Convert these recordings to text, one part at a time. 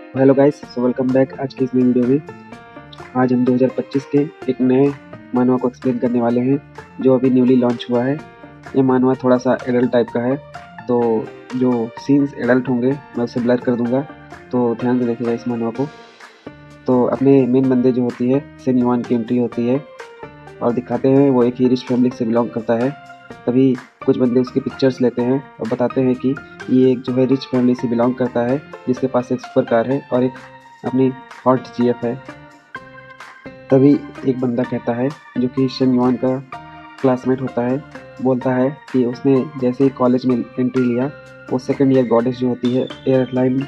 Hello guys, so welcome back. आज की इस नई वीडियो में आज हम 2025 के एक नए मानवा को एक्सप्लेन करने वाले हैं जो अभी न्यूली लॉन्च हुआ है। ये मानवा थोड़ा सा एडल्ट टाइप का है, तो जो सीन्स एडल्ट होंगे मैं उसे ब्लर कर दूंगा, तो ध्यान से देखिएगा इस मानवा को। तो अपने मेन बंदे जो होती है सेन युआन की एंट्री होती है और दिखाते हैं वो एक ही रिच फैमिली से बिलोंग करता है। तभी कुछ बंदे उसकी पिक्चर्स लेते हैं और बताते हैं कि ये एक जो है रिच फैमिली से बिलोंग करता है, जिसके पास एक सुपर कार है और एक अपनी हॉट जीएफ है। तभी एक बंदा कहता है जो कि शन युआन का क्लासमेट होता है, बोलता है कि उसने जैसे ही कॉलेज में एंट्री लिया, वो सेकंड ईयर गॉडेस जो होती है एयरलाइन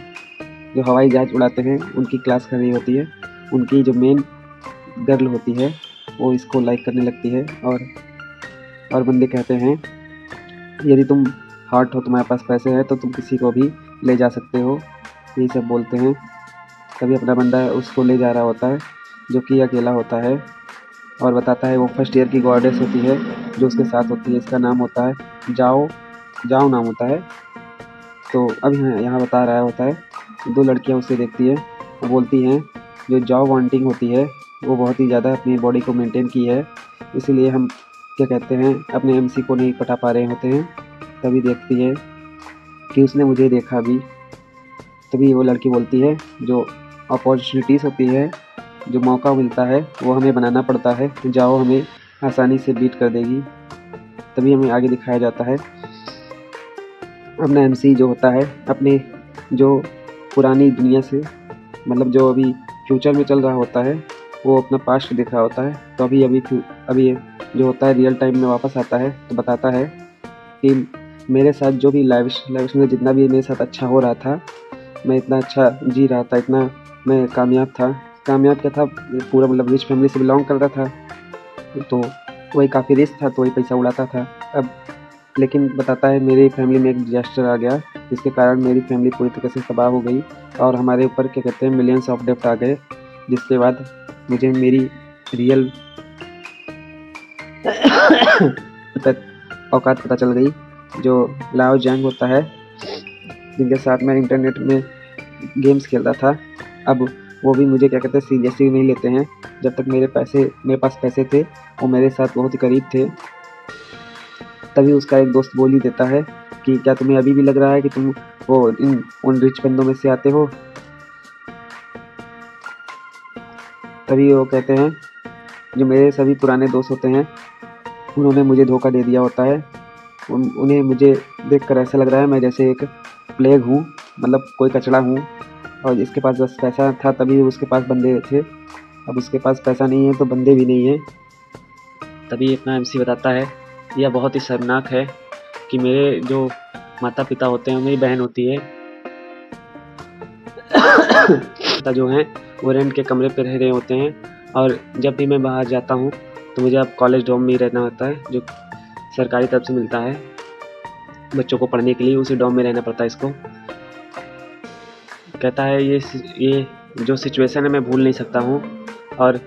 जो हवाई जहाज उड़ाते हैं उनकी क्लास कर रही होती है, उनकी जो मेन गर्ल होती है वो इसको लाइक करने लगती है। और बंदे कहते हैं यदि तुम हॉट हो, तुम्हारे पास पैसे हैं, तो तुम किसी को भी ले जा सकते हो, यही सब बोलते हैं। तभी अपना बंदा उसको ले जा रहा होता है जो कि अकेला होता है और बताता है वो फर्स्ट ईयर की गॉडेस होती है जो उसके साथ होती है। इसका नाम होता है जाओ, जाओ नाम होता है। तो अब यहाँ बता रहा होता है, दो लड़कियाँ उसे देखती है और बोलती हैं जो जाओ वांटिंग होती है वो बहुत ही ज़्यादा अपनी बॉडी को मेंटेन की है, इसीलिए हम क्या कहते हैं अपने एमसी को नहीं पटा पा रहे होते हैं। तभी देखती है कि उसने मुझे देखा भी। तभी वो लड़की बोलती है जो अपॉर्चुनिटीज़ होती है, जो मौका मिलता है वो हमें बनाना पड़ता है, जाओ हमें आसानी से बीट कर देगी। तभी हमें आगे दिखाया जाता है अपना एमसी जो होता है अपने जो पुरानी दुनिया से, मतलब जो अभी फ्यूचर में चल रहा होता है, वो अपना पास्ट देख रहा होता है। तो अभी जो होता है रियल टाइम में वापस आता है तो बताता है कि मेरे साथ जो भी लाइफ में जितना भी मेरे साथ अच्छा हो रहा था, मैं इतना अच्छा जी रहा था, इतना मैं कामयाब था। कामयाब क्या था, पूरा मतलब रिच फैमिली से बिलोंग करता था, तो वही काफ़ी रिच था, तो वही पैसा उड़ाता था। अब लेकिन बताता है मेरी फैमिली में एक डिजास्टर आ गया, जिसके कारण मेरी फैमिली पूरी तरह से तबाह हो गई और हमारे ऊपर क्या कहते हैं मिलियंस ऑफ डेब्ट आ गए। जिसके बाद मुझे मेरी रियल औकात पता चल गई, जो लाओ जैंग होता है जिनके साथ मैं इंटरनेट में गेम्स खेलता था। अब वो भी मुझे क्या कहते हैं सीरियसली नहीं लेते हैं। जब तक मेरे पास पैसे थे, वो मेरे साथ बहुत ही करीब थे। तभी उसका एक दोस्त बोल ही देता है कि क्या तुम्हें अभी भी लग रहा है कि तुम वो उन रिच बंदों में से आते हो। तभी वो कहते हैं जो मेरे सभी पुराने दोस्त होते हैं उन्होंने मुझे धोखा दे दिया होता है। उन्हें मुझे देखकर ऐसा लग रहा है मैं जैसे एक प्लेग हूँ, मतलब कोई कचड़ा हूँ, और इसके पास बस पैसा था तभी उसके पास बंदे थे। अब उसके पास पैसा नहीं है तो बंदे भी नहीं हैं। तभी अपना एमसी बताता है यह बहुत ही शर्मनाक है कि मेरे जो माता पिता होते हैं, मेरी बहन होती है, पिता जो हैं वो रेंट के कमरे पे रह रहे होते हैं, और जब भी मैं बाहर जाता हूँ तो मुझे अब कॉलेज डॉर्म में ही रहना होता है, जो सरकारी तरफ से मिलता है बच्चों को पढ़ने के लिए। उसी डॉर्म में रहना पड़ता है इसको। कहता है ये जो सिचुएशन है मैं भूल नहीं सकता हूँ, और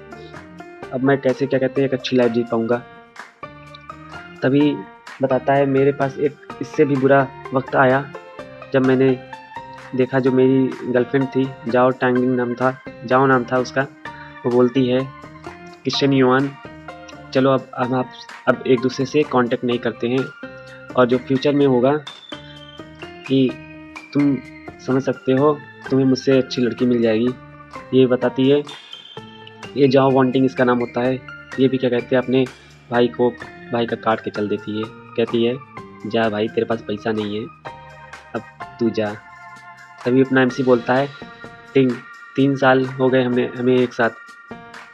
अब मैं कैसे क्या कहते हैं एक अच्छी लाइफ जी पाऊँगा। तभी बताता है मेरे पास एक इससे भी बुरा वक्त आया जब मैंने देखा जो मेरी गर्लफ्रेंड थी, जाओ नाम था उसका। वो बोलती है कि शन युआन, चलो अब आप अब एक दूसरे से कांटेक्ट नहीं करते हैं, और जो फ्यूचर में होगा कि तुम समझ सकते हो, तुम्हें मुझसे अच्छी लड़की मिल जाएगी, ये बताती है। ये जाओ वांटिंग इसका नाम होता है। ये भी क्या कहते हैं अपने भाई का काट के चल देती है, कहती है जा भाई तेरे पास पैसा नहीं है, अब तू जा। तभी अपना एमसी बोलता है 3 साल हो गए हमें एक साथ,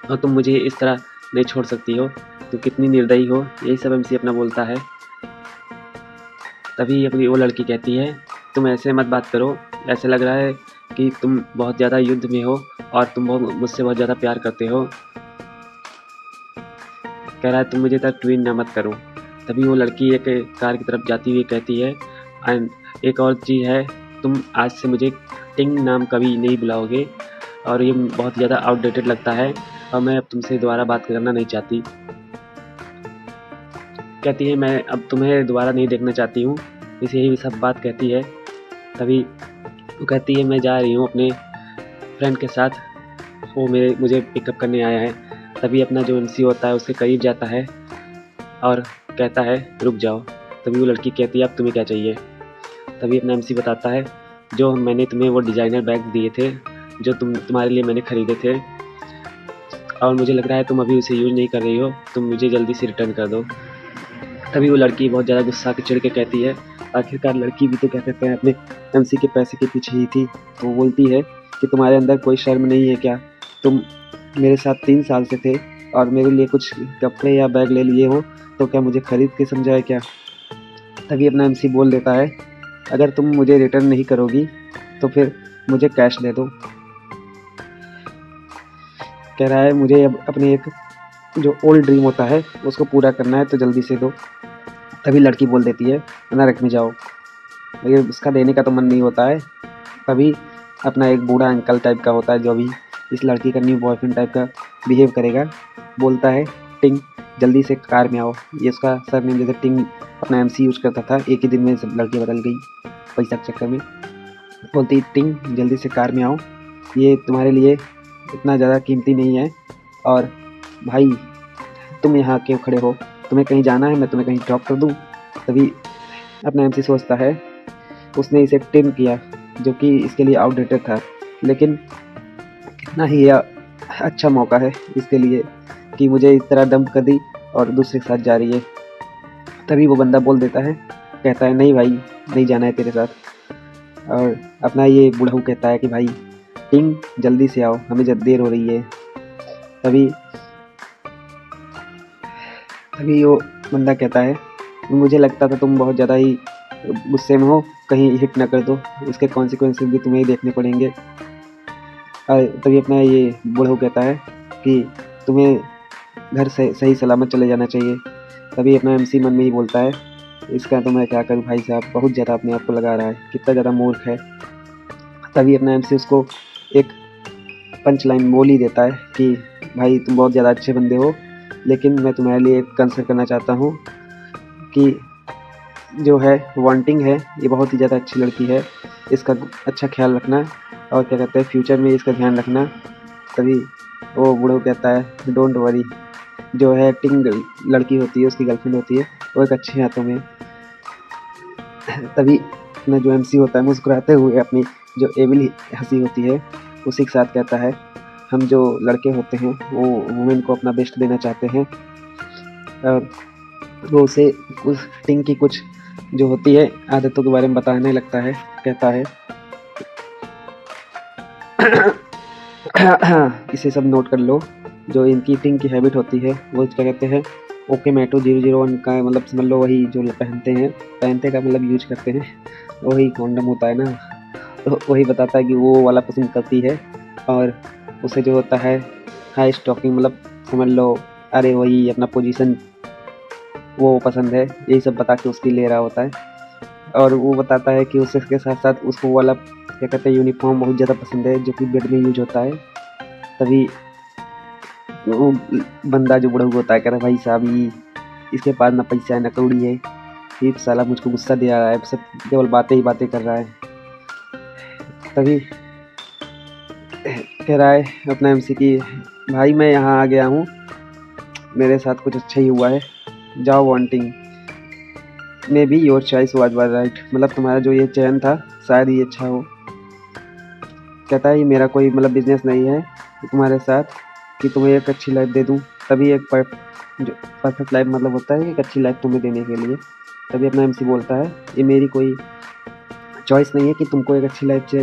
और तुम मुझे इस तरह नहीं छोड़ सकती हो, तुम कितनी निर्दयी हो, यही सब एमसी अपना बोलता है। तभी अपनी वो लड़की कहती है तुम ऐसे मत बात करो, ऐसे लग रहा है कि तुम बहुत ज़्यादा युद्ध में हो और तुम मुझसे बहुत ज़्यादा प्यार करते हो। कह रहा है तुम मुझे तक ट्वीट ना मत करो। तभी वो लड़की एक कार की तरफ जाती हुई कहती है एंड एक और चीज़ है, तुम आज से मुझे टिंग नाम कभी नहीं बुलाओगे, और ये बहुत ज़्यादा आउटडेटेड लगता है और मैं अब तुमसे दोबारा बात करना नहीं चाहती। कहती है मैं अब तुम्हें दोबारा नहीं देखना चाहती हूँ, इसे यही सब बात कहती है। तभी वो कहती है मैं जा रही हूँ अपने फ्रेंड के साथ वो मुझे पिकअप करने आया है। तभी अपना जो एमसी होता है उसके करीब जाता है और कहता है रुक जाओ। तभी वो लड़की कहती है अब तुम्हें क्या चाहिए। तभी अपना एमसी बताता है जो मैंने तुम्हें वो डिज़ाइनर बैग दिए थे जो तुम्हारे लिए मैंने ख़रीदे थे और मुझे लग रहा है तुम अभी उसे यूज़ नहीं कर रही हो, तुम मुझे जल्दी से रिटर्न कर दो। तभी वो लड़की बहुत ज़्यादा गुस्सा के चिढ़ के कहती है, आखिरकार लड़की भी तो क्या कहते हैं अपने एमसी के पैसे के पीछे ही थी। तो वो बोलती है कि तुम्हारे अंदर कोई शर्म नहीं है क्या? तुम मेरे साथ 3 साल से थे और मेरे लिए कुछ कपड़े या बैग ले लिए हो तो क्या मुझे ख़रीद के समझा क्या? तभी अपना एमसी बोल देता है अगर तुम मुझे रिटर्न नहीं करोगी तो फिर मुझे कैश दे दो। कह रहा है मुझे अब अपने एक जो ओल्ड ड्रीम होता है उसको पूरा करना है तो जल्दी से दो। तभी लड़की बोल देती है नरक में जाओ। लेकिन उसका देने का तो मन नहीं होता है। तभी अपना एक बूढ़ा अंकल टाइप का होता है जो भी इस लड़की का न्यू बॉयफ्रेंड टाइप का बिहेव करेगा, बोलता है टिंग जल्दी से कार में आओ। ये उसका सरनेम जैसे टिंग अपना एमसी यूज करता था, एक ही दिन में सब लड़की बदल गई पैसा के चक्कर में। बोलती टिंग जल्दी से कार में आओ, ये तुम्हारे लिए इतना ज़्यादा कीमती नहीं है। और भाई तुम यहाँ क्यों खड़े हो, तुम्हें कहीं जाना है, मैं तुम्हें कहीं ड्रॉप कर दूँ। तभी अपना एमसी सोचता है उसने इसे टिम किया जो कि इसके लिए आउटडेटेड था, लेकिन कितना ही अच्छा मौका है इसके लिए कि मुझे इस तरह डंप कर दी और दूसरे के साथ जा रही है। तभी वो बंदा बोल देता है, कहता है नहीं भाई नहीं जाना है तेरे साथ। और अपना ये बूढ़ा कहता है कि भाई टिंग जल्दी से आओ, हमें जब देर हो रही है। तभी वो बंदा कहता है मुझे लगता था तुम बहुत ज़्यादा ही गुस्से में हो, कहीं हिट ना कर दो, इसके कॉन्सिक्वेंसेस भी तुम्हें ही देखने पड़ेंगे। तभी अपना ये बूढ़ा कहता है कि तुम्हें घर से सही सलामत चले जाना चाहिए। तभी अपना एमसी मन में ही बोलता है इसका तो मैं क्या करूं भाई साहब, बहुत ज़्यादा अपने आप को लगा रहा है, कितना ज़्यादा मूर्ख है। तभी अपना एमसी उसको एक पंच लाइन बोल ही देता है कि भाई तुम बहुत ज़्यादा अच्छे बंदे हो, लेकिन मैं तुम्हारे लिए एक कंसर्न करना चाहता हूँ कि जो है वांटिंग है ये बहुत ही ज़्यादा अच्छी लड़की है, इसका अच्छा ख्याल रखना और क्या कहते हैं फ्यूचर में इसका ध्यान रखना। तभी वो बूढ़ो कहता है डोंट वरी, जो है टिंग लड़की होती है उसकी गर्लफ्रेंड होती है वो एक अच्छे हाथों में। तभी अपना जो एमसी होता है मुस्कुराते हुए अपनी जो एविल हंसी होती है उसी के साथ कहता है हम जो लड़के होते हैं वो वुमेन को अपना बेस्ट देना चाहते हैं। और वो उसे उस टिंग की कुछ जो होती है आदतों के बारे में बताने लगता है, कहता है इसे सब नोट कर लो। जो इनकी टिंग की हैबिट होती है वो क्या कहते हैं ओके मैटो 001 का मतलब समझ लो वही जो पहनते का मतलब यूज करते हैं वही कॉन्डम होता है ना, तो वही बताता है कि वो वाला पसंद करती है। और उसे जो होता है हाई स्टॉकिंग मतलब समझ लो अरे वही अपना पोजीशन वो पसंद है, यही सब बता के उसकी ले रहा होता है। और वो बताता है कि उसके साथ साथ उसको वाला क्या कहते हैं यूनिफॉर्म बहुत ज़्यादा पसंद है जो कि बेड में यूज होता है। तभी वो बंदा जो बूढ़ा होता है कहता है भाई साहब ये इसके पास ना पैसा है ना कौड़ी है, ये साला मुझको गुस्सा दे रहा है, सब केवल बातें ही बातें कर रहा है। तभी कह रहा है अपना एमसी की भाई मैं यहाँ आ गया हूँ, मेरे साथ कुछ अच्छा ही हुआ है, जाओ wanting may be your choice was right, मतलब तुम्हारा जो ये चयन था शायद ही अच्छा हो। कहता है ये मेरा कोई मतलब बिजनेस नहीं है तुम्हारे साथ कि तुम्हें एक अच्छी लाइफ दे दूं। तभी एक परफेक्ट लाइफ मतलब होता है एक अच्छी लाइफ तुम्हें देने के लिए। तभी अपना एमसी बोलता है ये मेरी कोई चॉइस नहीं है कि तुमको एक अच्छी लाइफ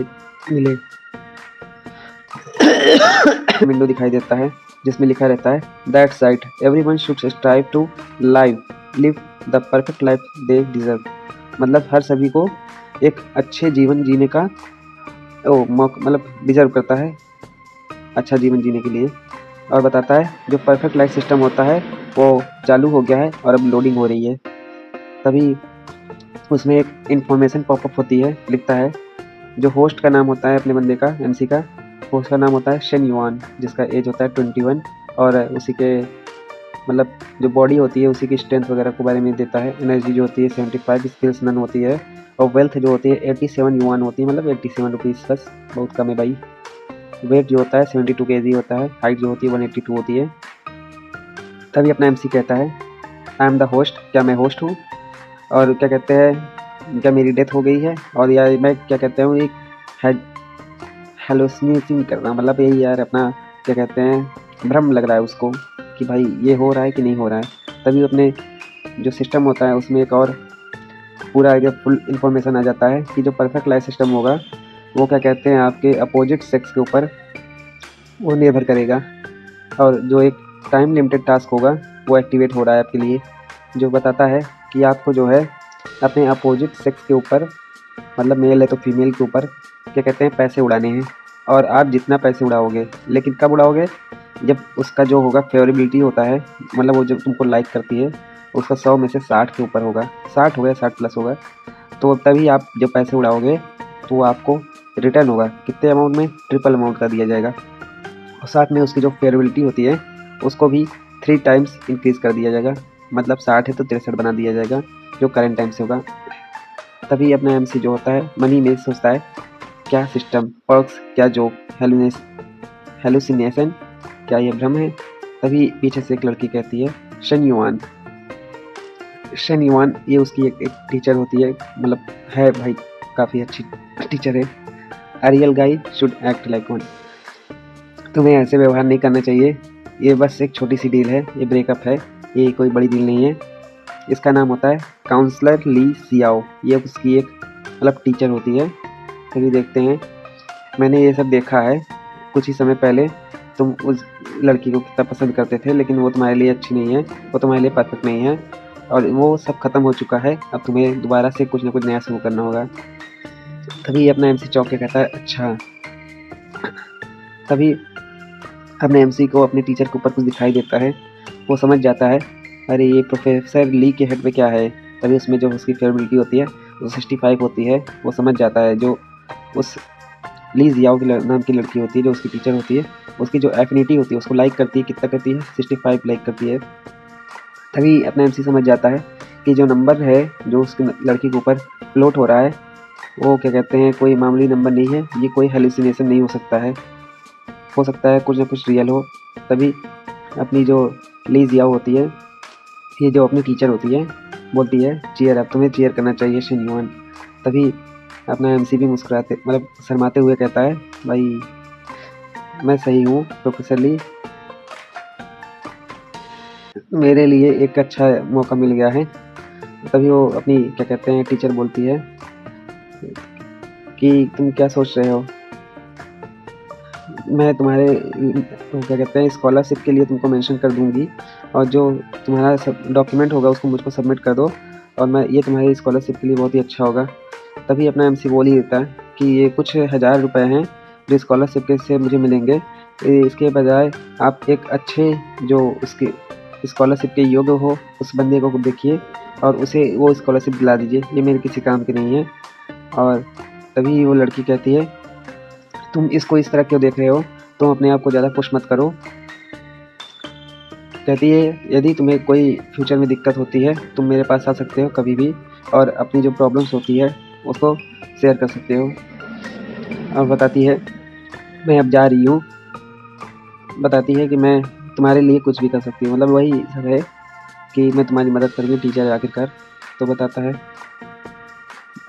मिले। विंडो दिखाई देता है जिसमें लिखा रहता है that's right everyone should strive to live the perfect life they deserve, मतलब हर सभी को एक अच्छे जीवन जीने का मौका मतलब डिजर्व करता है अच्छा जीवन जीने के लिए। और बताता है जो परफेक्ट लाइफ सिस्टम होता है वो चालू हो गया है और अब लोडिंग हो रही है। तभी उसमें एक इन्फॉर्मेशन पॉपअप होती है, लिखता है जो होस्ट का नाम होता है अपने बंदे का एमसी का होस्ट का नाम होता है शेन युआन, जिसका एज होता है 21 और उसी के मतलब जो बॉडी होती है उसी की स्ट्रेंथ वगैरह के बारे में देता है। एनर्जी जो होती है 75, स्किल्स नन होती है और वेल्थ जो होती है 87 युआन होती है, मतलब 87 रुपीज़ बस, बहुत कम है भाई। वेट जो होता है 72 kg होता है, हाइट जो होती है 182 होती है। तभी अपना एमसी कहता है आई एम द होस्ट, क्या मैं होस्ट हूँ, और क्या कहते हैं क्या मेरी डेथ हो गई है, और या मैं क्या कहते हैं एक हेलुसिनेशन कर रहा हूँ, मतलब यही यार अपना क्या कहते हैं भ्रम लग रहा है उसको कि भाई ये हो रहा है कि नहीं हो रहा है। तभी अपने जो सिस्टम होता है उसमें एक और पूरा आइडिया फुल इन्फॉर्मेशन आ जाता है कि जो परफेक्ट लाइफ सिस्टम होगा वो क्या कहते हैं आपके अपोजिट सेक्स के ऊपर वो निर्भर करेगा, और जो एक टाइम लिमिटेड टास्क होगा वो एक्टिवेट हो रहा है आपके लिए, जो बताता है कि आपको जो है अपने अपोजिट सेक्स के ऊपर, मतलब मेल है तो फीमेल के ऊपर क्या कहते हैं पैसे उड़ाने हैं, और आप जितना पैसे उड़ाओगे, लेकिन कब उड़ाओगे, जब उसका जो होगा फेवरेबिलिटी होता है, मतलब वो जब तुमको लाइक करती है उसका 100 में से 60 के ऊपर होगा, 60 होगा 60 प्लस होगा, तो तभी आप जब पैसे उड़ाओगे तो आपको रिटर्न होगा कितने अमाउंट में, ट्रिपल अमाउंट का दिया जाएगा, और साथ में उसकी जो फेवरेबिलिटी होती है उसको भी 3 टाइम्स इंक्रीज़ कर दिया जाएगा, मतलब 60 है तो 63 बना दिया जाएगा जो करंट टाइम से होगा। तभी अपना एमसी जो होता है मनी में सोचता है क्या सिस्टम, पर्क्स, क्या जोक, हेलुसिनेशन, क्या ये भ्रम है। तभी पीछे से एक लड़की कहती है शन युआन, ये उसकी एक टीचर होती है, मतलब है भाई काफ़ी अच्छी टीचर है। अ रियल गाई शुड एक्ट लाइक वन, तुम्हें ऐसे व्यवहार नहीं करना चाहिए, ये बस एक छोटी सी डील है, ये ब्रेकअप है, ये कोई बड़ी डील नहीं है। इसका नाम होता है काउंसलर ली सियाओ, ये उसकी एक मतलब टीचर होती है। तभी देखते हैं, मैंने ये सब देखा है कुछ ही समय पहले, तुम उस लड़की को कितना पसंद करते थे, लेकिन वो तुम्हारे लिए अच्छी नहीं है, वो तुम्हारे लिए परफेक्ट नहीं है, और वो सब खत्म हो चुका है, अब तुम्हें दोबारा से कुछ ना कुछ नया शुरू करना होगा। तभी अपना एमसी चौंक के कहता है अच्छा। तभी अपने एमसी को अपने टीचर के ऊपर कुछ दिखाई देता है, वो समझ जाता है अरे ये प्रोफेसर ली के हेड पे क्या है। तभी उसमें जो उसकी फेवरेबिलिटी होती है वो 65 होती है, वो समझ जाता है, जो उस ली जियाओ की नाम की लड़की होती है जो उसकी टीचर होती है, उसकी जो एफिनिटी होती है उसको लाइक करती है, कितना करती है 65 लाइक करती है। तभी अपना एमसी समझ जाता है कि जो नंबर है जो उसकी लड़की के ऊपर फ्लोट हो रहा है वो क्या कहते हैं कोई मामूली नंबर नहीं है, ये कोई हेलुसिनेशन नहीं हो सकता है, हो सकता है कुछ ना कुछ रियल हो। तभी अपनी जो ली जियाओ होती है, ये जो अपनी टीचर होती है, बोलती है चीयर, अब तुम्हें चीयर करना चाहिए शन युआन। तभी अपना एमसी भी मुस्कुराते मतलब शर्माते हुए कहता है भाई मैं सही हूँ प्रोफेसर ली, मेरे लिए एक अच्छा मौका मिल गया है। तभी वो अपनी क्या कहते हैं टीचर बोलती है कि तुम क्या सोच रहे हो, मैं तुम्हारे तो क्या कहते हैं स्कॉलरशिप के लिए तुमको मेंशन कर दूंगी, और जो तुम्हारा सब डॉक्यूमेंट होगा उसको मुझको सबमिट कर दो, और मैं ये तुम्हारी स्कॉलरशिप के लिए बहुत ही अच्छा होगा। तभी अपना एमसी बोल ही देता है कि ये कुछ 1000 रुपये हैं जो स्कॉलरशिप के से मुझे मिलेंगे, इसके बजाय आप एक अच्छे जो उसके स्कॉलरशिप के योग्य हो उस बंदे को देखिए और उसे वो स्कॉलरशिप दिला दीजिए, ये मेरे किसी काम की नहीं है। और तभी वो लड़की कहती है तुम इसको इस तरह क्यों देख रहे हो, तुम अपने आप को ज़्यादा पुश मत करो। कहती है यदि तुम्हें कोई फ्यूचर में दिक्कत होती है तुम मेरे पास आ सकते हो कभी भी, और अपनी जो प्रॉब्लम्स होती है उसको शेयर कर सकते हो। और बताती है मैं अब जा रही हूँ, बताती है कि मैं तुम्हारे लिए कुछ भी कर सकती हूँ, मतलब वही सब है कि मैं तुम्हारी मदद करूँगी टीचर आखिरकार। तो बताता है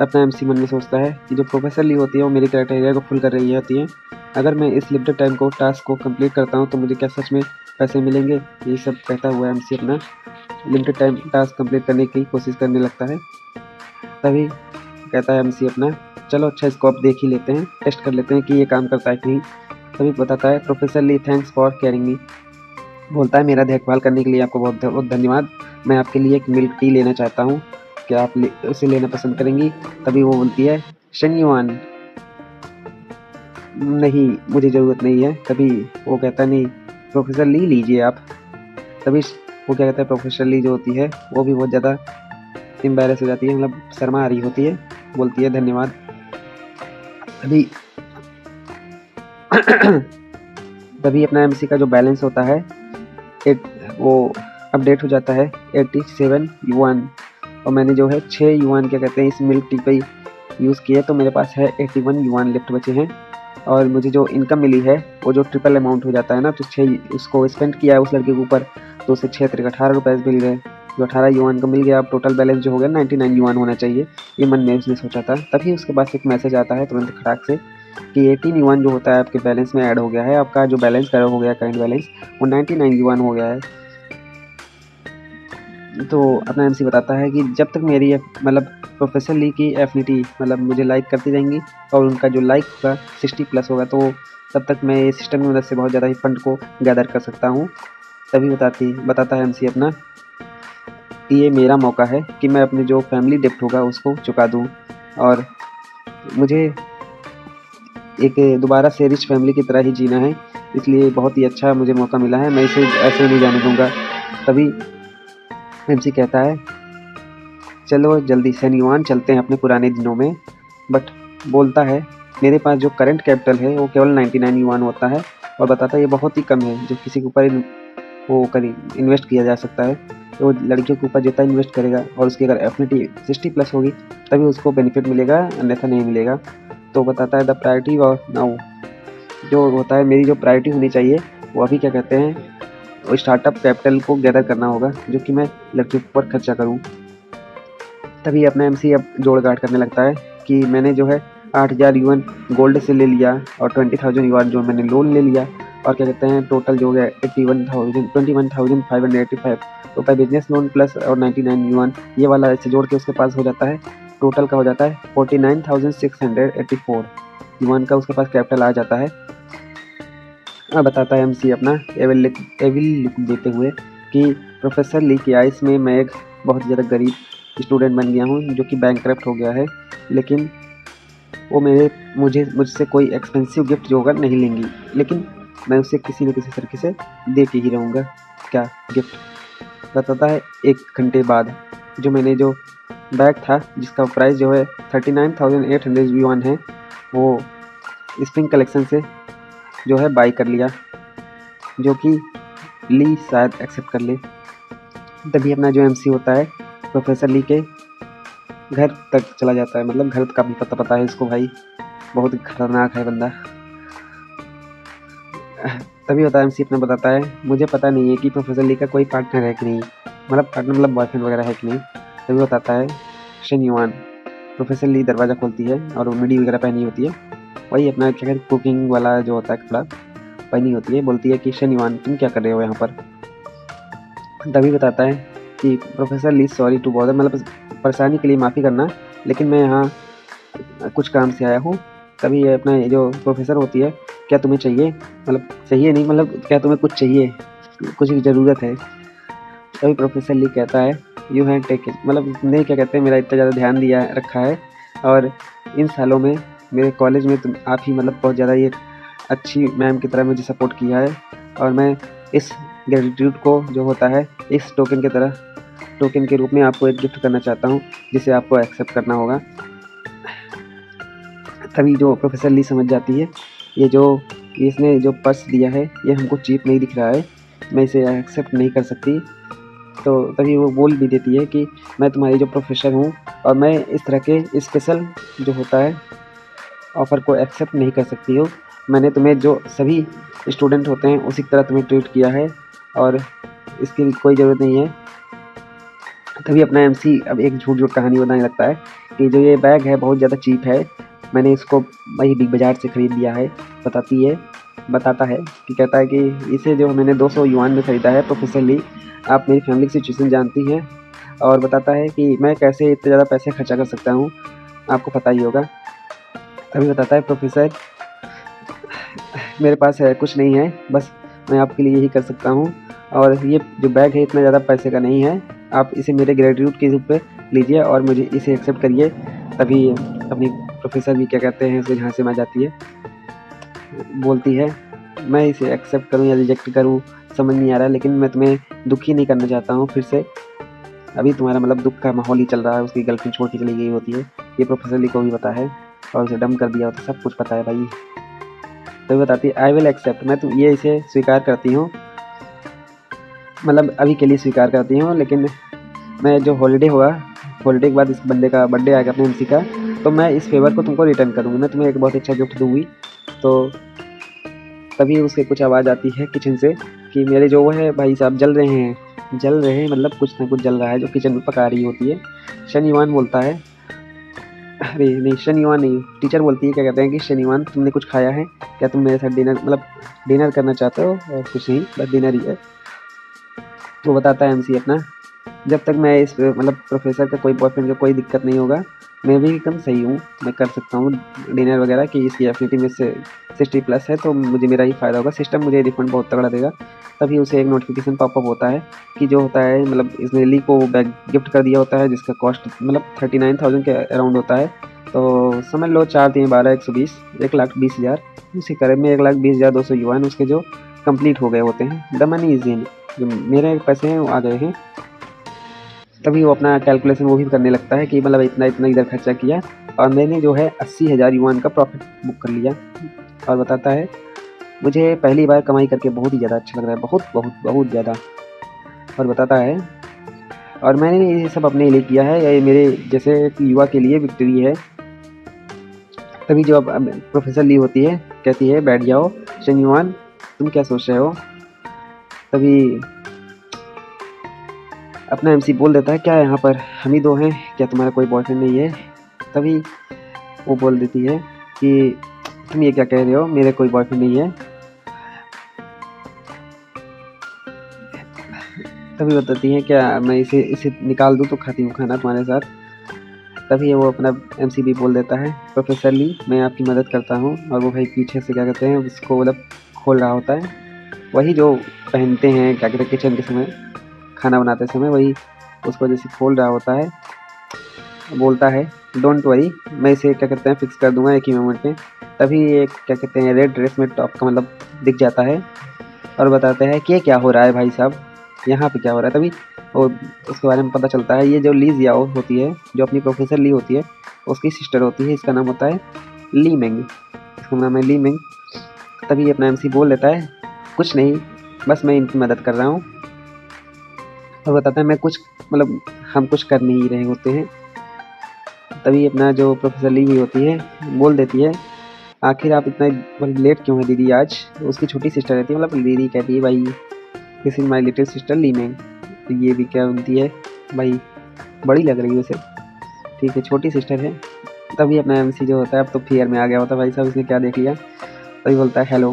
अपना एमसी मन में सोचता है कि जो प्रोफेसर ली होती है वो मेरी क्राइटेरिया को फुल कर रही होती है, अगर मैं इस लिमिटेड टाइम को टास्क को कंप्लीट करता हूँ तो मुझे क्या सच में पैसे मिलेंगे, यही सब कहता हुआ एमसी अपना लिमिटेड टाइम टास्क कंप्लीट करने की कोशिश करने लगता है। तभी कहता है एमसी अपना चलो अच्छा इसको अब देख ही लेते हैं, टेस्ट कर लेते हैं कि ये काम करता है कि नहीं। तभी बताता है professor Li thanks for caring me, बोलता है मेरा देखभाल करने के लिए आपको बहुत बहुत धन्यवाद, मैं आपके लिए एक मिल्क टी लेना चाहता हूँ, क्या आप उसे लेना पसंद करेंगी। तभी वो बोलती है शन युआन नहीं मुझे ज़रूरत नहीं है। तभी वो कहता नहीं प्रोफेसर ली लीजिए आप। तभी वो क्या कहता है प्रोफेसर ली जो होती है वो भी बहुत ज़्यादा एम्बैरेस हो जाती है, मतलब शर्मा आ रही होती है, बोलती है धन्यवाद। तभी तभी अपना एमसी का जो बैलेंस होता है वो अपडेट हो जाता है 87 युआन, और मैंने जो है 6 युआन क्या कहते हैं इस मिल्क टी पे यूज़ किया, तो मेरे पास है 81 युआन लेफ्ट बचे हैं। और मुझे जो इनकम मिली है वो जो ट्रिपल अमाउंट हो जाता है ना, तो 6 उसको स्पेंड किया है उस लड़के के ऊपर, तो उसे 6 तरीके 18 रुपये मिल गए, जो 18 युआन का मिल गया। अब टोटल बैलेंस जो हो गया 99 युआन होना चाहिए, ये मन में उसने सोचा था। तभी उसके पास एक मैसेज आता है तुरंत खटाक से कि 18 युआन जो होता है आपके बैलेंस में ऐड हो गया है, आपका जो बैलेंस करा हो गया करंट बैलेंस वो 99 युआन हो गया है। तो अपना एमसी बताता है कि जब तक मेरी मतलब प्रोफेसर ली की एफिनिटी मतलब मुझे लाइक करती रहेंगी और उनका जो लाइक होगा 60+ होगा, तो तब तक मैं ये सिस्टम की मदद से बहुत ज़्यादा ही फंड को गैदर कर सकता हूँ। तभी बताता है एमसी अपना कि ये मेरा मौका है कि मैं अपने जो फैमिली डेप्ट होगा उसको चुका दूँ, और मुझे एक दोबारा से रिच फैमिली की तरह ही जीना है, इसलिए बहुत ही अच्छा मुझे मौका मिला है, मैं इसे ऐसे ही नहीं जाने दूँगा। तभी एमसी कहता है चलो जल्दी से युआन चलते हैं अपने पुराने दिनों में, बट बोलता है मेरे पास जो करंट कैपिटल है वो केवल 99 युआन होता है, और बताता है ये बहुत ही कम है जो किसी के ऊपर वो इन्वेस्ट किया जा सकता है। तो वो लड़कियों के ऊर जितना इन्वेस्ट करेगा और उसकी अगर एफिनिटी 60+ होगी तभी उसको बेनिफिट मिलेगा, अन्यथा नहीं मिलेगा। तो बताता है द प्रायोरिटी और नाउ जो होता है मेरी जो प्रायोरिटी होनी चाहिए वो अभी क्या कहते हैं वो स्टार्टअप कैपिटल को गैदर करना होगा जो कि मैं लड़कियों के ऊपर खर्चा करूँ। तभी अपना एमसी अब जोड़ गाड़ करने लगता है कि मैंने जो है 8000 युआन गोल्ड से ले लिया और 20,000 युआन जो मैंने लोन ले लिया, और क्या कहते हैं टोटल जो है 21,585 रुपये बिजनेस लोन प्लस और 99 युआन ये वाला ऐसे जोड़ के उसके पास हो जाता है, टोटल का हो जाता है 49,684 युआन का उसके पास कैपिटल आ जाता है। अब बताता है एमसी अपना एविल लुक देते हुए कि प्रोफेसर ली की आइस में मैं एक बहुत ज़्यादा गरीब स्टूडेंट बन गया हूँ जो कि बैंकक्रप्ट हो गया है, लेकिन वो मुझसे कोई एक्सपेंसिव गिफ्ट जो होगा नहीं लेंगी, लेकिन मैं उसे किसी न किसी तरीके से दे के ही रहूँगा। क्या गिफ्ट? बताता है 1 घंटे बाद जो मैंने जो बैग था जिसका प्राइस जो है 39,800 युआन है वो स्प्रिंग कलेक्शन से जो है बाई कर लिया, जो कि ली शायद एक्सेप्ट कर ले। तभी अपना जो एमसी होता है प्रोफेसर ली के घर तक चला जाता है, मतलब घर का भी पता है इसको, भाई बहुत खतरनाक है बंदा। तभी होता है एमसी अपना बताता है मुझे पता नहीं है कि प्रोफेसर ली का कोई पार्टनर है कि नहीं, मतलब बॉयफ्रेंड वगैरह है कि नहीं। तभी बताता है शन युआन। प्रोफेसर ली दरवाज़ा खोलती है और वो मिडी वगैरह पहनी होती है, वही अपना क्या कहते कुकिंग वाला जो होता है कपड़ा पहनी होती है, बोलती है कि शन युआन तुम क्या कर रहे हो यहाँ पर। तभी बताता है कि professor Lee sorry to bother, मतलब परेशानी के लिए माफ़ी करना, लेकिन मैं यहाँ कुछ काम से आया हूँ। तभी ये अपना जो प्रोफेसर होती है क्या तुम्हें चाहिए, मतलब चाहिए नहीं मतलब क्या तुम्हें कुछ चाहिए, कुछ ज़रूरत है। तभी प्रोफेसर ली कहता है यू हैव टेकन, मतलब तुमने क्या कहते हैं मेरा इतना ज़्यादा ध्यान दिया रखा है, और इन सालों में मेरे कॉलेज में तुम आप ही मतलब बहुत ज़्यादा ये अच्छी मैम की तरह मुझे सपोर्ट किया है, और मैं इस ग्रेटिट्यूड को जो होता है इस टोकन के रूप में आपको एक गिफ्ट करना चाहता हूँ जिसे आपको एक्सेप्ट करना होगा। तभी जो प्रोफेसर ली समझ जाती है इसने जो पर्स दिया है ये हमको चीप नहीं दिख रहा है, मैं इसे एक्सेप्ट नहीं कर सकती। तो तभी वो बोल भी देती है कि मैं तुम्हारी जो प्रोफेसर हूँ और मैं इस तरह के स्पेशल जो होता है ऑफ़र को एक्सेप्ट नहीं कर सकती हूँ, मैंने तुम्हें जो सभी स्टूडेंट होते हैं उसी तरह तुम्हें ट्रीट किया है और इसकी कोई ज़रूरत नहीं है। तभी अपना एमसी अब एक झूठ कहानी बनाने लगता है कि जो ये बैग है बहुत ज़्यादा चीप है, मैंने इसको वही बिग बाज़ार से ख़रीद लिया है। बताता है कि कहता है कि इसे जो मैंने 200 युआन में ख़रीदा है प्रोफेसर ली, आप मेरी फैमिली की सिचुएशन जानती हैं, और बताता है कि मैं कैसे इतने ज़्यादा पैसे खर्चा कर सकता हूँ, आपको पता ही होगा। तभी बताता है प्रोफेसर मेरे पास है कुछ नहीं है, बस मैं आपके लिए यही कर सकता हूँ, और ये जो बैग है इतना ज़्यादा पैसे का नहीं है, आप इसे मेरे ग्रेटिट्यूड के रूप पे लीजिए और मुझे इसे एक्सेप्ट करिए। तभी अपनी प्रोफेसर भी क्या कहते हैं उसे झांसे में आ जाती है, बोलती है मैं इसे एक्सेप्ट करूँ या रिजेक्ट करूँ समझ नहीं आ रहा है, लेकिन मैं तुम्हें दुखी नहीं करना चाहता हूँ फिर से, अभी तुम्हारा मतलब दुख का माहौल ही चल रहा है। उसकी गर्लफ्रेंड छोड़ के चली गई होती है, ये प्रोफेसर ली को भी पता है और उसे डम कर दिया होता, सब कुछ पता है भाई। तो बताती है आई विल एक्सेप्ट, मैं तो ये इसे स्वीकार करती हूँ, मतलब अभी के लिए स्वीकार करती हूँ, लेकिन मैं जो हॉलीडे के बाद इस बंदे का बर्थडे आएगा अपने एमसी का, तो मैं इस फेवर को तुमको रिटर्न करूँगी, मैं तुम्हें एक बहुत अच्छा गिफ्ट दूँगी तो तभी उसे कुछ आवाज़ आती है किचन से कि मेरे जो वो है भाई साहब जल रहे हैं, मतलब कुछ ना कुछ जल रहा है जो किचन में पका रही होती है। शनिवान बोलता है, अरे नहीं शनिवान नहीं, टीचर बोलती है क्या कहते हैं कि शनिवान तुमने कुछ खाया है क्या, तुम मेरे साथ डिनर करना चाहते हो, और कुछ नहीं बस डिनर ही है। तो बताता है एमसी अपना, जब तक मैं इस प्रोफेसर का कोई बॉयफ्रेंड का कोई दिक्कत नहीं होगा, मैं भी एकदम सही हूँ, मैं कर सकता हूँ डिनर वगैरह कि इसकी एफिनिटी में से 60+ है तो मुझे मेरा ही फ़ायदा होगा, सिस्टम मुझे रिफंड बहुत तगड़ा देगा। तभी उसे एक नोटिफिकेशन पॉपअप होता है कि जो होता है इसने ली को बैग गिफ्ट कर दिया होता है जिसका कॉस्ट 39,000 के अराउंड होता है। तो समझ लो 4 3 12 120 1,20,000, उसी करीब में 1,20,200 युआन उसके जो कंप्लीट हो गए होते हैं। द मनी इज इन, जो मेरे पैसे हैं वो आ गए हैं। तभी वो अपना कैलकुलेशन वो भी करने लगता है कि इतना इतना इधर खर्चा किया और मैंने जो है 80,000 युआन का प्रॉफिट बुक कर लिया। और बताता है मुझे पहली बार कमाई करके बहुत ही ज़्यादा अच्छा लग रहा है, बहुत बहुत बहुत ज़्यादा। और बताता है और मैंने ये सब अपने लिए किया है, ये मेरे जैसे एक युवा के लिए विक्ट्री है। तभी जो अब प्रोफेसर ली होती है कहती है बैठ जाओ शनिवान, तुम क्या सोच रहे हो। तभी अपना एमसी बोल देता है क्या यहाँ पर हम ही दो हैं क्या, तुम्हारा कोई बॉयफ्रेंड नहीं है। तभी वो बोल देती है कि तुम ये क्या कह रहे हो, मेरे कोई बॉयफ्रेंड नहीं है। तभी बताती है क्या मैं इसे निकाल दूँ तो खाती हूँ खाना तुम्हारे साथ। तभी वो अपना एमसी भी बोल देता है प्रोफेसर ली मैं आपकी मदद करता हूँ, और वो भाई पीछे से क्या कहते हैं उसको खोल रहा होता है, वही जो पहनते हैं क्या कहते हैं किचन के समय खाना बनाते समय, वही उसको जैसे खोल रहा होता है। बोलता है डोंट वरी, मैं इसे क्या कहते हैं फिक्स कर दूंगा एक ही मोमेंट में। तभी एक क्या कहते हैं रेड ड्रेस में टॉप का दिख जाता है और बताते हैं कि ये क्या हो रहा है भाई साहब, यहाँ पे क्या हो रहा है। तभी वो उसके बारे में पता चलता है ये जो ली जियाओ होती है, जो अपनी प्रोफेसर ली होती है उसकी सिस्टर होती है, इसका नाम होता है ली मेंग, इसका नाम है ली मेंग। तभी अपना एमसी बोल देता है कुछ नहीं, बस मैं इनकी मदद कर रहा हूँ। और बताता है मैं कुछ हम कुछ कर नहीं रहे होते हैं। तभी अपना जो प्रोफेसर ली हुई होती है बोल देती है आखिर आप इतना लेट क्यों है दीदी आज। उसकी छोटी सिस्टर रहती है दीदी कहती है भाई this is my little sister Li Meng. तो ये भी क्या बोलती है भाई बड़ी लग रही है उसे, ठीक है छोटी सिस्टर है। तभी अपना एमसी जो होता है अब तो फियर में आ गया होता है भाई साहब इसने क्या देख लिया। तभी बोलता है हेलो,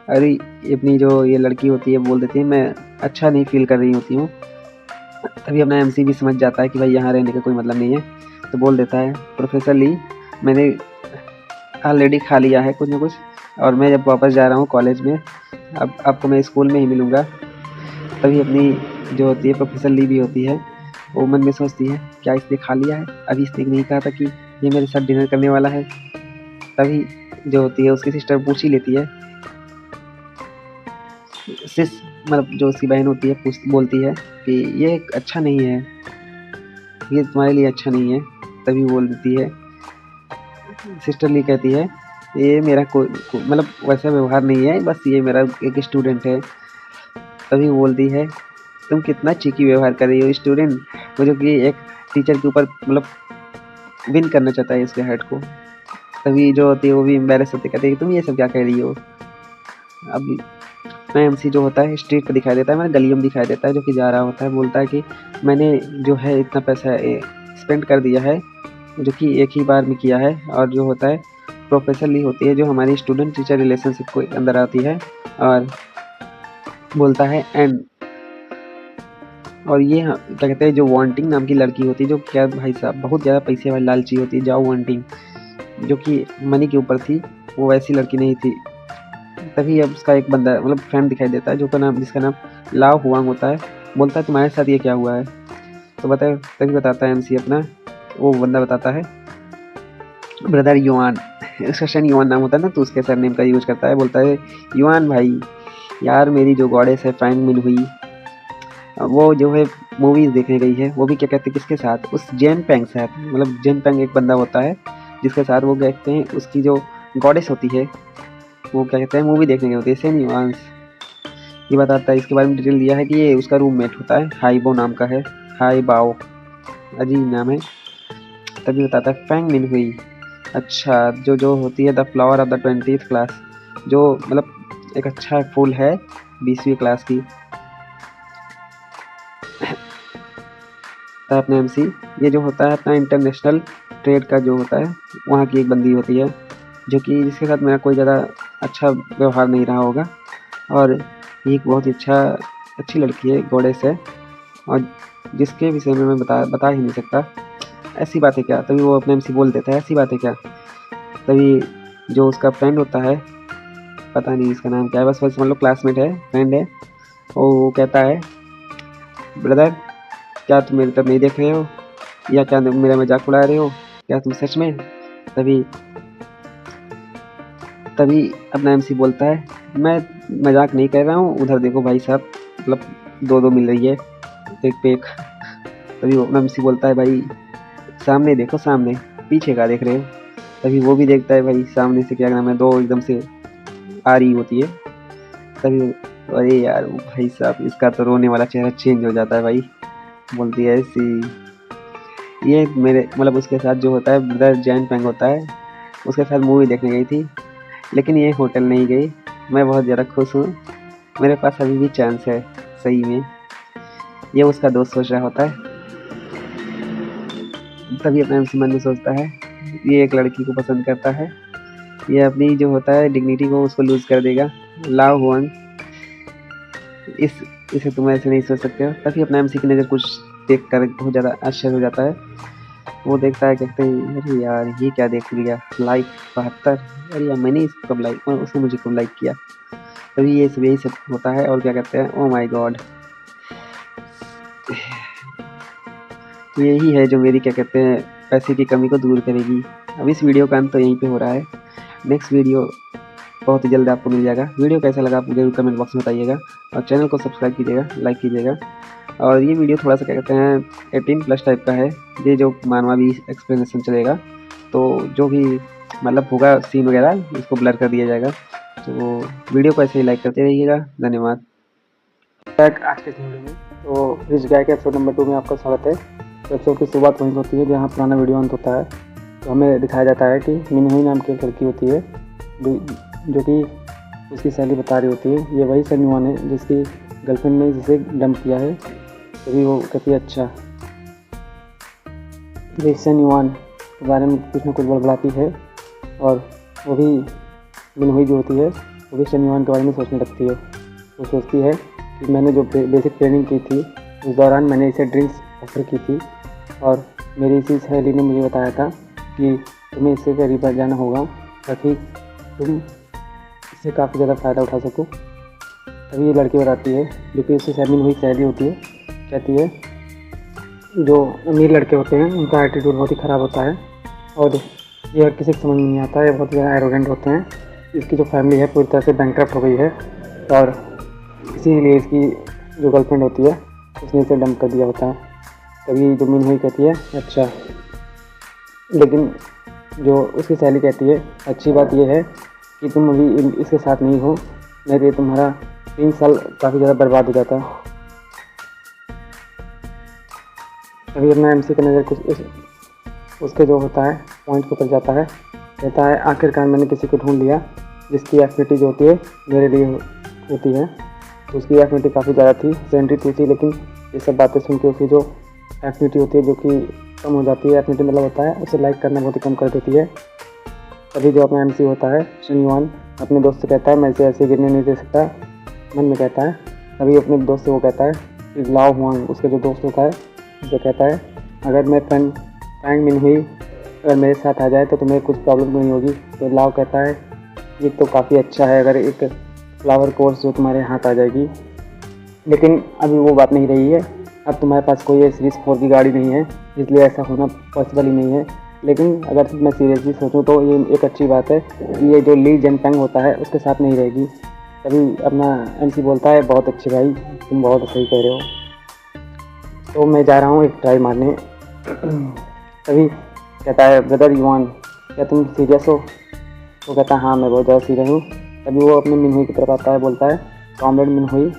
अरे अपनी जो ये लड़की होती है बोल देती है मैं अच्छा नहीं फील कर रही होती हूँ। तभी अपना एमसी भी समझ जाता है कि भाई यहाँ रहने का कोई मतलब नहीं है, तो बोल देता है प्रोफेसर ली मैंने ऑलरेडी खा लिया है कुछ ना कुछ, और मैं जब वापस जा रहा हूँ कॉलेज में अब आपको मैं स्कूल में ही मिलूँगा। तभी अपनी जो होती है प्रोफेसर ली भी होती है वो मन में सोचती है क्या इसने खा लिया है, अभी इसने नहीं कहा था कि ये मेरे साथ डिनर करने वाला है। तभी जो होती है उसकी सिस्टर पूछ ही लेती है, सिस जो उसकी बहन होती है बोलती है कि ये अच्छा नहीं है, ये तुम्हारे लिए अच्छा नहीं है। तभी बोल देती है सिस्टर ली कहती है ये मेरा वैसा व्यवहार नहीं है, बस ये मेरा एक स्टूडेंट है। तभी बोलती है तुम कितना चीकी व्यवहार कर रही हो, स्टूडेंट वो जो कि एक टीचर के ऊपर विन करना चाहता है इसके हार्ट को। तभी जो होती है वो भी एम्बेरस होती कहती है तुम ये सब क्या कह रही हो। अब मैं एमसी जो होता है स्ट्रीट पर दिखाई देता है, मैंने गलियों में दिखाई देता है जो कि जा रहा होता है, बोलता है कि मैंने जो है इतना पैसा स्पेंड कर दिया है जो कि एक ही बार में किया है। और जो होता है प्रोफेसर ली होती है जो हमारी स्टूडेंट टीचर रिलेशनशिप को अंदर आती है और बोलता है एंड, और ये क्या कहते हैं जो वांटिंग नाम की लड़की होती है जो क्या भाई साहब बहुत ज़्यादा पैसे वाली लालची होती है, जाओ वांटिंग जो कि मनी के ऊपर थी, वो वैसी लड़की नहीं थी। तभी अब उसका एक बंदा फ्रेंड दिखाई देता है जिसका नाम लाओ हुआंग होता है, बोलता है तुम्हारे साथ ये क्या हुआ है। तो तभी बताता है एमसी अपना, वो बंदा बताता है ब्रदर युआन, उसका शन युआन नाम होता है ना तो उसके सरनेम का यूज करता है। बोलता है युआन भाई यार मेरी जो गॉडेस है फैंग मिन हुई वो जो है मूवीज़ देखने गई है, वो भी क्या कहते हैं किसके साथ, उस जेन पैंग साथ, जेन पैंग एक बंदा होता है जिसके साथ वो कहते हैं उसकी जो गॉडेस होती है वो क्या कहते हैं मूवी देखने गई होती है। सेन युआंस ये बताता है, इसके बारे में डिटेल दिया है कि ये उसका रूममेट होता है, हाईबो नाम का है, हाई बाओ अजीब नाम है। तभी बताता है फैंग मिन हुई अच्छा, जो जो होती है the flower of the 20th class, जो मतलब एक अच्छा फूल है 20वीं क्लास की। अपने एमसी, ये जो होता है अपना इंटरनेशनल ट्रेड का जो होता है, वहाँ की एक बंदी होती है जो कि जिसके साथ मेरा कोई ज़्यादा अच्छा व्यवहार नहीं रहा होगा, और ये एक बहुत ही अच्छी लड़की है, गॉडेस है, और जिसके विषय में मैं बता ही नहीं सकता। ऐसी बात है क्या, तभी वो अपने एमसी बोल देता है, ऐसी बात है क्या। तभी जो उसका फ्रेंड होता है, पता नहीं इसका नाम क्या है, बस समझ लो क्लासमेट है, फ्रेंड है, वो कहता है ब्रदर क्या तुम मेरी तरफ नहीं देख रहे हो, या क्या मेरा मजाक उड़ा रहे हो, क्या तुम सच में। तभी तभी अपना एमसी बोलता है मैं मजाक नहीं कर रहा हूँ, उधर देखो भाई साहब, मतलब दो मिल रही है एक पे एक। तभी वो अपना एमसी बोलता है भाई सामने देखो, सामने, पीछे का देख रहे हो। तभी वो भी देखता है भाई सामने से क्या नाम है, दो एकदम से आ रही होती है। तभी अरे यार भाई साहब, इसका तो रोने वाला चेहरा चेंज हो जाता है भाई। बोलती है ऐसी, ये मेरे मतलब उसके साथ जो होता है ब्रदर जैन पेंग होता है, उसके साथ मूवी देखने गई थी, लेकिन ये होटल नहीं गई। मैं बहुत ज़्यादा खुश हूँ, मेरे पास अभी भी चांस है सही में, ये उसका दोस्त सोच रहा होता है। तभी अपने मन में सोचता है ये एक लड़की को पसंद करता है, ये अपनी जो होता है डिग्निटी को उसको लूज़ कर देगा। लाओ हुआंग, इसे तुम ऐसे नहीं सोच सकते हो। तभी अपना एमसी की नज़र कुछ देख कर बहुत ज़्यादा आश्चर्य हो जाता है। वो देखता है, कहते हैं अरे यार ये क्या देख लिया, लाइक 72, अरे यार मैंने इसको कब लाइक, और उसने मुझे कब लाइक किया। तभी ये सब यही सब होता है, और क्या कहते हैं, ओ माय गॉड, यही है जो मेरी क्या कहते हैं पैसे की कमी को दूर करेगी। अब इस वीडियो का अंत तो यहीं पे हो रहा है, नेक्स्ट वीडियो बहुत ही जल्द आपको मिल जाएगा। वीडियो कैसा लगा आप जरूर कमेंट बॉक्स में बताइएगा, और चैनल को सब्सक्राइब कीजिएगा, लाइक कीजिएगा। और ये वीडियो थोड़ा सा क्या कहते हैं 18+ टाइप का है, ये जो मानवा भी एक्सप्लेनेशन चलेगा, तो जो भी मतलब होगा सीन वगैरह इसको ब्लर कर दिया जाएगा। तो वीडियो को ऐसे ही लाइक करते रहिएगा, धन्यवाद। आज के वीडियो में तो रिच गाय के एपिसोड नंबर 2 में आपका स्वागत है। तो एपिसोड की शुरुआत वहीं होती है जहाँ पुराना वीडियो अंत होता है। तो हमें दिखाया जाता है कि मिनहुई नाम की एक लड़की होती है जो कि उसकी सहेली बता रही होती है, ये वही सन युआन है जिसकी गर्लफ्रेंड ने जिसे डंप किया है। तभी वो कहती है अच्छा, ये सन युआन के बारे में कुछ ना कुछ बड़बड़ाती है, और वो भी मिनहुई जो होती है वो भी सन युआन के बारे में सोचने लगती है। वो सोचती है कि मैंने जो बेसिक ट्रेनिंग की थी उस दौरान मैंने इसे ड्रिंक्स ऑफर की थी, और मेरी इसी सहेली ने मुझे बताया था कि तुम्हें इससे करीब जाना होगा ताकि तुम इससे काफ़ी ज़्यादा फ़ायदा उठा सको। तभी ये लड़की बताती है, जो कि उससे शर्मिन हुई सहेली होती है, कहती है जो अमीर लड़के होते हैं उनका एटीट्यूड बहुत ही ख़राब होता है, और ये हर किसी को समझ नहीं आता है, बहुत ज़्यादा एरोगेंट होते हैं। इसकी जो फैमिली है पूरी तरह से बैंकक्रप्ट हो गई है, और इसीलिए इसकी जो गर्लफ्रेंड होती है उसने इसे डंप कर दिया होता है। तभी जो मिनहुई कहती है अच्छा, लेकिन जो उसकी सहेली कहती है अच्छी बात यह है कि तुम अभी इसके साथ नहीं हो, नहीं तो तुम्हारा 3 साल काफ़ी ज़्यादा बर्बाद हो जाता है। तभी अपना एमसी का नज़र कुछ उसके जो होता है पॉइंट के ऊपर जाता है, कहता है आखिरकार मैंने किसी को ढूंढ लिया जिसकी एक्टिविटी जो होती है मेरे लिए होती है। तो उसकी एक्टिविटी काफ़ी ज़्यादा थी, 72 थी, लेकिन ये सब बातें सुन के उसकी जो एक्टिविटी होती है जो कि कम हो जाती है, एक्टिविटी मतलब होता है उसे लाइक करना बहुत ही कम कर देती है। तभी जो अपना एमसी होता है सन युआन अपने दोस्त से कहता है मैं इसे ऐसे गिरने नहीं दे सकता, मन में कहता है। तभी अपने दोस्त से वो कहता है कि लाओ हुआंग, उसके जो दोस्त होता है उसे कहता है अगर मैं फ्रेंड फैंग मिनहुई अगर मेरे साथ आ जाए तो तुम्हें कुछ प्रॉब्लम नहीं होगी। तो लाओ कहता है ये तो काफ़ी अच्छा है अगर एक फ्लावर कोर्स जो तुम्हारे हाथ आ जाएगी, लेकिन अभी वो बात नहीं रही है, अब तुम्हारे पास कोई सीरीज़ 4 की गाड़ी नहीं है, इसलिए ऐसा होना पॉसिबल ही नहीं है। लेकिन अगर मैं सीरियसली सोचूं तो ये एक अच्छी बात है कि ये जो ली जन पेंग होता है उसके साथ नहीं रहेगी। तभी अपना एमसी बोलता है बहुत अच्छे भाई, तुम बहुत सही कह रहे हो, तो मैं जा रहा हूँ एक ट्राई मारने। तभी कहता है ब्रदर युआन क्या तुम सीरियस हो? तो कहता है हाँ मैं बहुत ज़्यादा सीरियस हूँ। तभी वो अपने मिनहुई की तरफ आता है, बोलता है कॉमरेड मिनहुई।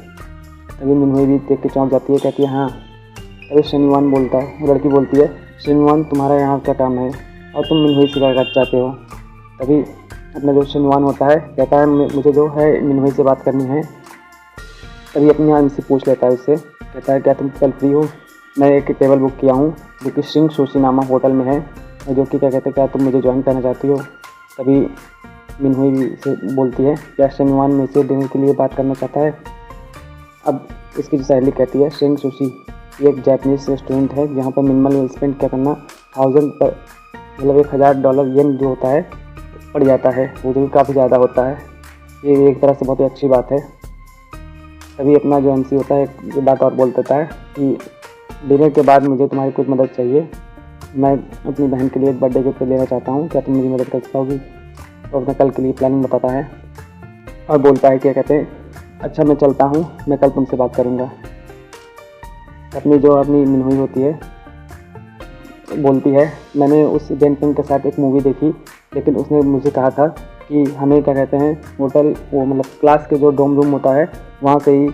तभी मिनहुई भी देख के चौंक जाती है, कहती है हाँ। तभी सन युआन बोलता है, लड़की बोलती है सन युआन तुम्हारा यहाँ क्या काम है? और तुम मिनहुई से क्या करना चाहते हो। तभी अपना जो शनिवान होता है कहता है मुझे जो है मिनहुई से बात करनी है। तभी अपने आप से पूछ लेता है उससे, कहता है क्या तुम कल फ्री हो, मैं एक टेबल बुक किया हूँ जो कि श्रिंग सुशी नामक होटल में है, और जो कि क्या कहते हैं क्या तुम मुझे ज्वाइन करना चाहती हो। तभी मिनहुई से बोलती है क्या शनिवान में से डिनर के लिए बात करना चाहता है। अब इसकी जो सहेली कहती है श्रिंग सुशी ये एक जापानीज रेस्टोरेंट है जहाँ पर मिनिमल स्पेंड क्या करना 1000 पर मतलब $1000 येन जो होता है पड़ जाता है, वो जो काफ़ी ज़्यादा होता है। ये एक तरह से बहुत ही अच्छी बात है। तभी अपना जो एमसी होता है ये बात और बोल देता है कि डिनर के बाद मुझे तुम्हारी कुछ मदद चाहिए, मैं अपनी बहन के लिए एक बर्थडे गिफ्ट लेना चाहता हूँ, क्या तुम मेरी मदद कर पाओगी। तो अपने कल के लिए प्लानिंग बताता है और बोलता है क्या कहते हैं अच्छा मैं चलता हूँ, मैं कल तुमसे बात करूँगा। अपनी मिनहुई होती है बोलती है मैंने उस जेनपिंग के साथ एक मूवी देखी, लेकिन उसने मुझे कहा था कि हमें क्या कहते हैं होटल वो मतलब क्लास के जो डोम रूम होता है वहाँ से ही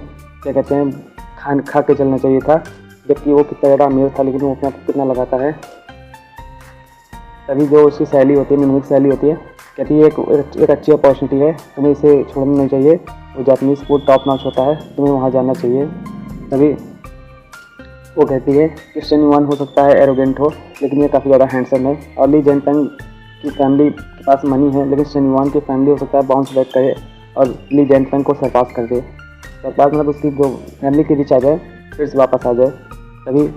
क्या कहते हैं खा के चलना चाहिए था, जबकि वो कितना ज़्यादा अमीर था लेकिन वो अपना कितना लगाता है। तभी जो उसकी सहेली होती है मिनहुई की सहेली होती है कहती है एक अच्छी अपॉर्चुनिटी है, तुम्हें इसे छोड़ना नहीं चाहिए, वो जापानीज़ फूड टॉप नॉच होता है, तुम्हें वहाँ जाना चाहिए। तभी वो कहती है कि शनिवान हो सकता है एरोगेंट हो लेकिन ये काफ़ी ज़्यादा हैंडसम है, और ली जेनपेंग की फैमिली के पास मनी है लेकिन शनिवान की फैमिली हो सकता है बाउंस बैक करे और ली जेनपेंग को सरपास कर दे, सरपास मतलब उसकी जो फैमिली की रिच आ जाए फिर से वापस आ जाए। तभी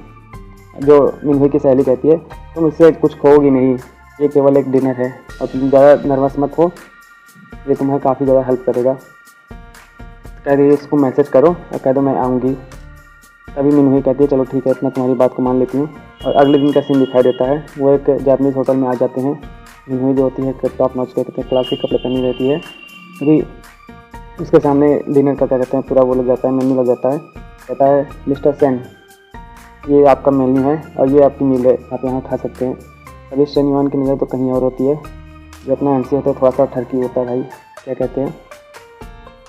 जो मिनहुई की सहेली कहती है तुम इससे कुछ खोओगी नहीं, ये केवल एक डिनर है और तुम ज़्यादा नर्वस मत हो, ये तुम्हें काफ़ी ज़्यादा हेल्प करेगा। कह रही है इसको मैसेज करो और कह दो मैं आऊँगी। तभी मिनहुई कहती है चलो ठीक है इतना तुम्हारी बात को मान लेती हूँ। और अगले दिन का सीन दिखाई देता है, वो एक जापानीज़ होटल में आ जाते हैं। मिनहुई जो होती है टॉप नॉच के कहते हैं क्लासिक कपड़े पहनी रहती है। तभी उसके सामने डिनर का क्या कहते हैं पूरा वो लग जाता है, मेन्यू लग जाता है। कहता है मिस्टर सेन ये आपका मेन्यू है और ये आपकी मील है, आप यहाँ खा सकते हैं। तभी शनिवान की नज़र तो कहीं और होती है, जो अपना एमसी होता है थोड़ा सा ठरकी होता है भाई, क्या कहते हैं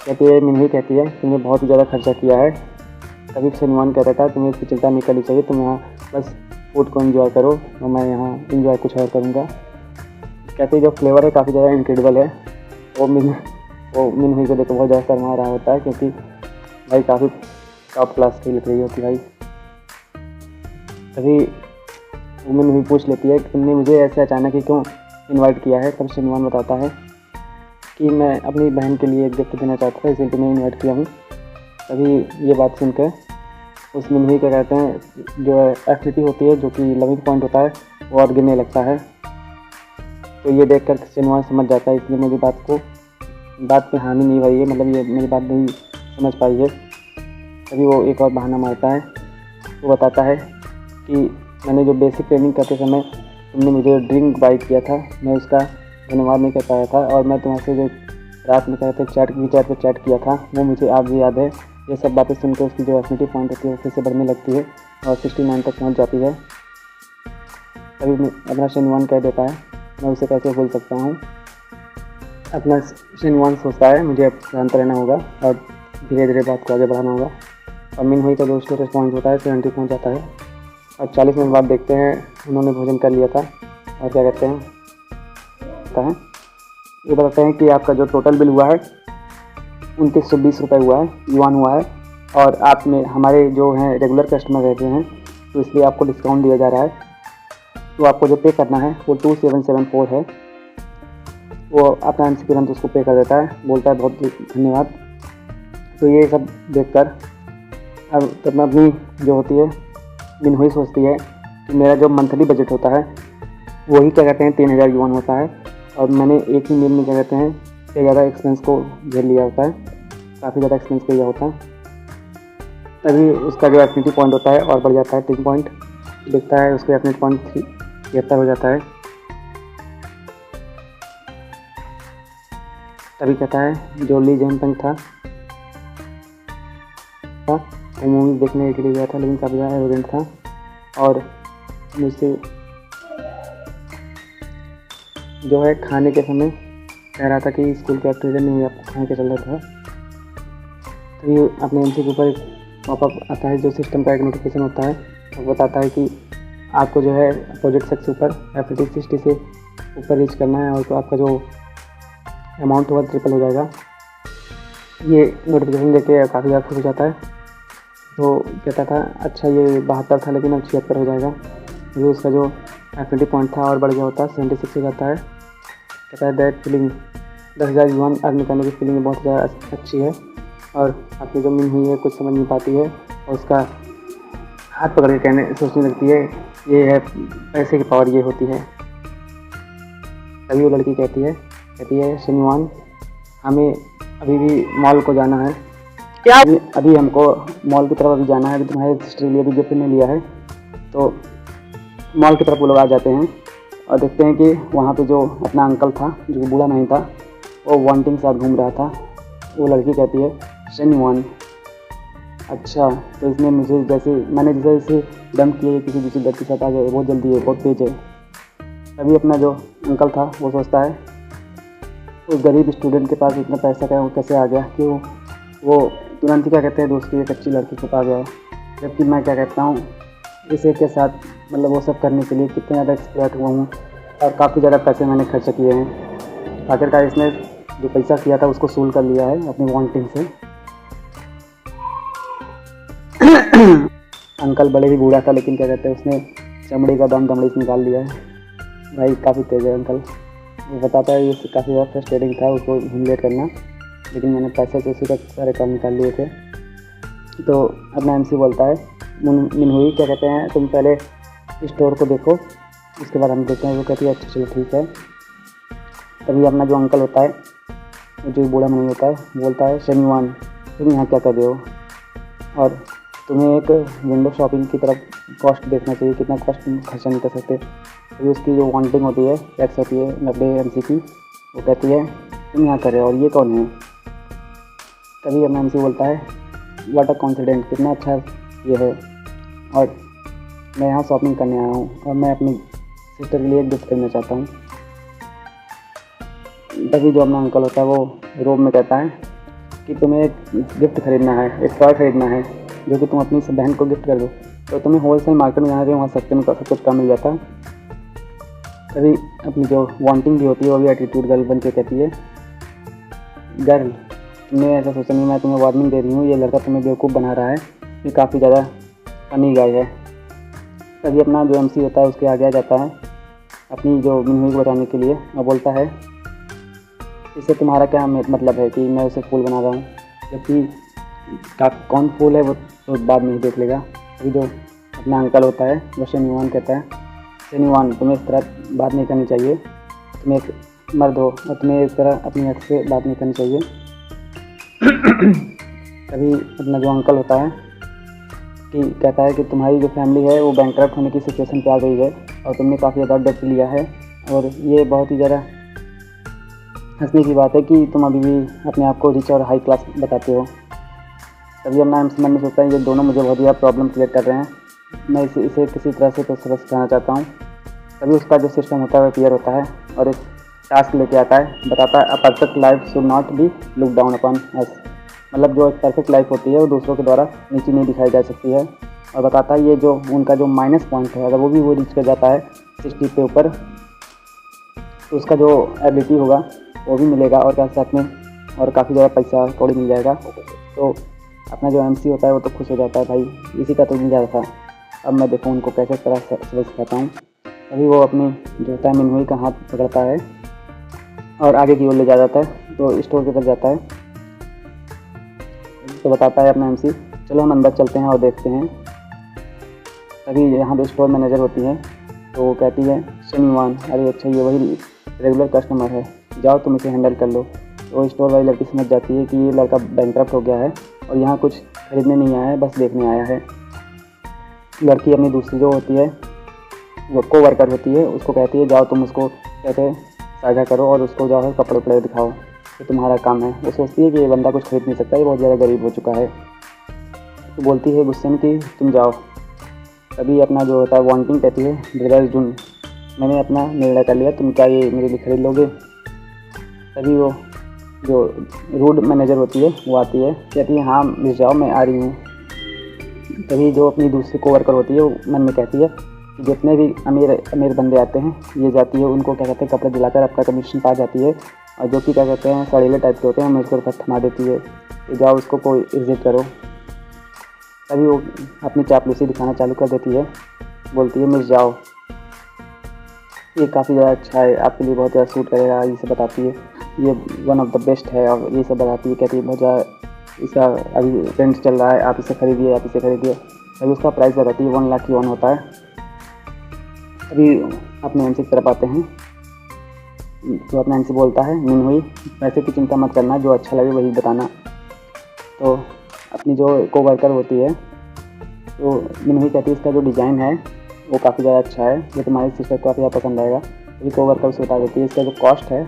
कहती है मिनहुई कहती है तुमने बहुत ही ज़्यादा खर्चा किया है। तभी शनिवान कहता था तुम्हें इसकी चिंता नहीं करनी चाहिए, तुम यहाँ बस फूड को एंजॉय करो और मैं यहाँ एंजॉय कुछ और करूँगा। कहते जो फ्लेवर है काफ़ी ज़्यादा इनक्रेडिबल है। वो मिनहुई को देखकर बहुत ज़्यादा शर्मा रहा होता है क्योंकि भाई काफ़ी टॉप क्लास की लग रही होती भाई। तभी वो मिनहुई पूछ लेती है कि तुमने मुझे ऐसे अचानक ही क्यों इनवाइट किया है। तब शनिवान बताता है कि मैं अपनी बहन के लिए एक गिफ्ट देना चाहता था इसलिए तुम्हें इन्वाइट किया हूँ। तभी ये बात सुनकर उस मिनहुई क्या कहते हैं जो एक्टिविटी होती है जो कि लविंग पॉइंट होता है वो और गिरने लगता है। तो ये देखकर शनिवान समझ जाता है, इसलिए मेरी बात पे हामी नहीं भाई है, मतलब ये मेरी बात नहीं समझ पाई है। तभी वो एक और बहाना मारता है, वो बताता है कि मैंने जो बेसिक ट्रेनिंग करते समय तुमने मुझे ड्रिंक बाई किया था, मैं उसका धन्यवाद नहीं कर पाया था, और मैं तुम्हारे जो रात में कहते चैट पर चैट किया था वो मुझे आज भी याद है। ये सब बातें सुनकर उसकी जो एफिनिटी पॉइंट होती है वो फिर से बढ़ने लगती है और 69 तक पहुंच जाती है। तभी अपना शनिवान कह देता है मैं उसे कैसे भूल सकता हूँ। अपना शनिवान सोचता है मुझे अब शांत रहना होगा और धीरे धीरे बात को आगे बढ़ाना होगा। और मिनहुई का जो स्टेटस पॉइंट होता है 70 पहुँच जाता है। और 40 मिनट बाद देखते हैं उन्होंने भोजन कर लिया था और क्या कहते हैं ये बताते हैं कि आपका जो टोटल बिल हुआ है 2920 रुपये हुआ है, युआन हुआ है, और आप में हमारे जो हैं रेगुलर कस्टमर रहते हैं तो इसलिए आपको डिस्काउंट दिया जा रहा है। तो आपको जो पे करना है वो 2774 है। वो अपना एमसी तुरंत उसको पे कर देता है, बोलता है बहुत धन्यवाद। तो ये सब देखकर अब तब मैं अपनी जो होती है मिनहुई सोचती है कि मेरा जो मंथली बजट होता है वही क्या कहते हैं 3000 युआन होता है, और मैंने एक ही मील में क्या कहते हैं इससे ज़्यादा एक्सपेंस को झेल लिया होता है, काफ़ी ज़्यादा एक्सपेंस किया होता है। तभी उसका जो एफिनिटी पॉइंट होता है और बढ़ जाता है 3 पॉइंट, दिखता है उसका एफिनिटी पॉइंट 73 हो जाता है। तभी कहता है जो ली जेनपेंग था वो मूवी देखने के लिए गया था लेकिन काफ़ी ज़्यादा एरोगेंट था और मुझसे जो है खाने के समय कह रहा था कि स्कूल के एक्टिविटी में आपको खाने के चल रहा था। तो अपने एमसी के ऊपर एक पॉपअप आता है जो सिस्टम का एक नोटिफिकेशन होता है, वो बताता है कि आपको जो है प्रोजेक्ट सक्सेस ऊपर FAT 60 से ऊपर रीच करना है और तो आपका जो अमाउंट होगा ट्रिपल हो जाएगा। ये नोटिफिकेशन देके काफ़ी ज़्यादा खुश हो जाता है। तो कहता था अच्छा ये 72 था लेकिन अब 76 हो जाएगा, क्योंकि उसका जो FAT पॉइंट था और बढ़ गया होता है, 76 हो जाता है। कहता है दैट फीलिंग 10,000 युआन अर्न करने की फीलिंग बहुत ज़्यादा अच्छी है और आपकी जो मिन हुई है कुछ समझ नहीं पाती है और उसका हाथ पकड़ के सोचने लगती है ये है पैसे की पावर, ये होती है। तभी वो लड़की कहती है शनिवान हमें अभी भी मॉल को जाना है, क्या अभी हमको मॉल की तरफ अभी जाना है, अभी तुम्हारे सिस्टर के लिए भी गिफ्ट ने लिया है। तो मॉल की तरफ वो लोग आ जाते हैं और देखते हैं कि वहाँ पे जो अपना अंकल था जो बूढ़ा नहीं था वो वांटिंग के साथ घूम रहा था। वो लड़की कहती है शनिवान अच्छा तो इसने मुझे मैंने जैसे इसे डंप किया किसी दूसरी लड़की के साथ आ गया, बहुत जल्दी है, बहुत तेज है। तभी अपना जो अंकल था वो सोचता है उस गरीब स्टूडेंट के पास इतना पैसा कैसे आ गया कि वो तुरंत ही क्या कहते हैं दोस्त की एक अच्छी लड़की के पास गया है, जबकि मैं क्या कहता हूँ इसे के साथ मतलब वो सब करने के लिए कितना ज़्यादा एक्सपर्ट हुआ हूँ और काफ़ी ज़्यादा पैसे मैंने खर्च किए हैं। आखिरकार इसने जो पैसा किया था उसको सूल कर लिया है अपनी वांटिंग से। अंकल बड़े ही बूढ़ा था लेकिन क्या कहते हैं उसने चमड़ी का दम दमड़ी से निकाल लिया है। भाई काफ़ी तेज़ है अंकल। वो बताता है ये काफ़ी ज़्यादा फ्रस्ट्रेटिंग था उसको ह्यूमिलेट करना, लेकिन मैंने पैसे से उसी का सारे काम निकाल लिए थे। तो अपना MC बोलता है मिनहुई क्या कहते हैं तुम पहले स्टोर को देखो उसके बाद हम देखते हैं। वो कहती है अच्छा चलो ठीक है। तभी अपना जो अंकल होता है जो बूढ़ा नहीं होता है बोलता है शनिवान तुम यहाँ क्या कर रहे हो और तुम्हें एक विंडो शॉपिंग की तरफ कॉस्ट देखना चाहिए, कितना कॉस्ट तुम खर्चा नहीं कर सकते। तभी उसकी जो वांटिंग होती है टैक्स होती है 90 MC की, वो कहती है तुम यहाँ कर रहे हो और ये कौन है। तभी अपना MC बोलता है वाट अ कॉन्फिडेंट, कितना अच्छा ये है और मैं यहाँ शॉपिंग करने आया हूँ और मैं अपनी सिस्टर के लिए एक गिफ्ट करना चाहता हूँ। तभी जो अपना अंकल होता है वो रोब में कहता है कि तुम्हें एक गिफ्ट खरीदना है, एक टॉय खरीदना है जो कि तुम अपनी बहन को गिफ्ट कर दो। तो तुम्हें होलसेल मार्केट में जाना चाहिए, वहाँ सस्ते में सब कुछ कम मिल जाता है। तभी अपनी जो वांटिंग भी होती है वो भी एटीट्यूड गर्ल बन के कहती है गर्ल तुमने ऐसा सोचा नहीं, मैं तुम्हें वार्निंग दे रही हूँ, ये लड़का तुम्हें बेवकूफ़ बना रहा है, ये काफ़ी ज़्यादा फनी गाय है। तभी अपना जो MC होता है उसके आगे आ जाता है अपनी जो मिनहुई को बचाने के लिए और बोलता है इससे तुम्हारा क्या मतलब है कि मैं उसे फूल बना रहा हूँ, जबकि कौन फूल है वो तो बाद में ही देख लेगा। अभी जो अपना अंकल होता है वो शनिवान कहता है शनिवान तुम्हें इस तरह बात नहीं करनी चाहिए, तुम एक मर्द हो और तुम्हें इस तरह अपनी एक्स से बात नहीं करनी चाहिए। तभी अपना जो अंकल होता है कि कहता है कि तुम्हारी जो फैमिली है वो बैंकक्रप्ट होने की सिचुएशन पे आ गई है और तुमने काफ़ी ज़्यादा डेब्ट लिया है और ये बहुत ही ज़्यादा हंसने की बात है कि तुम अभी भी अपने आप को रिच और हाई क्लास बताते हो। तभी अपना MC मन में सोचता है ये दोनों मुझे बहुत ज़्यादा प्रॉब्लम क्रिएट कर रहे हैं, मैं इसे किसी तरह से तो सबक सिखाना चाहता हूँ। तभी उसका जो सिस्टम होता है वो क्लियर होता है और एक टास्क लेके आता है, बताता है a perfect life should not be look down upon us, मतलब जो एक परफेक्ट लाइफ होती है वो दूसरों के द्वारा नीचे नहीं दिखाई जा सकती है। और बताता है ये जो उनका जो माइनस पॉइंट है अगर वो रीच कर जाता है 60 पे ऊपर तो उसका जो एबिलिटी होगा वो भी मिलेगा और साथ में और काफ़ी ज़्यादा पैसा कौड़ी मिल जाएगा। तो अपना जो MC होता है वो तो खुश हो जाता है, भाई इसी का तो मिल जाता था, अब मैं देखूँ उनको कैसे तरह सबक सिखाता हूँ। अभी वो अपनी जो होता है मिनहुई का हाथ पकड़ता है और आगे की ओर ले जाता है, तो स्टोर की तरफ जाता है। तो बताता है अपना MC चलो हम अंदर चलते हैं और देखते हैं। तभी यहाँ पे स्टोर मैनेजर होती है तो वो कहती है शनिवान अरे अच्छा ये वही रेगुलर कस्टमर है, जाओ तुम इसे हैंडल कर लो। तो स्टोर वाली लड़की समझ जाती है कि ये लड़का बैंकक्रप्ट हो गया है और यहाँ कुछ खरीदने नहीं आया है, बस देखने आया है। लड़की अपनी दूसरी जो होती है वो को-वर्कर होती है उसको कहती है जाओ तुम उसको कहते हैं साझा करो और उसको जाओ कपड़े वपड़े दिखाओ, तो तुम्हारा काम है। वो सोचती है कि ये बंदा कुछ खरीद नहीं सकता, ये बहुत ज़्यादा गरीब हो चुका है। तो बोलती है गुस्से में कि तुम जाओ। तभी अपना जो होता है वांटिंग कहती है ब्रदर जुन मैंने अपना निर्णय कर लिया, तुम क्या ये मेरे लिए खरीद लोगे। तभी वो जो रूड मैनेजर होती है वो आती है, कहती है हाँ मिल जाओ मैं आ रही हूँ। तभी जो अपनी दूसरी कोवर्कर होती है वो मन में कहती है कि जितने भी अमीर अमीर बंदे आते हैं ये जाती है उनको क्या कहते हैं कपड़े दिलाकर आपका कमीशन पा जाती है, और जो कि क्या कहते हैं सड़ीले टाइप के होते हैं उन्हें उसके ऊपर थमा देती है कि जाओ उसको कोई इज्जत करो। तभी वो अपनी चापलूसी दिखाना चालू कर देती है, बोलती है मिस जाओ। ये काफ़ी ज़्यादा अच्छा है, आपके लिए बहुत ज़्यादा सूट करेगा, ये सब बताती है। ये वन ऑफ द बेस्ट है और ये सब बताती है, कहती है बहुत ज़्यादा इसका अभी ट्रेंड चल रहा है, आप इसे खरीदिए आप इसे खरीदिए। अभी उसका प्राइस बताती है 1 लाख की वन होता है। अभी अपने एमसी की तरफ आते हैं, तो अपना एमसी बोलता है मिनहुई पैसे की चिंता मत करना, जो अच्छा लगे वही बताना। तो अपनी जो कोवर्कर होती है तो मिनहुई कहती है इसका जो डिज़ाइन है वो काफ़ी ज़्यादा अच्छा है, जो तुम्हारी सिस्टर को काफ़ी ज़्यादा पसंद आएगा। अभी कोवर्कर उसे बता देती है इसका जो कॉस्ट है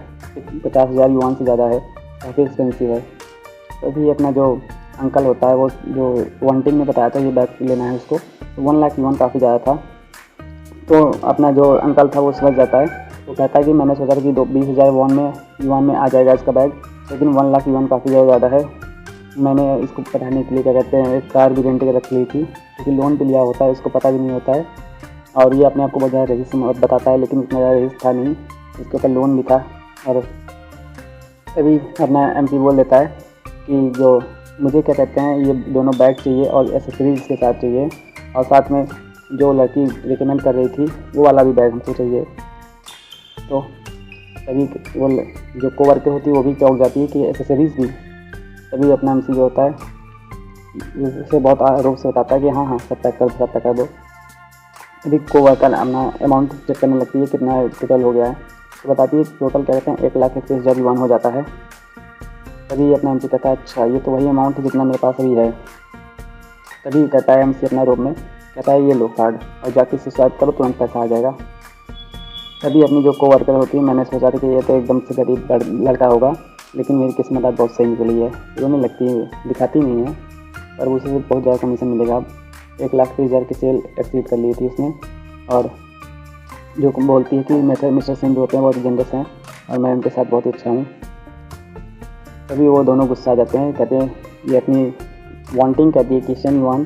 50,000 युआन से ज़्यादा है, काफ़ी एक्सपेंसिव है। तो अभी अपना जो अंकल होता है वो जो वॉन्टिंग ने बताया था ये बैग लेना है उसको, तो 1 लाख युआन काफ़ी ज़्यादा था। तो अपना जो अंकल था वो समझ जाता है, वो कहता है कि मैंने सोचा था कि 20,000 युआन में आ जाएगा इसका बैग, लेकिन 1 लाख युआन काफ़ी ज़्यादा है। मैंने इसको पढ़ाने के लिए क्या कहते हैं एक कार भी रेंट के रख ली थी, क्योंकि लोन पे लिया होता है, इसको पता भी नहीं होता है। और ये अपने आप को बहुत ज़्यादा रईस बताता है, लेकिन इतना ज़्यादा रईस था नहीं, इसके ऊपर लोन भी था। और तभी अपना एमपी बोल देता है कि जो मुझे क्या कहते हैं ये दोनों बैग चाहिए और एसेसरीज के साथ चाहिए, और साथ में जो लड़की रिकमेंड कर रही थी वो वाला भी बैग हमको चाहिए। तो तभी वो जो कोवर्कर होती है वो भी चौंक जाती है कि एसेसरीज़ भी। तभी अपना एमसी जो होता है उसे बहुत आरोप से बताता है कि हाँ सब पैक कर दो। अभी कोवर्कर अपना अमाउंट चेक करने लगती है कितना टोटल हो गया है, तो बताती है टोटल क्या कहते हैं 1,31,000 युआन हो जाता है। तभी अपना एमसी कहता है अच्छा ये तो वही अमाउंट है जितना मेरे पास अभी है। तभी कहता है एमसी अपना रूम में, कहता है ये लो कार्ड और जाके इसे स्वाइप करो तुरंत पैसा आ जाएगा। तभी अपनी जो कोवर्कर होती है, मैंने सोचा था कि ये तो एकदम से गरीब लड़का होगा, लेकिन मेरी किस्मत आज बहुत सही निकली है, रोने लगती है, दिखाती नहीं है, पर उसे बहुत ज़्यादा कमीशन मिलेगा। 1,30,000 की सेल एक्सीड कर ली थी उसने। और जो बोलती है कि मिस्टर सिंह जो होते हैं बहुत जनरस हैं और मैं उनके साथ बहुत ही अच्छा हूँ। तभी वो दोनों गुस्सा आ जाते हैं, कहते हैं ये अपनी वांटिंग कहती है कि शन युआन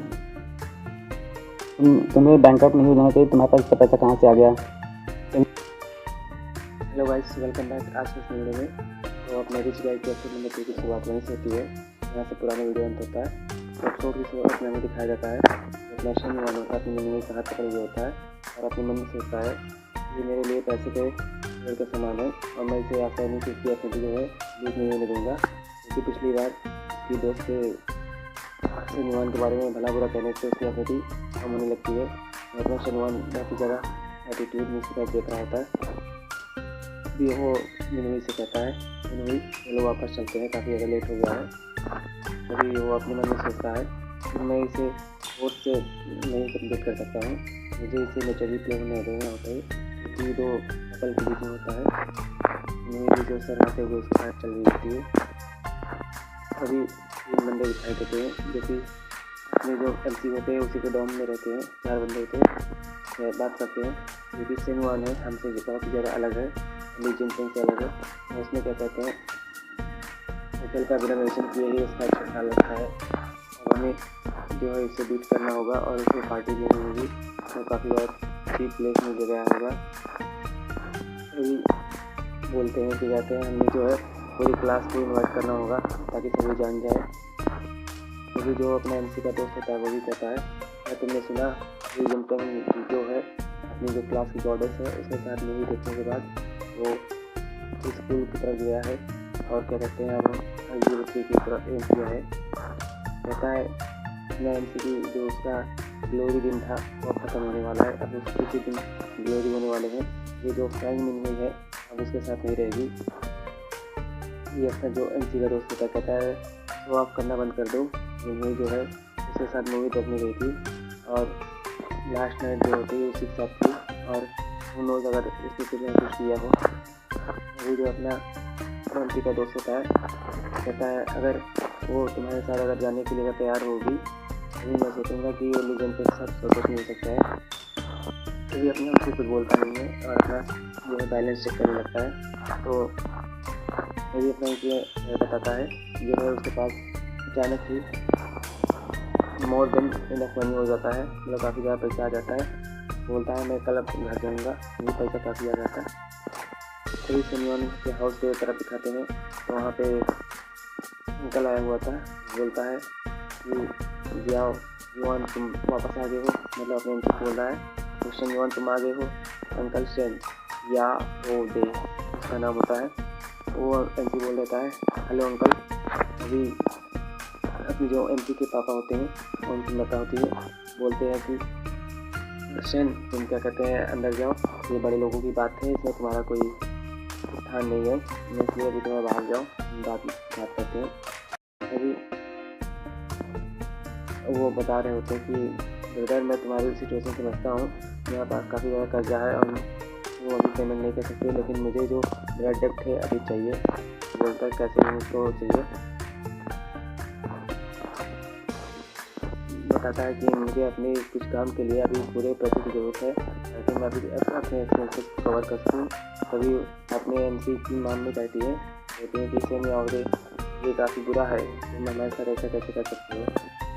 तुम्हें बैंकरप्ट नहीं हो जाना चाहिए, तुम्हारे पास इतना पैसा कहाँ से आ गया। हेलो गाइस, वेलकम बैक आज के इस वीडियो में। तो अपने रिच गाइड के एपिसोड नंबर 3 की शुरुआत वहीं से होती है, यहाँ से पुराना वीडियो अंत होता है। तो एपिसोड की शुरुआत में हमें दिखाया जाता है अपना शन युआन होता है अपनी मम्मी के हाथ पकड़ हुआ होता है और अपनी मम्मी से होता है ये मेरे लिए पैसे के पेड़ का सामान है और मैं इसे आसानी से इसकी अपनी जो है लूट नहीं होने दूँगा, क्योंकि पिछली बार उसकी दोस्त के शन युआन के बारे में भला बुरा कहने से उसकी अपनी कम होने लगती है। और अपना शन युआन बहुत ही ज़्यादा एटीट्यूड में उसके देख रहा होता है। भी वो मिनहुई से कहता है मिनहुई चलो वापस चलते हैं, काफ़ी ज़्यादा लेट हो गया है। तभी वो अपने मन में सोचता है कि मैं इसे फोर्स से नहीं कंप्लीट कर सकता हूँ, मुझे इसे नेचुरली प्ले होने देना होता है, क्योंकि दो कपल के बीच में होता है। मिनहुई जो सर आते हुए उसके साथ चल रही होती है। अभी 3 बंदे दिखाई देते हैं जो कि अपने जो एमसी होते हैं उसी के डॉम में रहते हैं। 4 बंदे होते हैं, बात करते हैं। ये भी शन युआन है, हमसे बहुत ही ज़्यादा अलग है, लीजियन से अलग है। और उसमें क्या कहते हैं होटल का रिनोवेशन किए ही उसका 6 साल रखा है और हमें जो है इसे बीट करना होगा और उसे पार्टी देनी होगी, तो काफ़ी ज़्यादा चीप प्लेस में जगह होगा। अभी बोलते हैं कि जाते हैं हमें जो है पूरी क्लास को इन्वाइट करना होगा ताकि सभी जान जाए। अभी जो अपना एमसी का दोस्त होता है वो भी कहता है क्या तुमने सुना ये जिनका जो है अपनी जो क्लास की गॉडेस है उसके साथ मूवी देखने के बाद वो स्कूल की तरफ गया है और क्या कहते हैं अब यूनिवर्सिटी की तरफ एम किया है। कहता है अपना एमसी की जो उसका ग्लोरी दिन था वो अब ख़त्म होने वाला है, अब उसके कुछ दिन ग्लोरी होने वाले हैं। ये जो फ्रैंक मिनहुई है अब उसके साथ नहीं रहेगी। ये अपना जो एमसी का दोस्त होता कहता है शो ऑफ करना बंद कर दो। मिनहुई जो है उसके साथ मूवी देखने गई थी और लास्ट नाइट जो होती है उसी के साथ थी और नोज अगर इसके फिर कुछ किया हो। वो जो अपना एमसी का दोस्त होता है कहता है अगर वो तुम्हारे साथ अगर जाने के लिए तैयार होगी तभी मैं सोचूंगा कि ये लीजन पे सब कुछ नहीं हो सकता है। तभी अपने एमसी कुछ बोलता नहीं है और अपना जो है बैलेंस चेक करने लगता है। तो तभी अपना ये बताता है जो है उसके पास अचानक ही मोर देन इनफ मनी हो जाता है, मतलब काफ़ी ज़्यादा पैसा आ जाता है। बोलता है मैं कल अब घर जाऊँगा, मुझे पैसा काफ़ी आ गया था। तभी सनयुआन के हाउस के तरफ दिखाते हैं तो वहाँ पे अंकल आया हुआ था। बोलता है कि जाओ युआन तुम वापस आ गए हो, मतलब अपने एंटी बोल रहा है तो सनयुआन तुम आ गए हो। अंकल सेन या हो दे उसका नाम होता है, वो एंटी बोल देता है हेलो अंकल। अभी अपनी जो एमपी के पापा होते हैं उनकी माता होती है, बोलते हैं कि सेन तुम क्या कहते हैं अंदर जाओ, ये बड़े लोगों की बात है, इसमें तुम्हारा कोई स्थान नहीं है, इसलिए अभी तुम्हें बाहर जाओ, बात करते हैं। अभी वो बता रहे होते हैं कि ब्रदर मैं तुम्हारी सिचुएशन समझता हूँ, मेरे पास काफ़ी ज़्यादा कर्जा है और वो अभी पेमेंट नहीं कर सकते, लेकिन मुझे जो मेरा डेप्ट है अभी चाहिए। बोलता है कैसे मुझको चाहिए, बताता है कि मुझे अपने कुछ काम के लिए अभी पूरे पैसे की ज़रूरत है ताकि मैं अभी अपने एक्सपेंसेस को कवर कर सकूँ। तभी अपने एमसी की मामले कहती है कि सेन और ये काफ़ी बुरा है, तुम हमारे साथ ऐसा कैसे कर सकते हो,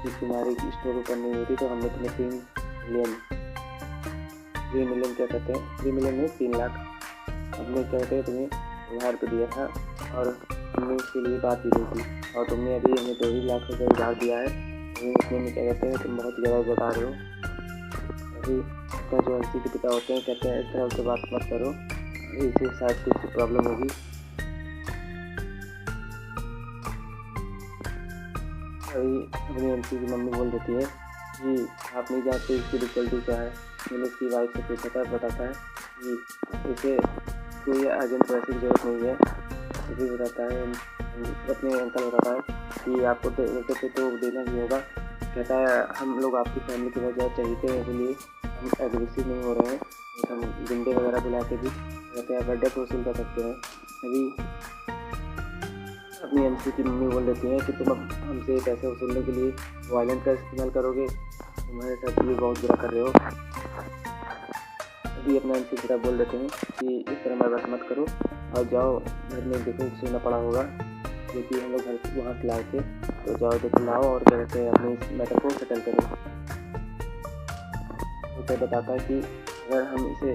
कि तुम्हारी स्टोर ऊपर नहीं होती तो हमने तुम्हें 3 मिलियन क्या कहते हैं 3 मिलियन में 3 लाख हमने क्या कहते हैं तुम्हें उधार पे दिया था और हमने उसके लिए बात भी दी थी और तुमने अभी हमें 2 लाख रुपये उधार दिया है। इसमें में क्या कहते हैं तुम बहुत ज़्यादा बता रहे हो। अभी उसका जो एमसी के पिता होते हैं कहते हैं इस तरह से बात मत करो, इससे शायद कुछ प्रॉब्लम होगी। अभी अपनी एमसी की मम्मी बोल देती है कि आप नहीं जानते इसकी डिफिकल्टी क्या है। मैंने इसकी वाइफ से पूछा था, बताता है कि इसे कोई अर्जेंट पैसे की ज़रूरत नहीं है। अभी बताता है अपने अंकल बताता है कि आपको देते तो देना ही होगा। कहता है हम लोग आपकी फैमिली की वजह चाहिए हैं, इसलिए हम एग्रेसिव नहीं हो रहे हैं, हम गुंडे वगैरह बुला के भी कहते हैं बर्थडे को वसूल कर सकते हैं। अभी अपनी एमसी की मम्मी बोल देती है कि तुम अब हमसे पैसे वसूलने के लिए वायलेंस का इस्तेमाल करोगे, तुम्हारे साथ ये बहुत बुरा कर रहे हो। अभी अपना एमसी की बोल देते हैं कि इस तरह मैं बात मत करो और जाओ घर में देखो सोना पड़ा होगा, क्योंकि हम लोग घर से वहाँ से लाए थे, तो जाओ देखो लाओ और क्या कहते हैं अपने इस मैटर को सेटल करो। तो बताता है कि अगर हम इसे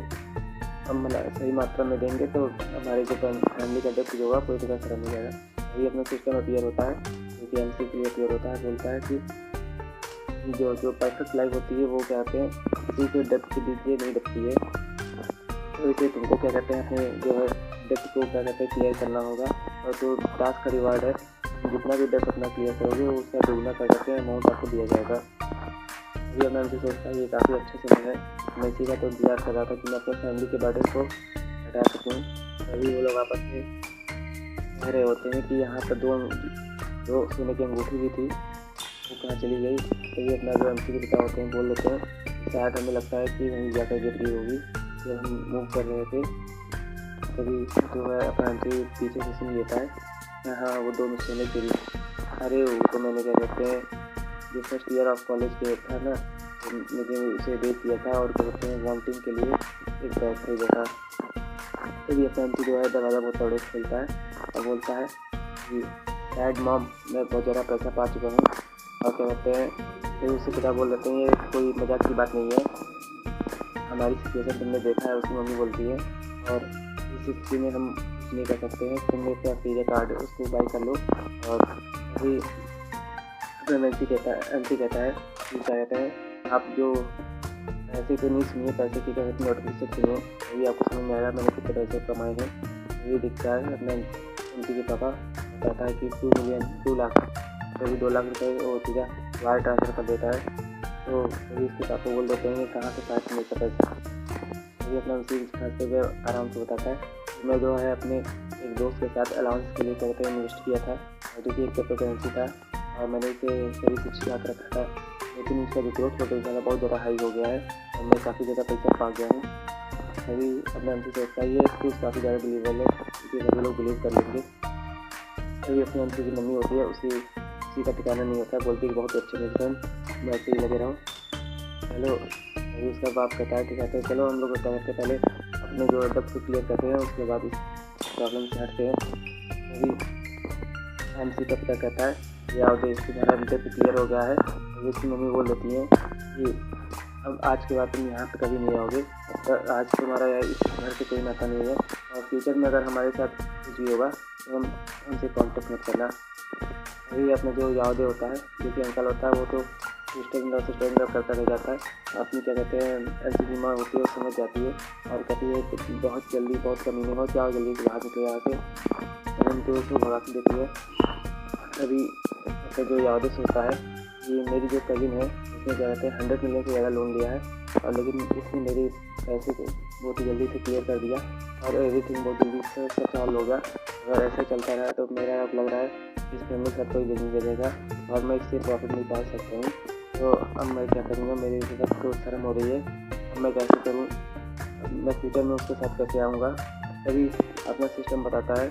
हम सही मात्रा में देंगे तो हमारे जो फैमिली का डेप्ट जो होगा कोई तरह खत्म हो जाएगा। यही अपना सिस्टम अपीयर होता है, क्योंकि एमसी के लिए अपीयर होता है। बोलता है कि जो परफेक्ट लाइफ होती है वो क्या कहते हैं किसी के डेप्ट के बीच नहीं रखती है, तो इसे तुमको क्या कहते हैं अपने जो है डेप्ट को क्या कहते हैं क्लियर करना होगा। और जो टास्क का रिवार्ड है जितना भी डेप्ट अपना क्लियर करोगे उसका दोगुना कर सकते हैं अमाउंट आपको दिया जाएगा। अभी अपना हमसे सोचता है ये काफ़ी अच्छा समय है, मैं इसी का तो इंतजार कर रहा था कि मैं अपने फैमिली के बर्थडे को हटा सकूँ। अभी वो लोग आपस में कह रहे होते हैं कि यहाँ पर दो सोने की अंगूठी भी थी, वो कहाँ चली गई। तभी अपना जो एमसी के पिता होते हैं बोल देते हैं शायद हमें लगता है कि वहीं जाकर गिर गई होगी, जब हम मूव कर रहे थे। तभी जो है अपना एमसी पीछे से सुन लेता है हाँ वो दोनों सोने के लिए, अरे वो तो मैंने क्या कहते हैं जो फर्स्ट ईयर ऑफ कॉलेज के था ना, मुझे उसे बेच दिया था और कहते हैं वॉन्टिंग के लिए एक बैग खरीदा था। तभी अपना एमसी जो है दरवाज़ा बहुत तोड़े खेलता है और बोलता है कि डैड मॉम मैं बहुत ज़्यादा पैसा पा चुका हूँ, और क्या कहते हैं फिर उससे पिता बोल देते हैं ये कोई मजाक की बात नहीं है, हमारी सिचुएशन तुमने देखा है। उसकी मम्मी बोलती है और इस स्थिति में हम कुछ नहीं कर सकते हैं, तुम मेरे पास पीरियड कार्ड है उसको बाई कर लो। और अभी एमसी कहता है कि क्या कहते हैं आप जो पैसे तो नहीं सुनिए, पैसे की क्या कहते हैं नोटिफिकेशन सुनिए, अभी आपको समझ में आएगा मैंने कितने पैसे कमाए हैं। ये दिखता है अपना एमसी के पापा बताता है कि 2 लाख कभी 2 लाख रुपये वो सीधा वायर ट्रांसफ़र कर देता है। तो अभी इसके पापा बोल देते हैं कहाँ से पैसे नहीं का पैसा। अभी अपना उसी खाते हुए आराम से बताता है मैं जो है अपने एक दोस्त के साथ अलाउंस के लिए कहते हैं इन्वेस्ट किया था, जो कि एक क्रिप्टो करेंसी था और मैंने इसे सही से छिपा कर रखा था, लेकिन इसका जो ग्रोथ पोटेंशियल बहुत ज़्यादा हाई हो गया है और मैं काफ़ी ज़्यादा पैसा पा गया हूँ। अभी अपने एमसी सोचता है ये न्यूज़ काफ़ी ज़्यादा बिलीवेबल है, इसे सभी लोग बिलीव कर लेंगे। अभी अपने एमसी की मम्मी होती है उसी का ठिकाना नहीं होता, बोलती है बहुत अच्छे मेरे फ्रेंड मैं ऐसे ही लगे रहूँ हेलो। अभी उसका बाप कहता है कि कहते हैं चलो हम लोग क्या करते हैं पहले अपने जो डेप्ट को क्लियर करते हैं उसके बाद इस प्रॉब्लम से हटते हैं। अभी एमसी का पिता कहता है ये आओ देश तुम्हारा डेप्ट क्लियर हो गया है। अभी उसकी मम्मी बोल देती है कि अब आज के बाद तुम यहाँ पे कभी नहीं आओगे। आज तुम्हारा इस घर से कोई नाता नहीं है, और फ्यूचर में अगर हमारे साथ कुछ भी होगा तो हमसे कॉन्टेक्ट मत करना। अभी अपना जो यादव होता है, जो कि अंकल होता है, वो तो सिस्टर करता रह जाता है। अपनी क्या कहते हैं ऐसी बीमार होती है, वो समझ जाती है और कहती है कि बहुत जल्दी, बहुत कमीने हो, जाओ जल्दी से बाहर निकले यहाँ से, और उनको उसको भगा के देती है। अभी अपना जो यादव सोचता है कि मेरी जो कजिन है उसने क्या कहते हैं 100 मिलियन से ज़्यादा लोन लिया है, और लेकिन इसने मेरे पैसे को बहुत ही जल्दी से क्लियर कर दिया और एवरीथिंग बहुत जल्दी से सब सॉल्व होगा। अगर ऐसे चलता रहा तो मेरा अब लग रहा है इस फैमिली के साथ कोई बिजनेस दे और मैं इससे प्रॉफिट नहीं पा सकता हूँ। तो अब मैं क्या करूँगा, मेरी ज़रूरत तो शर्म हो रही है, अब मैं कैसे करूँ, मैं फ्यूचर में उसके साथ कैसे आऊँगा। तभी अपना सिस्टम बताता है,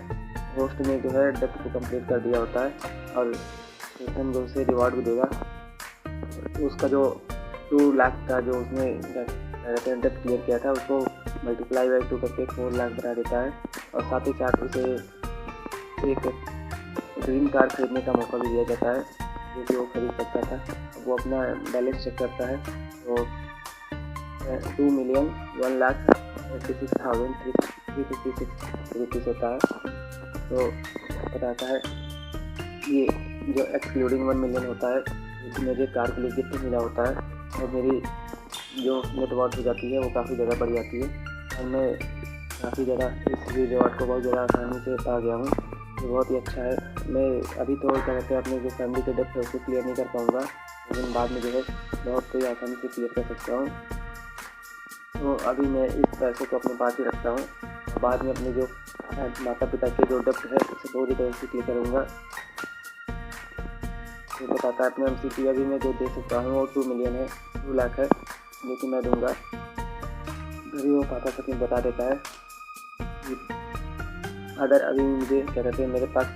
होस्ट ने जो है डेप्ट को कंप्लीट कर दिया होता है और सिस्टम जो उसे रिवॉर्ड भी देगा। उसका जो 2 लाख का जो उसने डेप्ट क्लियर किया था उसको मल्टीप्लाई बाई 2 करके 4 लाख बना देता है, और साथ ही साथ उसे एक ड्रीम कार खरीदने का मौका भी दिया जाता है जो कि वो खरीद सकता था। वो अपना बैलेंस चेक करता है तो 2,01,86,356 रुपीज़ होता है। तो बताता है ये जो एक्सक्लूडिंग 1 मिलियन होता है, मुझे कार के लिए गिफ्ट मिला होता है, और मेरी जो नेटवर्थ हो जाती है वो काफ़ी ज़्यादा बढ़ जाती है, और मैं काफ़ी ज़्यादा इस रिवॉर्ड को बहुत ज़्यादा आसानी से पा गया हूँ। ये बहुत ही अच्छा है। मैं अभी तो क्या कहते हैं अपने जो फैमिली के डेप्ट है उसको क्लियर नहीं कर पाऊँगा, लेकिन बाद में जो है बहुत कोई आसानी से क्लियर कर सकता हूँ। तो अभी मैं इस पैसे को अपने पास ही रखता हूँ, और बाद में अपने जो माता पिता के जो डेप्ट है उसे पूरी तरह से क्लियर करूँगा। तो बताता है अपने MCP अभी मैं जो दे सकता हूँ वो 2 मिलियन है, 2 लाख है जो कि मैं दूँगा। अभी वो पापा तक बता देता है कि अगर अभी मुझे क्या कहते हैं मेरे पास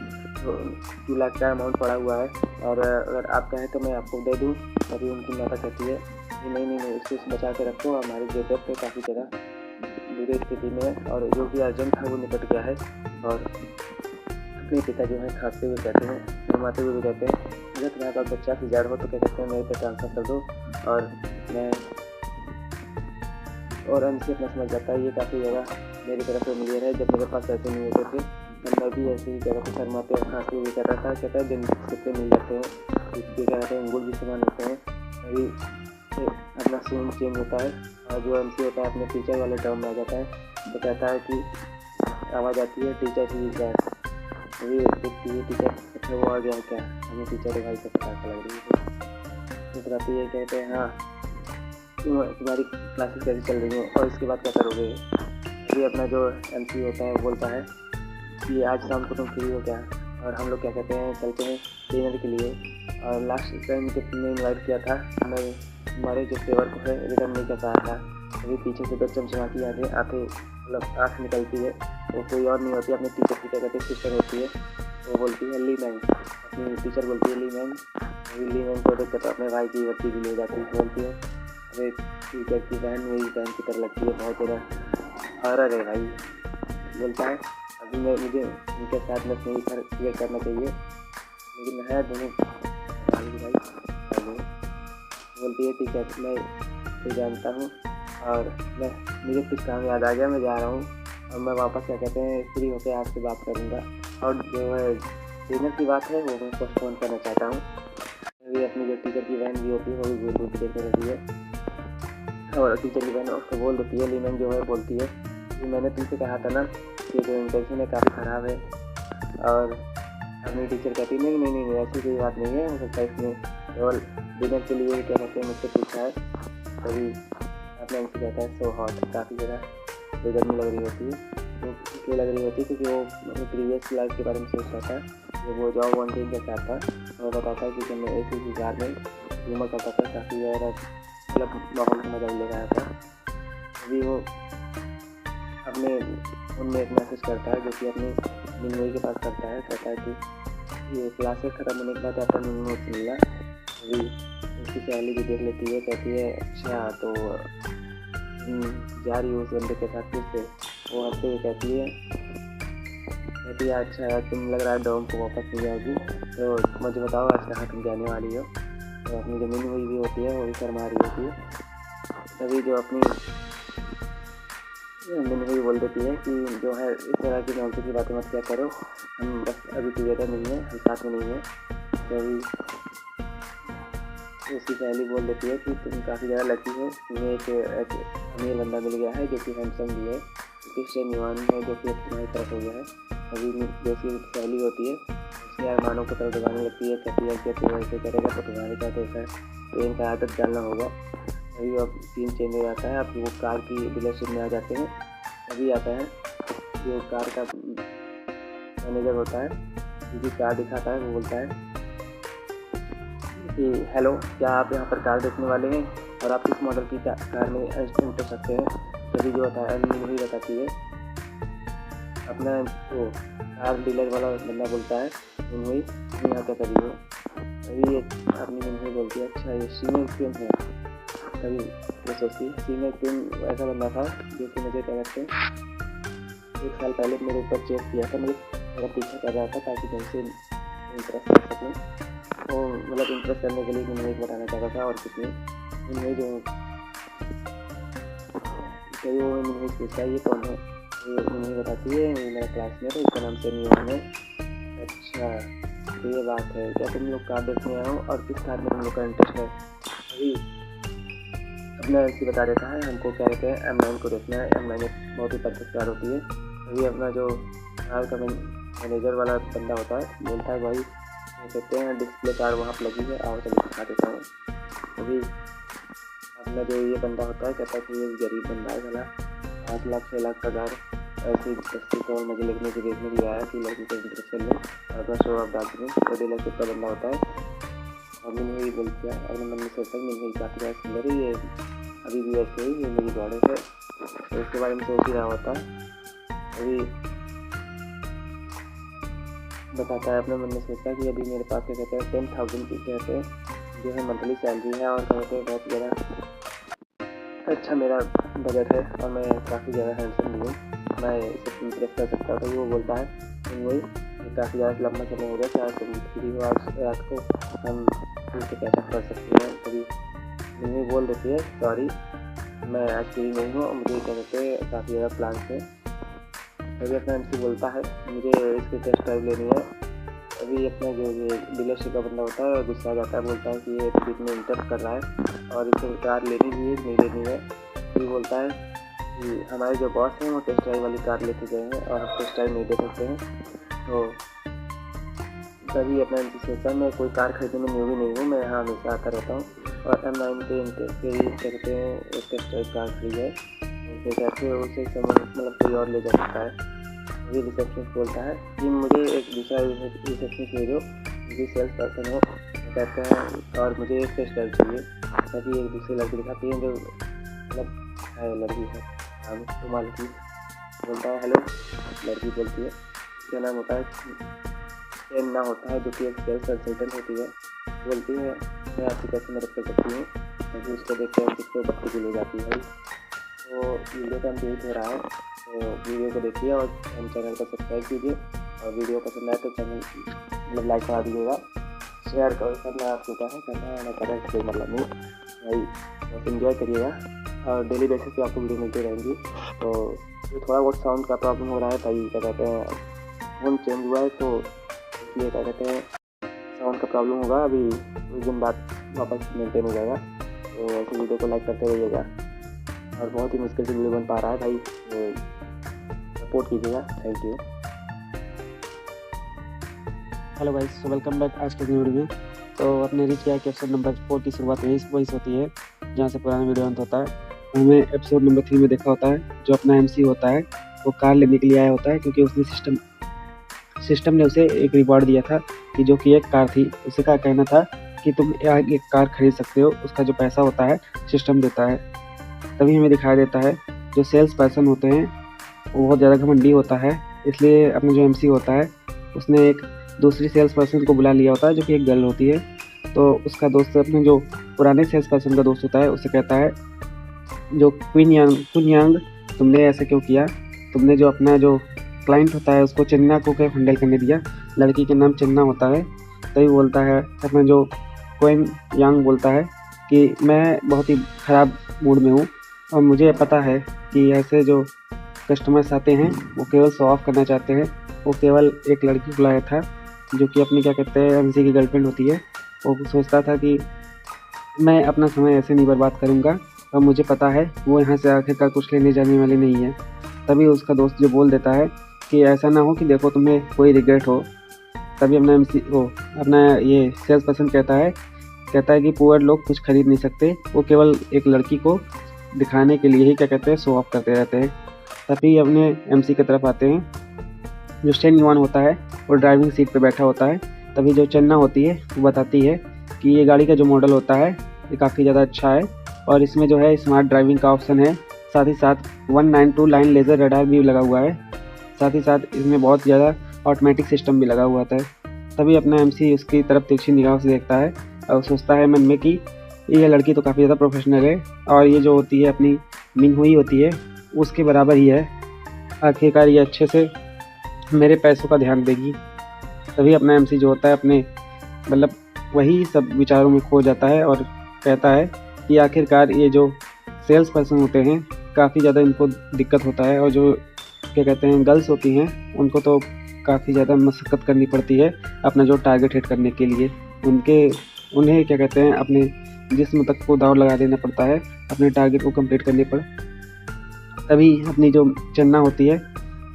2 लाख का अमाउंट पड़ा हुआ है, और अगर आप कहें तो मैं आपको दे दूँ। अभी उनकी माता कहती है कि नहीं उसको बचा के रखो, हमारी जो डेप्ट है काफ़ी ज़्यादा बुरी स्थिति में है, और जो भी अर्जेंट था वो निपट गया है। और अपने पिता जो है खांसते हुए कहते हैं, घुमाते हुए भी कहते हैं, अगर तुम्हारे पास बच्चा से ज़्यादा हो तो क्या कहते हैं मेरे पे ट्रांसफ़र कर दो। और MC अपना समझ जाता है ये काफ़ी ज़्यादा मेरी तरफ से मिलियन है। जब मेरे पास पैसे नहीं होते थे तब मैं भी ऐसे ही क्या कहते हैं शर्माते और खांसते हुए कर रहा था। कहता है दिन कितने मिल जाते हैं, इसके क्या कहते हैं अंगूर भी समान होते हैं। अभी अपना सीन चेंज होता है, और जो MC होता है अपने टीचर वाले टर्म में आ जाता है। तो कहता है कि आवाज़ आती है टीचर ही है, अभी देखती है टीचर अच्छा वो आ गया है क्या, हमें टीचर भाई से पता लग रही है। तो बताती है कहते हैं हाँ तुम्हारी क्लासेस कैसी चल रही हैं और इसके बाद क्या करोगे। अभी अपना जो MC होता है बोलता है कि आज शाम को तुम फ्री हो क्या, और हम लोग क्या कहते हैं चलते हैं डिनर के लिए। और लास्ट टाइम जब तुमने इन्वाइट किया था मैं तुम्हारे जो फेवर को है रिटर्न नहीं कर पाया था। अभी पीछे से 2 चमचमाती आँखें मतलब आँख निकलती है, वो कोई और नहीं होती अपने टीचर की क्या कहते हैं सिस्टर होती है। वो बोलती है ली मैम, अपनी टीचर बोलती है ली मैम। ली मैम को देख कर तो अपने भाई की बच्ची भी ले जाती है, बोलती है अरे टीचर की बहन मेरी बहन की तरह लगती है, बहुत ज़्यादा हॉरर है भाई। बोलता है अभी मुझे उनके साथ में नहीं क्लियर करना चाहिए, लेकिन है दोनों भाई। बोलती है टीचर मैं तो जानता हूँ, और मुझे कुछ काम याद आ गया, मैं जा रहा हूँ, और मैं वापस क्या कहते हैं फ्री होकर आपसे बात करूँगा। और जो है डिनर की बात है वो मैं पोस्टपोन करना चाहता हूँ। अभी अपनी जो टीचर की बहन भी होती है वो भी बोल बोल देखने रहती है, और टीचर की बहन उसको बोल देती है। लीमन जो है बोलती है कि मैंने तुमसे कहा था ना कि जो इंटेंशन है काफ़ी ख़राब है। और अपनी टीचर कहती है नहीं ऐसी कोई बात नहीं है, हो सकता है इसने केवल डिनर के लिए क्या कहते हैं मुझसे पूछा है। तभी अपने MC कहता है सो हॉट, काफ़ी ज़्यादा गर्मी लग रही होती है। तो इसलिए लग रही होती है क्योंकि वो अपनी प्रीवियस लाइफ के बारे में सोच रहा था, जब वो जॉब वॉन्टिंग के साथ था। वो बताता है कि जब मैं ऐसे ही घर में घूमा करता था, काफ़ी ज़्यादा मतलब माहौल का मजा ले रहा था। अभी वो अपने उनमें एक मैसेज करता है जो कि अपनी मिनमोई के पास करता है, कहता है कि ये क्लासेस ख़त्म होने के बाद आपका मिनमोई से मिला। अभी उसकी सहेली भी देख लेती है, कहती है अच्छा तो जा रही हो उस बंदे के साथ फिर से। वो हंसते हुए कहती है अच्छा तुम लग रहा है डॉम को वापस नहीं जाओगी, तो मुझे बताओ आज कहाँ तुम जाने वाली हो। तो अपनी ज़मीन हुई भी होती है वो भी शर्मा रही होती है। तभी जो अपनी मिनवी बोल देती है कि जो है इस तरह की नॉलेज की बातें मत क्या करो, हम बस अभी टुगेदर नहीं है, हम साथ में नहीं है। तभी उसकी सहेली बोल देती है कि तुम काफ़ी ज़्यादा लकी हो, तुम्हें एक अमीर बंदा मिल गया है जो कि हैंडसम भी है, क्रिश्चियन ईमान है जो कि तुम्हारी तरफ हो गया है। तभी जो उसकी सहेली होती है उसके अरमानों को तरफ दिखाने लगती है, कहती है कि तुम ऐसे करेगा तो तुम्हारे साथ ऐसा ट्रेन का आदत डालना होगा। तभी अब सीन चेंज हो जाता है, अब वो कार की डीलरशिप में आ जाते हैं। तभी आता है जो कार का मैनेजर होता है, जो कार दिखाता है, वो बोलता है कि हेलो, क्या आप यहाँ पर कार देखने वाले हैं और आप किस मॉडल की कार में इंटर सकते हैं। तभी जो होता है मिनवी बताती है, अपना वो कार डीलर वाला बंदा बोलता है मिनवी तुम यहाँ क्या कर रही हो। तभी अपनी मिनवी बोलती है अच्छा ये सीनियर क्यों है। तभी वो सोचती है सीनियर क्यों ऐसा बंदा था जो कि मुझे क्या कहते हैं 1 साल पहले मेरे ऊपर चेक किया था, मेरा पीछा कर रहा था ताकि मैं उसे इंटरेस्ट कर सकूँ। तो मतलब इंटरेस्ट करने के लिए मैंने एक बताना चाहता था और कुछ नहीं। इनमें जो कई वो मैंने पूछा ये कौन है, ये मैंने बताती है ये मेरा क्लासमेट है, इसका नाम सेनियर है। अच्छा तो ये बात है, क्या तुम लोग कार देखने आए हो और किस कार में तुम लोग का इंटरेस्ट है। अभी अपना ऐसी बता देता है, हमको क्या कहते हैं M9 को देखना है। M9 एक बहुत ही परफेक्ट कार होती है। अभी अपना जो कार का मैनेजर वाला बंदा होता है बोलता है भाई कहते हैं डिस्प्ले कार वहाँ पर लगी है, आओ चलो दिखा देता हूँ। अभी अपना जो ये बंदा होता है कहता है कि ये गरीब बंदा है, चला 5 लाख 6 लाख का कार ऐसे सस्ती तो मजे लेने के देखने के लिए आया कि लड़की को इंटरेस्ट कर ले और अपना शो ऑफ डाल दें। तो डीलरशिप का बंदा होता है और मैंने वही बोलती है अपने मन में सोचता है मैंने काफ़ी ज़्यादा सुंदर है, ये अभी भी ऐसे ही ये मेरी गॉडेस है। तो इसके बारे में सोच ही रहा होता है। अभी बताता है अपने मन में सोचता है कि अभी मेरे पास क्या कहते हैं 10,000 की कहते हैं जो है मंथली सैलरी है और कहते हैं बहुत ज़्यादा अच्छा मेरा बजट है और मैं काफ़ी ज़्यादा हैंडसम भी हूँ, मैं इसे इम्प्रेस कर सकता हूँ। तो वो बोलता है वही काफ़ी ज़्यादा लंबा समय हो गया, क्या तुम फ्री हो आज रात को, हम इसे कैसा कर सकते हैं। तभी मम्मी बोल देती है सॉरी मैं आज फ्री नहीं हूँ, मुझे क्या कहते हैं काफ़ी ज़्यादा प्लान्स है। तभी अपना MC बोलता है मुझे इसकी टेस्ट ड्राइव लेनी है। अभी अपना जो ये डीलरशिप का बंदा होता है गुस्सा आ जाता है, बोलता है कि ये बीच में इंटरेस्ट कर रहा है और इसे कार लेनी भी है नहीं लेनी है। फिर बोलता है कि हमारे जो बॉस हैं वो टेस्ट ड्राइव वाली कार लेके गए हैं और हम टेस्ट ड्राइव नहीं दे सकते हैं। तो तभी अपना MC सोचता है मैं कोई कार खरीदने में न्यू भी नहीं हूँ, मैं यहाँ हमेशा आता रहता हूँ और M9 के इंटरेस्ट से ही कहते हैं एक टेस्ट ड्राइव कार खरीदी है, उनके कैसे उसे मतलब कोई और ले जा सकता है। ये रिसेप्शनिस्ट बोलता है कि मुझे एक दूसरा रिसेप्शनिस्ट भेजो जो कि सेल्स पर्सन हो, कहते हैं और मुझे एक टेस्ट ड्राइव चाहिए। तभी एक दूसरी लड़की दिखाती है जो मतलब है लड़की है नाम तो लड़की बोलता है हेलो, लड़की बोलती है इसका नाम होता है ना होता है जो कि एक सेल्स कंसल्टेंट होती है। बोलती है मैं आपकी कैसे मदद कर सकती हूँ। तभी उसको देखते हैं किसको बत्ती की ले जाती है। तो वीडियो का अपडेट हो रहा है, तो वीडियो को देखिए और हम चैनल को सब्सक्राइब कीजिए और वीडियो पसंद आए तो चैनल मतलब लाइक करा दीजिएगा, शेयर करना आपको क्या है करना है ना करना कोई मतलब नहीं भाई, बस इन्जॉय करिएगा और डेली बेसिस पे आपको वीडियो मिलती रहेंगी। तो थोड़ा बहुत साउंड का प्रॉब्लम हो रहा है भाई, क्या कहते हैं फोन चेंज हुआ है तो इसलिए क्या कहते हैं साउंड का प्रॉब्लम होगा, अभी कुछ दिन बाद वापस मेंटेन हो जाएगा। तो ऐसे वीडियो को लाइक करते रहिएगा और बहुत ही मुश्किल से वीडियो बन पा रहा है भाई, तो सपोर्ट कीजिएगा। Thank you. Hello guys, so welcome back आज के वीडियो में। तो अपने रीच किया कि एपिसोड नंबर 4 की शुरुआत वही होती है जहाँ से पुराना वीडियो अंत होता है। हमें एपिसोड नंबर 3 में देखा होता है जो अपना MC होता है वो कार लेने के लिए आया होता है क्योंकि उसने सिस्टम ने उसे एक रिवॉर्ड दिया था कि जो कि एक कार थी। उसे का कहना था कि तुम एक कार खरीद सकते हो, उसका जो पैसा होता है सिस्टम देता है। तभी हमें दिखाई देता है जो सेल्स पर्सन होते हैं वो बहुत ज़्यादा घमंडी होता है, इसलिए अपना जो MC होता है उसने एक दूसरी सेल्स पर्सन को बुला लिया होता है जो कि एक गर्ल होती है। तो उसका दोस्त अपने जो पुराने सेल्स पर्सन का दोस्त होता है उससे कहता है जो क्वीन यांग तुमने ऐसा क्यों किया, तुमने जो अपना जो क्लाइंट होता है उसको चन्ना को क्या हैंडल करने दिया, लड़की के नाम चन्ना होता है। तभी बोलता है अपना जो क्वीन यांग बोलता है कि मैं बहुत ही ख़राब मूड में हूँ और मुझे पता है कि ऐसे जो कस्टमर्स आते हैं वो केवल शो ऑफ करना चाहते हैं। वो केवल एक लड़की को लाया था जो कि अपनी क्या कहते हैं एमसी की गर्लफ्रेंड होती है। वो सोचता था कि मैं अपना समय ऐसे नहीं बर्बाद करूँगा और मुझे पता है वो यहाँ से आखिरकार कुछ लेने जाने वाली नहीं है। तभी उसका दोस्त जो बोल देता है कि ऐसा ना हो कि देखो तुम्हें कोई रिग्रेट हो। तभी अपना ये सेल्स पर्सन कहता है कि पुअर लोग कुछ खरीद नहीं सकते, वो केवल एक लड़की को दिखाने के लिए ही क्या कहते हैं शो ऑफ करते रहते हैं। तभी अपने एमसी की तरफ आते हैं। जो शेन युआन होता है वो ड्राइविंग सीट पे बैठा होता है। तभी जो चन्ना होती है वो बताती है कि ये गाड़ी का जो मॉडल होता है ये काफ़ी ज़्यादा अच्छा है और इसमें जो है स्मार्ट ड्राइविंग का ऑप्शन है। साथ ही साथ 192 लाइन लेज़र रडार भी लगा हुआ है। साथ ही साथ इसमें बहुत ज़्यादा ऑटोमेटिक सिस्टम भी लगा हुआ था। तभी अपना एमसी उसकी तरफ तिरछी निगाह से देखता है और सोचता है मन में कि ये लड़की तो काफ़ी ज़्यादा प्रोफेशनल है और ये जो होती है अपनी मिनहुई होती है उसके बराबर ही है। आखिरकार ये अच्छे से मेरे पैसों का ध्यान देगी। तभी अपना एमसी जो होता है अपने मतलब वही सब विचारों में खो जाता है और कहता है कि आखिरकार ये जो सेल्स पर्सन होते हैं काफ़ी ज़्यादा इनको दिक्कत होता है और जो क्या कहते हैं गर्ल्स होती हैं उनको तो काफ़ी ज़्यादा मशक्क़त करनी पड़ती है अपना जो टारगेट हिट करने के लिए। उन्हें क्या कहते हैं अपने जिस्म तक को दांव लगा देना पड़ता है अपने टारगेट को कंप्लीट करने पर। तभी अपनी जो चन्ना होती है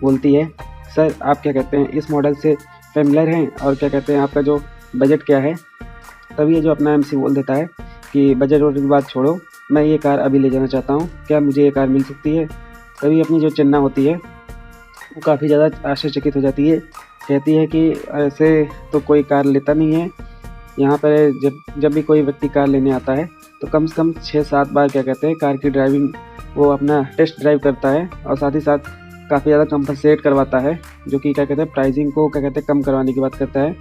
बोलती है, सर आप क्या कहते हैं इस मॉडल से फेमिलियर हैं और क्या कहते हैं आपका जो बजट क्या है। तभी ये जो अपना एमसी बोल देता है कि बजट वजट की बात छोड़ो, मैं ये कार अभी ले जाना चाहता हूँ, क्या मुझे ये कार मिल सकती है। तभी अपनी जो चन्ना होती है वो काफ़ी ज़्यादा आश्चर्यचकित हो जाती है। कहती है कि ऐसे तो कोई कार लेता नहीं है, यहाँ पर जब भी कोई व्यक्ति कार लेने आता है तो कम से कम 6-7 बार क्या कहते हैं कार की ड्राइविंग वो अपना टेस्ट ड्राइव करता है और साथ ही साथ काफ़ी ज़्यादा कंपनसेट करवाता है, जो कि क्या कहते हैं प्राइसिंग को क्या कहते हैं कम करवाने की बात करता है।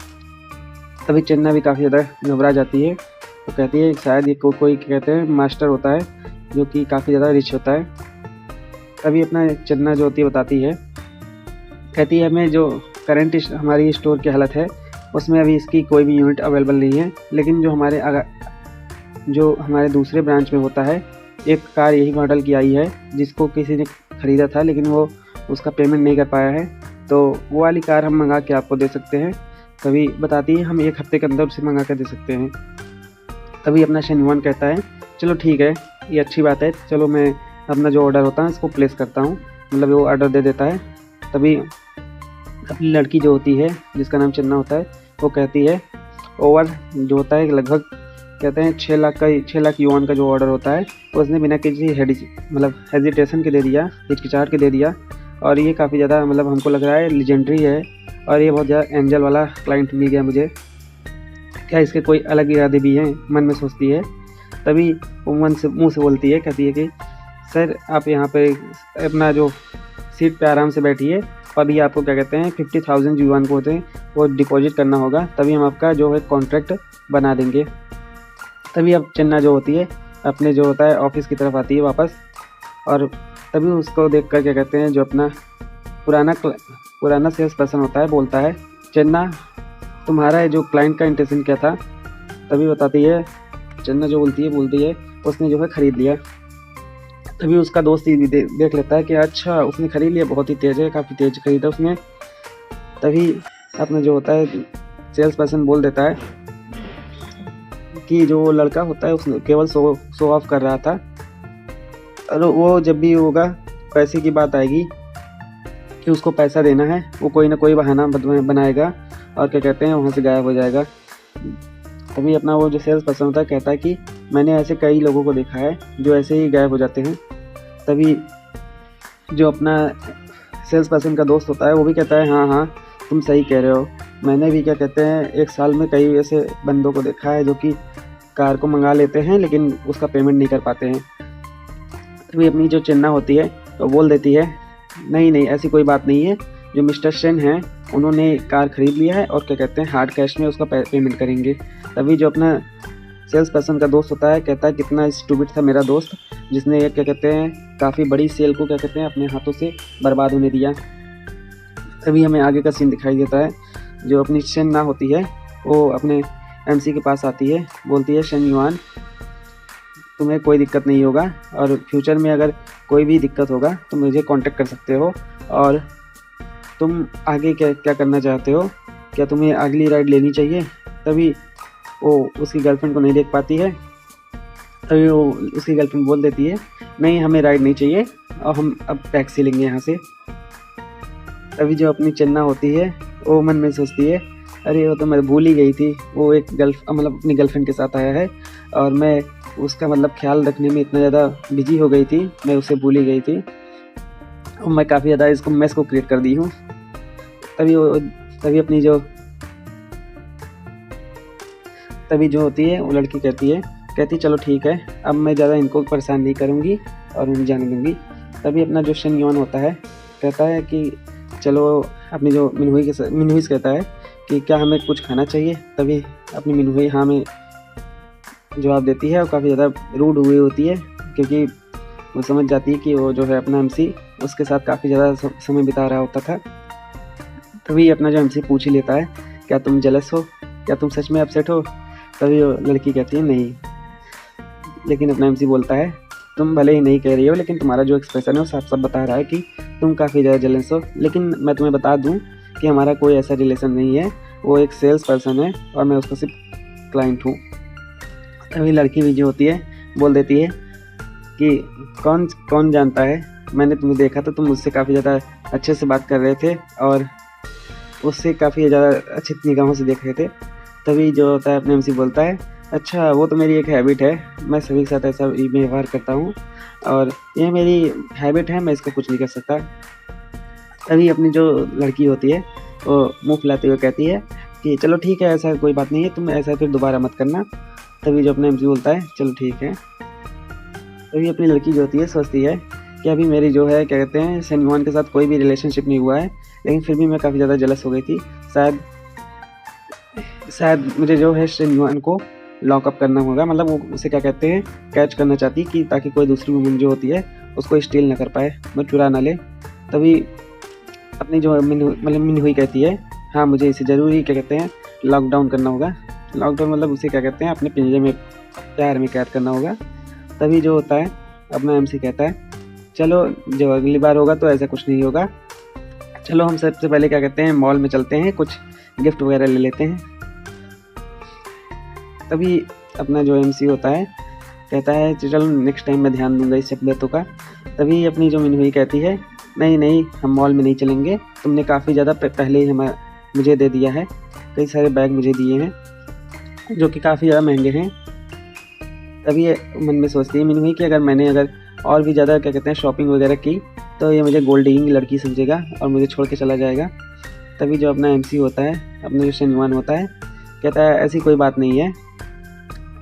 तभी चन्ना भी काफ़ी ज़्यादा घबरा जाती है तो कहती है शायद ये कोई क्या कहते हैं मास्टर होता है जो कि काफ़ी ज़्यादा रिच होता है। तभी अपना चन्ना जो होती है बताती है, कहती है हमें जो करंट हमारी स्टोर की हालत है उसमें अभी इसकी कोई भी यूनिट अवेलेबल नहीं है, लेकिन जो हमारे दूसरे ब्रांच में होता है एक कार यही मॉडल की आई है जिसको किसी ने ख़रीदा था लेकिन वो उसका पेमेंट नहीं कर पाया है, तो वो वाली कार हम मंगा के आपको दे सकते हैं। तभी बताती है हम 1 हफ्ते के अंदर उसे मंगा कर दे सकते हैं। तभी अपना शेन युआन कहता है चलो ठीक है ये अच्छी बात है, चलो मैं अपना जो ऑर्डर होता है इसको प्लेस करता हूँ, मतलब वो ऑर्डर दे देता है। तभी अपनी लड़की जो होती है जिसका नाम चन्ना होता है वो कहती है ओवर जो होता है लगभग कहते हैं 6 लाख युआन का जो ऑर्डर होता है उसने बिना किसी हेजिटेशन के दे दिया, हिचकिचाहट के दे दिया। और ये काफ़ी ज़्यादा मतलब हमको लग रहा है लीजेंडरी है और ये बहुत ज़्यादा एंजल वाला क्लाइंट मिल गया मुझे, क्या इसके कोई अलग इरादे भी हैं, मन में सोचती है। तभी वो मुँह से बोलती है, कहती है कि सर आप यहाँ पे अपना जो सीट पे आराम से बैठिए, अभी आपको क्या कहते हैं 50,000 युआन को होते हैं वो डिपॉजिट करना होगा, तभी हम आपका जो है कॉन्ट्रैक्ट बना देंगे। तभी अब चन्ना जो होती है अपने जो होता है ऑफिस की तरफ आती है वापस, और तभी उसको देखकर क्या कहते हैं जो अपना पुराना सेल्स पर्सन होता है बोलता है चन्ना तुम्हारा जो क्लाइंट का इंटेंशन क्या था। तभी बताती है चन्ना जो बोलती है उसने जो है ख़रीद लिया। तभी उसका दोस्त ही देख लेता है कि अच्छा उसने ख़रीद लिया, बहुत ही तेज़ है, काफ़ी तेज़ ख़रीदा उसने। तभी अपना जो होता है सेल्स पर्सन बोल देता है कि जो लड़का होता है उसने केवल शो ऑफ कर रहा था, और वो जब भी होगा पैसे की बात आएगी कि उसको पैसा देना है वो कोई ना कोई बहाना बनाएगा और क्या कहते हैं वहाँ से गायब हो जाएगा। तभी अपना वो जो सेल्स पर्सन होता है कहता है कि मैंने ऐसे कई लोगों को देखा है जो ऐसे ही गायब हो जाते हैं। तभी जो अपना सेल्स पर्सन का दोस्त होता है वो भी कहता है हाँ तुम सही कह रहे हो, मैंने भी क्या कहते हैं 1 साल में कई ऐसे बंदों को देखा है जो कि कार को मंगा लेते हैं लेकिन उसका पेमेंट नहीं कर पाते हैं। तभी अपनी जो चन्ना होती है तो बोल देती है नहीं ऐसी कोई बात नहीं है, जो मिस्टर शेन हैं उन्होंने कार ख़रीद लिया है और क्या कहते हैं हार्ड कैश में उसका पेमेंट करेंगे। तभी जो अपना सेल्स पर्सन का दोस्त होता है कहता है कितना स्टूपिड था मेरा दोस्त जिसने ये क्या कहते हैं काफ़ी बड़ी सेल को क्या कहते हैं अपने हाथों से बर्बाद होने दिया। तभी हमें आगे का सीन दिखाई देता है, जो अपनी चन्ना होती है वो अपने एमसी के पास आती है, बोलती है शेन युआन तुम्हें कोई दिक्कत नहीं होगा, और फ्यूचर में अगर कोई भी दिक्कत होगा तो मुझे कांटेक्ट कर सकते हो। और तुम आगे क्या क्या करना चाहते हो, क्या तुम्हें अगली राइड लेनी चाहिए? तभी वो उसकी गर्लफ्रेंड को नहीं देख पाती है, तभी वो उसकी गर्लफ्रेंड बोल देती है नहीं हमें राइड नहीं चाहिए और हम अब टैक्सी लेंगे यहाँ से। तभी जो अपनी चन्ना होती है वो मन में सोचती है अरे वो तो मैं भूल ही गई थी, वो एक अपनी गर्लफ्रेंड के साथ आया है और मैं उसका ख्याल रखने में इतना ज़्यादा बिजी हो गई थी, मैं उसे भूल ही गई थी और मैं काफ़ी ज़्यादा इसको मैस को क्रिएट कर दी हूँ। तभी जो होती है वो लड़की कहती चलो ठीक है, अब मैं ज़्यादा इनको परेशान नहीं करूँगी और उन्हें जाने दूँगी। तभी अपना जो शन युआन होता है कहता है कि चलो, अपनी जो मिनहुई से कहता है कि क्या हमें कुछ खाना चाहिए? तभी अपनी मिनहुई हाँ में जवाब देती है और काफ़ी ज़्यादा रूड हुई होती है, क्योंकि वो समझ जाती है कि वो जो है अपना एमसी उसके साथ काफ़ी ज़्यादा समय बिता रहा होता था। तभी अपना जो एमसी पूछ ही लेता है क्या तुम जेलस हो, क्या तुम सच में अपसेट हो? तभी वो लड़की कहती है नहीं, लेकिन अपना एमसी बोलता है तुम भले ही नहीं कह रही हो, लेकिन तुम्हारा जो एक्सप्रेशन है वो साफ साफ बता रहा है कि तुम काफ़ी ज़्यादा जेलस हो। लेकिन मैं तुम्हें बता दूं कि हमारा कोई ऐसा रिलेशन नहीं है, वो एक सेल्स पर्सन है और मैं उसका सिर्फ क्लाइंट हूँ। तभी लड़की भी जो होती है बोल देती है कि कौन जानता है, मैंने तुम्हें देखा तो तुम मुझसे काफ़ी ज़्यादा अच्छे से बात कर रहे थे और उससे काफ़ी ज़्यादा अच्छी निगाहों से देख रहे थे। तभी जो होता है अपने एमसी बोलता है अच्छा वो तो मेरी एक हैबिट है, मैं सभी के साथ ऐसा व्यवहार करता हूँ और ये मेरी हैबिट है, मैं इसका कुछ नहीं कर सकता। तभी अपनी जो लड़की होती है वो मुँह फुलाते हुए कहती है कि चलो ठीक है, ऐसा कोई बात नहीं है, तुम ऐसा फिर दोबारा मत करना। तभी जो अपना एमसी बोलता है चलो ठीक है। तभी अपनी लड़की जो होती है सोचती है कि अभी मेरी जो है क्या कहते हैं शन युआन के साथ कोई भी रिलेशनशिप नहीं हुआ है, लेकिन फिर भी मैं काफ़ी ज़्यादा जेलस हो गई थी। शायद मुझे जो है शन युआन को लॉकअप करना होगा, वो उसे क्या कहते हैं कैच करना चाहती कि ताकि कोई दूसरी वुमन जो होती है उसको स्टील ना कर पाए, मैं चुरा ना ले। तभी अपनी जो मिनहुई कहती है हाँ मुझे इसे ज़रूरी क्या कहते हैं लॉकडाउन करना होगा। लॉकडाउन उसे क्या कहते हैं अपने पिंजरे में प्यार में कैद करना होगा। तभी जो होता है अपना एमसी कहता है चलो जो अगली बार होगा तो ऐसा कुछ नहीं होगा, चलो हम सबसे पहले क्या कहते हैं मॉल में चलते हैं, कुछ गिफ्ट वगैरह ले लेते हैं। तभी अपना जो एमसी होता है कहता है चलो नेक्स्ट टाइम मैं ध्यान दूंगा इस शब्दों का। तभी अपनी जो मिनहुई कहती है नहीं हम मॉल में नहीं चलेंगे, तुमने काफ़ी ज़्यादा पहले ही मुझे दे दिया है, कई सारे बैग मुझे दिए हैं जो कि काफ़ी ज़्यादा महंगे हैं। तभी मन में सोचती है मिनहुई कि अगर और भी ज़्यादा क्या कहते हैं शॉपिंग वगैरह की तो ये मुझे गोल्ड डिगिंग लड़की समझेगा और मुझे छोड़ के चला जाएगा। तभी जो अपना एमसी होता है अपना जो शन युआन होता है कहता है ऐसी कोई बात नहीं है,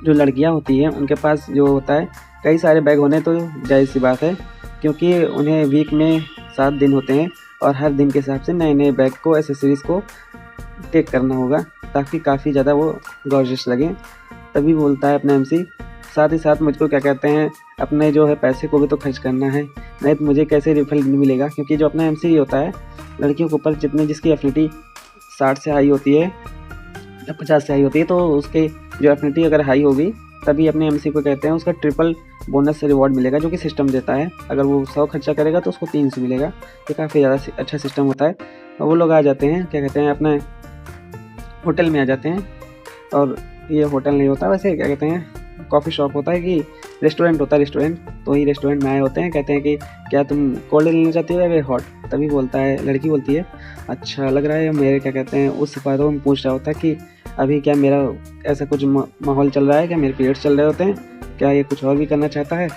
जो लड़कियां होती हैं उनके पास जो होता है कई सारे बैग होने तो जायज़ सी बात है, क्योंकि उन्हें वीक में 7 दिन होते हैं और हर दिन के हिसाब से नए नए बैग को एसेसरीज़ को टेक करना होगा ताकि काफ़ी ज़्यादा वो गॉर्जियस लगे। तभी बोलता है अपना एमसी साथ ही साथ मुझको क्या कहते हैं अपने जो है पैसे को भी तो खर्च करना है, नहीं तो मुझे कैसे रिफंड मिलेगा, क्योंकि जो अपना एमसी होता है लड़कियों के ऊपर जिसकी एफिनिटी 60 से हाई होती है या 50 से हाई होती है, तो उसके जो एफिनिटी अगर हाई होगी तभी अपने एमसी को कहते हैं उसका ट्रिपल बोनस से रिवॉर्ड मिलेगा, जो कि सिस्टम देता है। अगर वो 100 खर्चा करेगा तो उसको 300 मिलेगा। ये काफ़ी ज़्यादा अच्छा सिस्टम होता है। और वो लोग आ जाते हैं क्या कहते हैं अपने होटल में आ जाते हैं, और ये होटल नहीं होता वैसे क्या कहते हैं कॉफ़ी शॉप होता है कि रेस्टोरेंट होता है, तो ही रेस्टोरेंट में आए होते हैं। कहते हैं कि क्या तुम कोल्ड लेना चाहती हो या हॉट? तभी लड़की बोलती है अच्छा लग रहा है, मेरे क्या कहते हैं उस बातों में पूछ रहा होता है कि अभी क्या मेरा ऐसा कुछ माहौल चल रहा है, क्या मेरे पीरियड्स चल रहे होते हैं, क्या ये कुछ और भी करना चाहता है?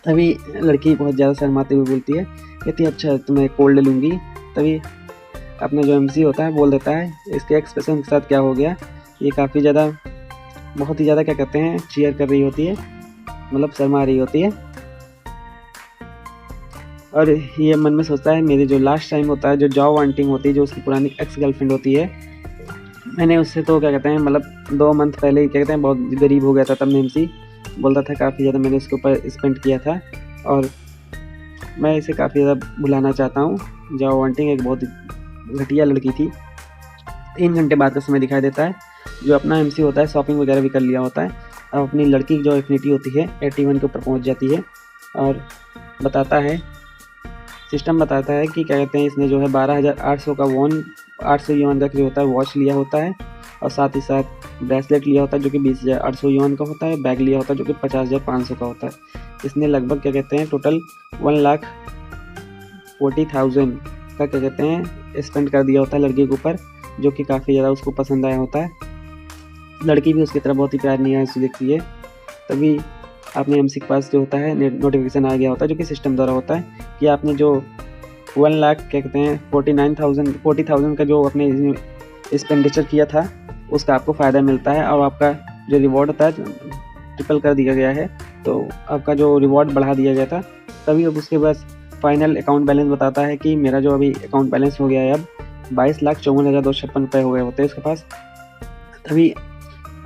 तभी लड़की बहुत ज़्यादा शर्माते हुए बोलती है, कहती है अच्छा तो मैं कोल्ड लूँगी। तभी अपना जो एमसी होता है बोल देता है इसके एक्सप्रेशन के साथ क्या हो गया, ये काफ़ी ज़्यादा बहुत ही ज़्यादा क्या कहते हैं चीयर कर रही होती है, शर्मा रही होती है। और ये मन में सोचता है मेरे जो लास्ट टाइम होता है जो जॉब वांटिंग होती है, जो उसकी पुरानी एक्स गर्लफ्रेंड होती है, मैंने उससे तो क्या कहते हैं 2 मंथ पहले ही क्या कहते हैं बहुत गरीब हो गया था, तब एमसी बोलता था काफ़ी ज़्यादा मैंने उसके ऊपर स्पेंड किया था और मैं इसे काफ़ी ज़्यादा भुलाना चाहता हूँ। जॉब वांटिंग एक बहुत घटिया लड़की थी। 3 घंटे बाद का समय दिखाई देता है, जो अपना एमसी होता है शॉपिंग वगैरह भी कर लिया होता है। अब अपनी लड़की की जो एफिनिटी होती है 81 के ऊपर पहुंच जाती है। और बताता है, सिस्टम बताता है कि क्या कहते हैं, इसने जो है 12,800 का 800 युआन का जो होता है वॉच लिया होता है, और साथ ही साथ ब्रेसलेट लिया होता है जो कि 20,800 युआन का होता है, बैग लिया होता है जो कि 50,500 का होता है। इसने लगभग क्या कहते हैं टोटल 1,40,000 का क्या कहते हैं स्पेंड कर दिया होता है लड़की के ऊपर, जो कि काफ़ी ज़्यादा उसको पसंद आया होता है। लड़की भी उसकी तरफ बहुत ही प्यार नहीं आया देखती है। तभी आपने एमसी के पास जो होता है नोटिफिकेशन आ गया होता है, जो कि सिस्टम द्वारा होता है कि आपने जो 1 लाख क्या कहते हैं 40,000 का जो आपने एक्सपेंडिचर किया था उसका आपको फ़ायदा मिलता है, और आपका जो रिवॉर्ड होता है ट्रिपल कर दिया गया है, तो आपका जो रिवॉर्ड बढ़ा दिया गया था। तभी अब उसके बाद फाइनल अकाउंट बैलेंस बताता है कि मेरा जो अभी अकाउंट बैलेंस हो गया है अब 22,54,256 रुपये हो गए होते हैं इसके पास। तभी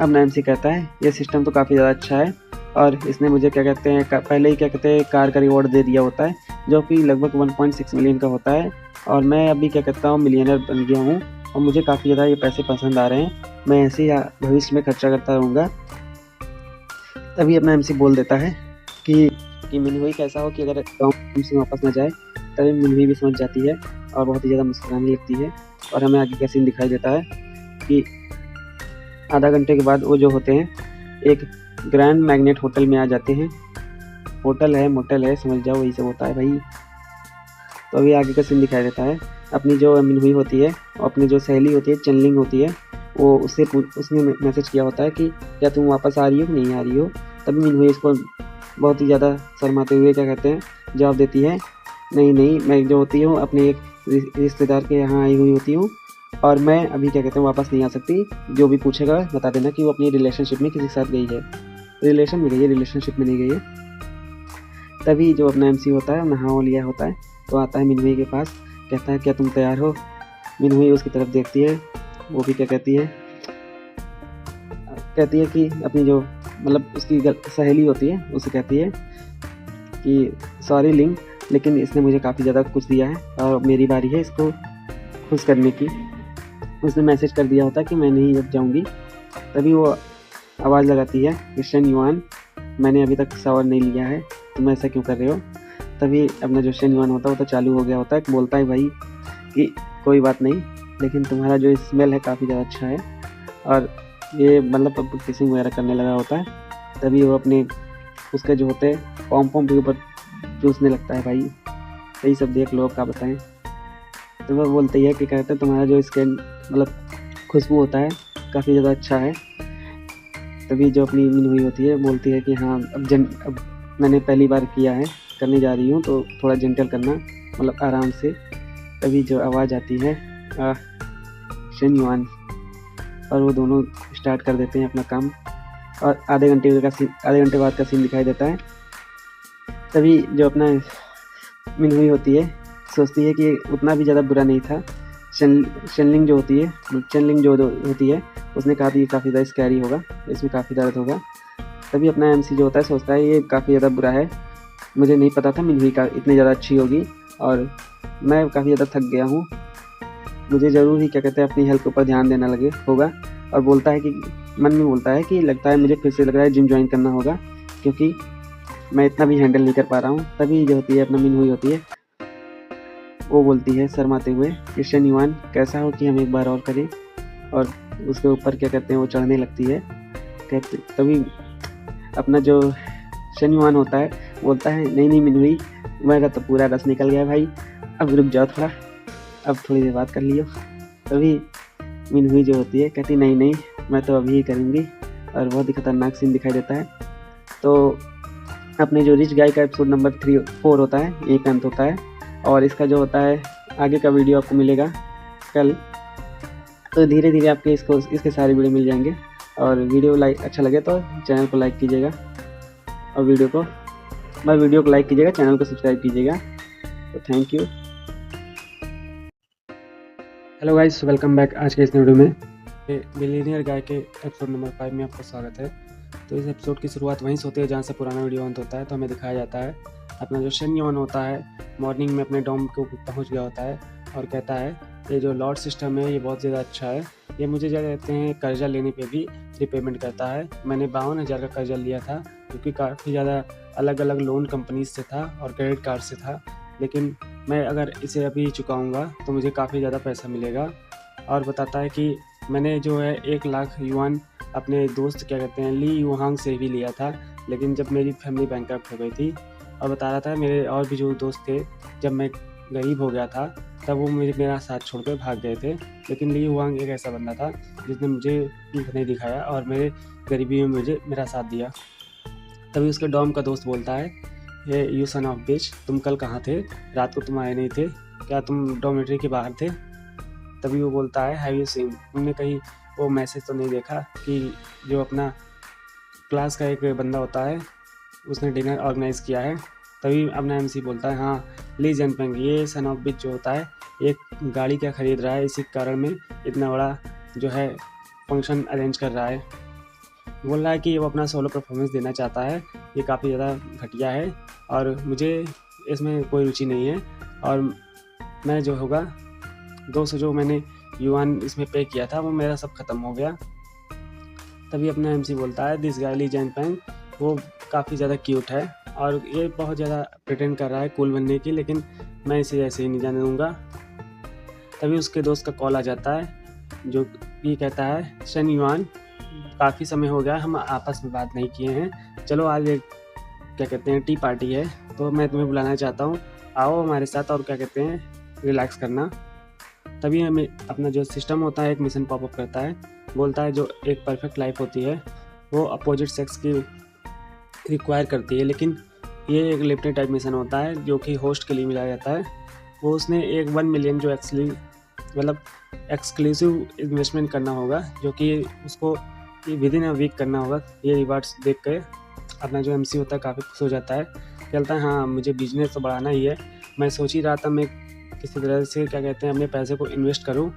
अब नाइमसी कहता है ये सिस्टम तो काफ़ी ज़्यादा अच्छा है, और इसने मुझे क्या कहते हैं पहले ही क्या कहते हैं कार का रिवॉर्ड दे दिया होता है, जो कि लगभग 1.6 मिलियन का होता है, और मैं अभी क्या कहता हूँ मिलियनर बन गया हूँ, और मुझे काफ़ी ज़्यादा ये पैसे पसंद आ रहे हैं। मैं ऐसे ही भविष्य में खर्चा करता रहूँगा। तभी अपना एमसी बोल देता है कि मिनहुई कैसा हो कि अगर हमसे वापस ना जाए। तभी मिनहुई भी समझ जाती है और बहुत ही ज़्यादा मुस्कुराने लगती है, और हमें आगे का सीन दिखाई देता है कि आधा घंटे के बाद वो जो होते हैं एक ग्रैंड मैग्नेट होटल में आ जाते हैं। होटल है मोटल है समझ जाओ, वही सब होता है भाई। तो अभी आगे का सीन दिखाई देता है। अपनी जो मिनहुई होती है और अपनी जो सहेली होती है चेनलिंग होती है, वो उसने मैसेज किया होता है कि क्या तुम वापस आ रही हो कि नहीं आ रही हो। तभी मिनहुई इसको बहुत ही ज़्यादा शर्माते हुए क्या कहते हैं जवाब देती है, नहीं मैं जो होती हूँ अपने एक रिश्तेदार के यहाँ आई हुई होती हूँ, और मैं अभी क्या कहते हैं वापस नहीं आ सकती। जो भी पूछेगा बता देना कि वो अपनी रिलेशनशिप में किसी के साथ गई है, रिलेशन में गई है, रिलेशनशिप में नहीं गई है। तभी जो अपना एमसी होता है नहा लिया होता है, तो आता है मिनहुई के पास, कहता है क्या तुम तैयार हो। मिनहुई उसकी तरफ देखती है, वो भी क्या कहती है कि अपनी जो मतलब उसकी सहेली होती है उसे कहती है कि सॉरी लिंग, लेकिन इसने मुझे काफ़ी ज़्यादा कुछ दिया है और मेरी बारी है इसको खुश करने की। उसने मैसेज कर दिया होता है कि मैं नहीं अब जाऊँगी। तभी वो आवाज़ लगाती है कि शन युआन, मैंने अभी तक शावर नहीं लिया है, तुम ऐसा क्यों कर रहे हो। तभी अपना जो शन युआन होता है वो तो चालू हो गया होता है, बोलता है भाई कि कोई बात नहीं, लेकिन तुम्हारा जो स्मेल है काफ़ी ज़्यादा अच्छा है, और ये मतलब अब किसिंग वगैरह करने लगा होता है। तभी वो अपने उसके जो होते हैं पॉम के ऊपर चूसने लगता है भाई। यही सब देख लो, क्या बताएं। तो वह बोलती है कि कहते हैं तुम्हारा जो स्किन मतलब खुशबू होता है काफ़ी ज़्यादा अच्छा है। तभी जो अपनी मिनहुई होती है बोलती है कि हाँ अब मैंने पहली बार किया है, करने जा रही हूँ, तो थोड़ा जेंटल करना, मतलब आराम से। तभी जो आवाज़ आती है शन युआन, और वो दोनों स्टार्ट कर देते हैं अपना काम, और आधे घंटे बाद का सीन दिखाई देता है। तभी जो अपना मिनहुई होती है सोचती है कि उतना भी ज़्यादा बुरा नहीं था। चेनलिंग जो होती है उसने कहा कि काफ़ी ज़्यादा स्कैरी होगा, इसमें काफ़ी दर्द होगा। तभी अपना एमसी जो होता है सोचता है ये काफ़ी ज़्यादा बुरा है, मुझे नहीं पता था मिनहुई का इतनी ज़्यादा अच्छी होगी, और मैं काफ़ी ज़्यादा थक गया हूँ, मुझे ज़रूर ही क्या कहते हैं अपनी हेल्थ के ऊपर ध्यान देना होगा। और बोलता है कि मन में बोलता है कि लगता है मुझे फिर से लग रहा है जिम ज्वाइन करना होगा, क्योंकि मैं इतना भी हैंडल नहीं कर पा रहा हूँ। तभी जो होती है अपना मिनहुई होती है वो बोलती है शर्माते हुए कि शन युआन कैसा हो कि हम एक बार और करें, और उसके ऊपर क्या कहते हैं वो चढ़ने लगती है। तभी अपना जो शन युआन होता है बोलता है नहीं मिनहुई, मेरा तो पूरा रस निकल गया भाई, अब रुक जाओ थोड़ा, अब थोड़ी देर बात कर लियो। तभी मिनहुई जो होती है कहती नहीं मैं तो अभी ही करूँगी, और बहुत ही खतरनाक सीन दिखाई देता है। तो अपने जो रिच गाय का एपिसोड नंबर 4 होता है एक अंत होता है, और इसका जो होता है आगे का वीडियो आपको मिलेगा कल। तो धीरे धीरे आपके इसके सारे वीडियो मिल जाएंगे, और वीडियो अच्छा लगे तो चैनल को लाइक कीजिएगा, और वीडियो को लाइक कीजिएगा, चैनल को सब्सक्राइब कीजिएगा। तो thank you. Hello guys, welcome back. आज के इस वीडियो में बिलियनियर गाय के एपिसोड नंबर 5 में आपका स्वागत है। तो इस एपिसोड की शुरुआत वहीं से होती है जहाँ से पुराना वीडियो अंत होता है। तो हमें दिखाया जाता है अपना जो शन युआन होता है मॉर्निंग में अपने डॉम के ऊपर पहुँच गया होता है, और कहता है ये जो लॉट सिस्टम है ये बहुत ज़्यादा अच्छा है। ये मुझे क्या कहते हैं कर्ज़ा लेने पे भी रिपेमेंट करता है। मैंने 52,000 का कर्ज़ा लिया था, क्योंकि काफ़ी ज़्यादा अलग-अलग लोन कंपनीज़ से था और क्रेडिट कार्ड से था। लेकिन मैं अगर इसे अभी चुकाऊँगा तो मुझे काफ़ी ज़्यादा पैसा मिलेगा। और बताता है कि मैंने जो है 1 लाख युआन अपने दोस्त क्या कहते हैं ली युहांग से भी लिया था, लेकिन जब मेरी फैमिली बैंकरप्ट हो गई थी। और बता रहा था मेरे और भी जो दोस्त थे, जब मैं गरीब हो गया था तब वो मेरा साथ छोड़कर भाग गए थे। लेकिन ली युआंग एक ऐसा बंदा था जिसने मुझे भीख नहीं दिखाया और मेरे गरीबी में मुझे मेरा साथ दिया। तभी उसके डॉम का दोस्त बोलता है, ये यू सन ऑफ बिच, तुम कल कहाँ थे? रात को तुम आए नहीं थे क्या? तुम डॉर्मेटरी के बाहर थे? तभी वो बोलता है, हैव यू सीन, तुमने कहीं वो मैसेज तो नहीं देखा कि जो अपना क्लास का एक बंदा होता है उसने डिनर ऑर्गेनाइज़ किया है? तभी अपना एमसी बोलता है, हाँ ली जनपेंग, ये सन ऑफ बिच जो होता है एक गाड़ी क्या ख़रीद रहा है, इसी कारण में इतना बड़ा जो है फंक्शन अरेंज कर रहा है। बोल रहा है कि वो अपना सोलो परफॉर्मेंस देना चाहता है, ये काफ़ी ज़्यादा घटिया है और मुझे इसमें कोई रुचि नहीं है। और मैं जो होगा 200 जो मैंने युआन इसमें पे किया था वो मेरा सब ख़त्म हो गया। तभी अपना एमसी बोलता है, दिस गाय ली जनपेंग, वो काफ़ी ज़्यादा क्यूट है और ये बहुत ज़्यादा प्रिटेंड कर रहा है कूल बनने की, लेकिन मैं इसे ऐसे ही नहीं जाने दूँगा। तभी उसके दोस्त का कॉल आ जाता है जो ये कहता है, शन युआन, काफ़ी समय हो गया हम आपस में बात नहीं किए हैं, चलो आज एक क्या कहते हैं टी पार्टी है, तो मैं तुम्हें बुलाना चाहता हूँ, आओ हमारे साथ और क्या कहते हैं रिलैक्स करना। तभी हमें अपना जो सिस्टम होता है एक मिशन पॉपअप करता है, बोलता है जो एक परफेक्ट लाइफ होती है वो अपोजिट सेक्स की रिक्वायर करती है, लेकिन ये एक लिमिटेड टाइप मिशन होता है जो कि होस्ट के लिए मिला जाता है। वो उसने एक 1 मिलियन जो मतलब एक्सक्लूसिव इन्वेस्टमेंट करना होगा, जो कि उसको विद इन अ वीक करना होगा। ये रिवार्ड्स देख के अपना जो एमसी होता है काफ़ी खुश हो जाता है, कहता है हाँ मुझे बिजनेस तो बढ़ाना ही है, मैं सोच ही रहा था मैं किसी तरह से क्या कहते हैं अपने पैसे को इन्वेस्ट करूं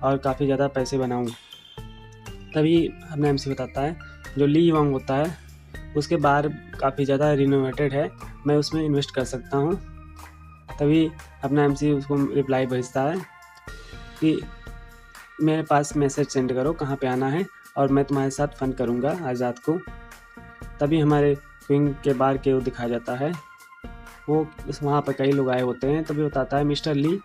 और काफ़ी ज़्यादा पैसे बनाऊं। तभी अपना एमसी बताता है जो ली युआंग होता है उसके बार काफ़ी ज़्यादा रिनोवेटेड है, मैं उसमें इन्वेस्ट कर सकता हूं। तभी अपना एमसी उसको रिप्लाई भेजता है कि मेरे पास मैसेज सेंड करो कहाँ पे आना है और मैं तुम्हारे साथ फ़न करूँगा आज रात को। तभी हमारे क्विंग के बार के वो दिखाया जाता है, वो वहाँ पर कई लोग आए होते हैं। तभी बताता है, मिस्टर ली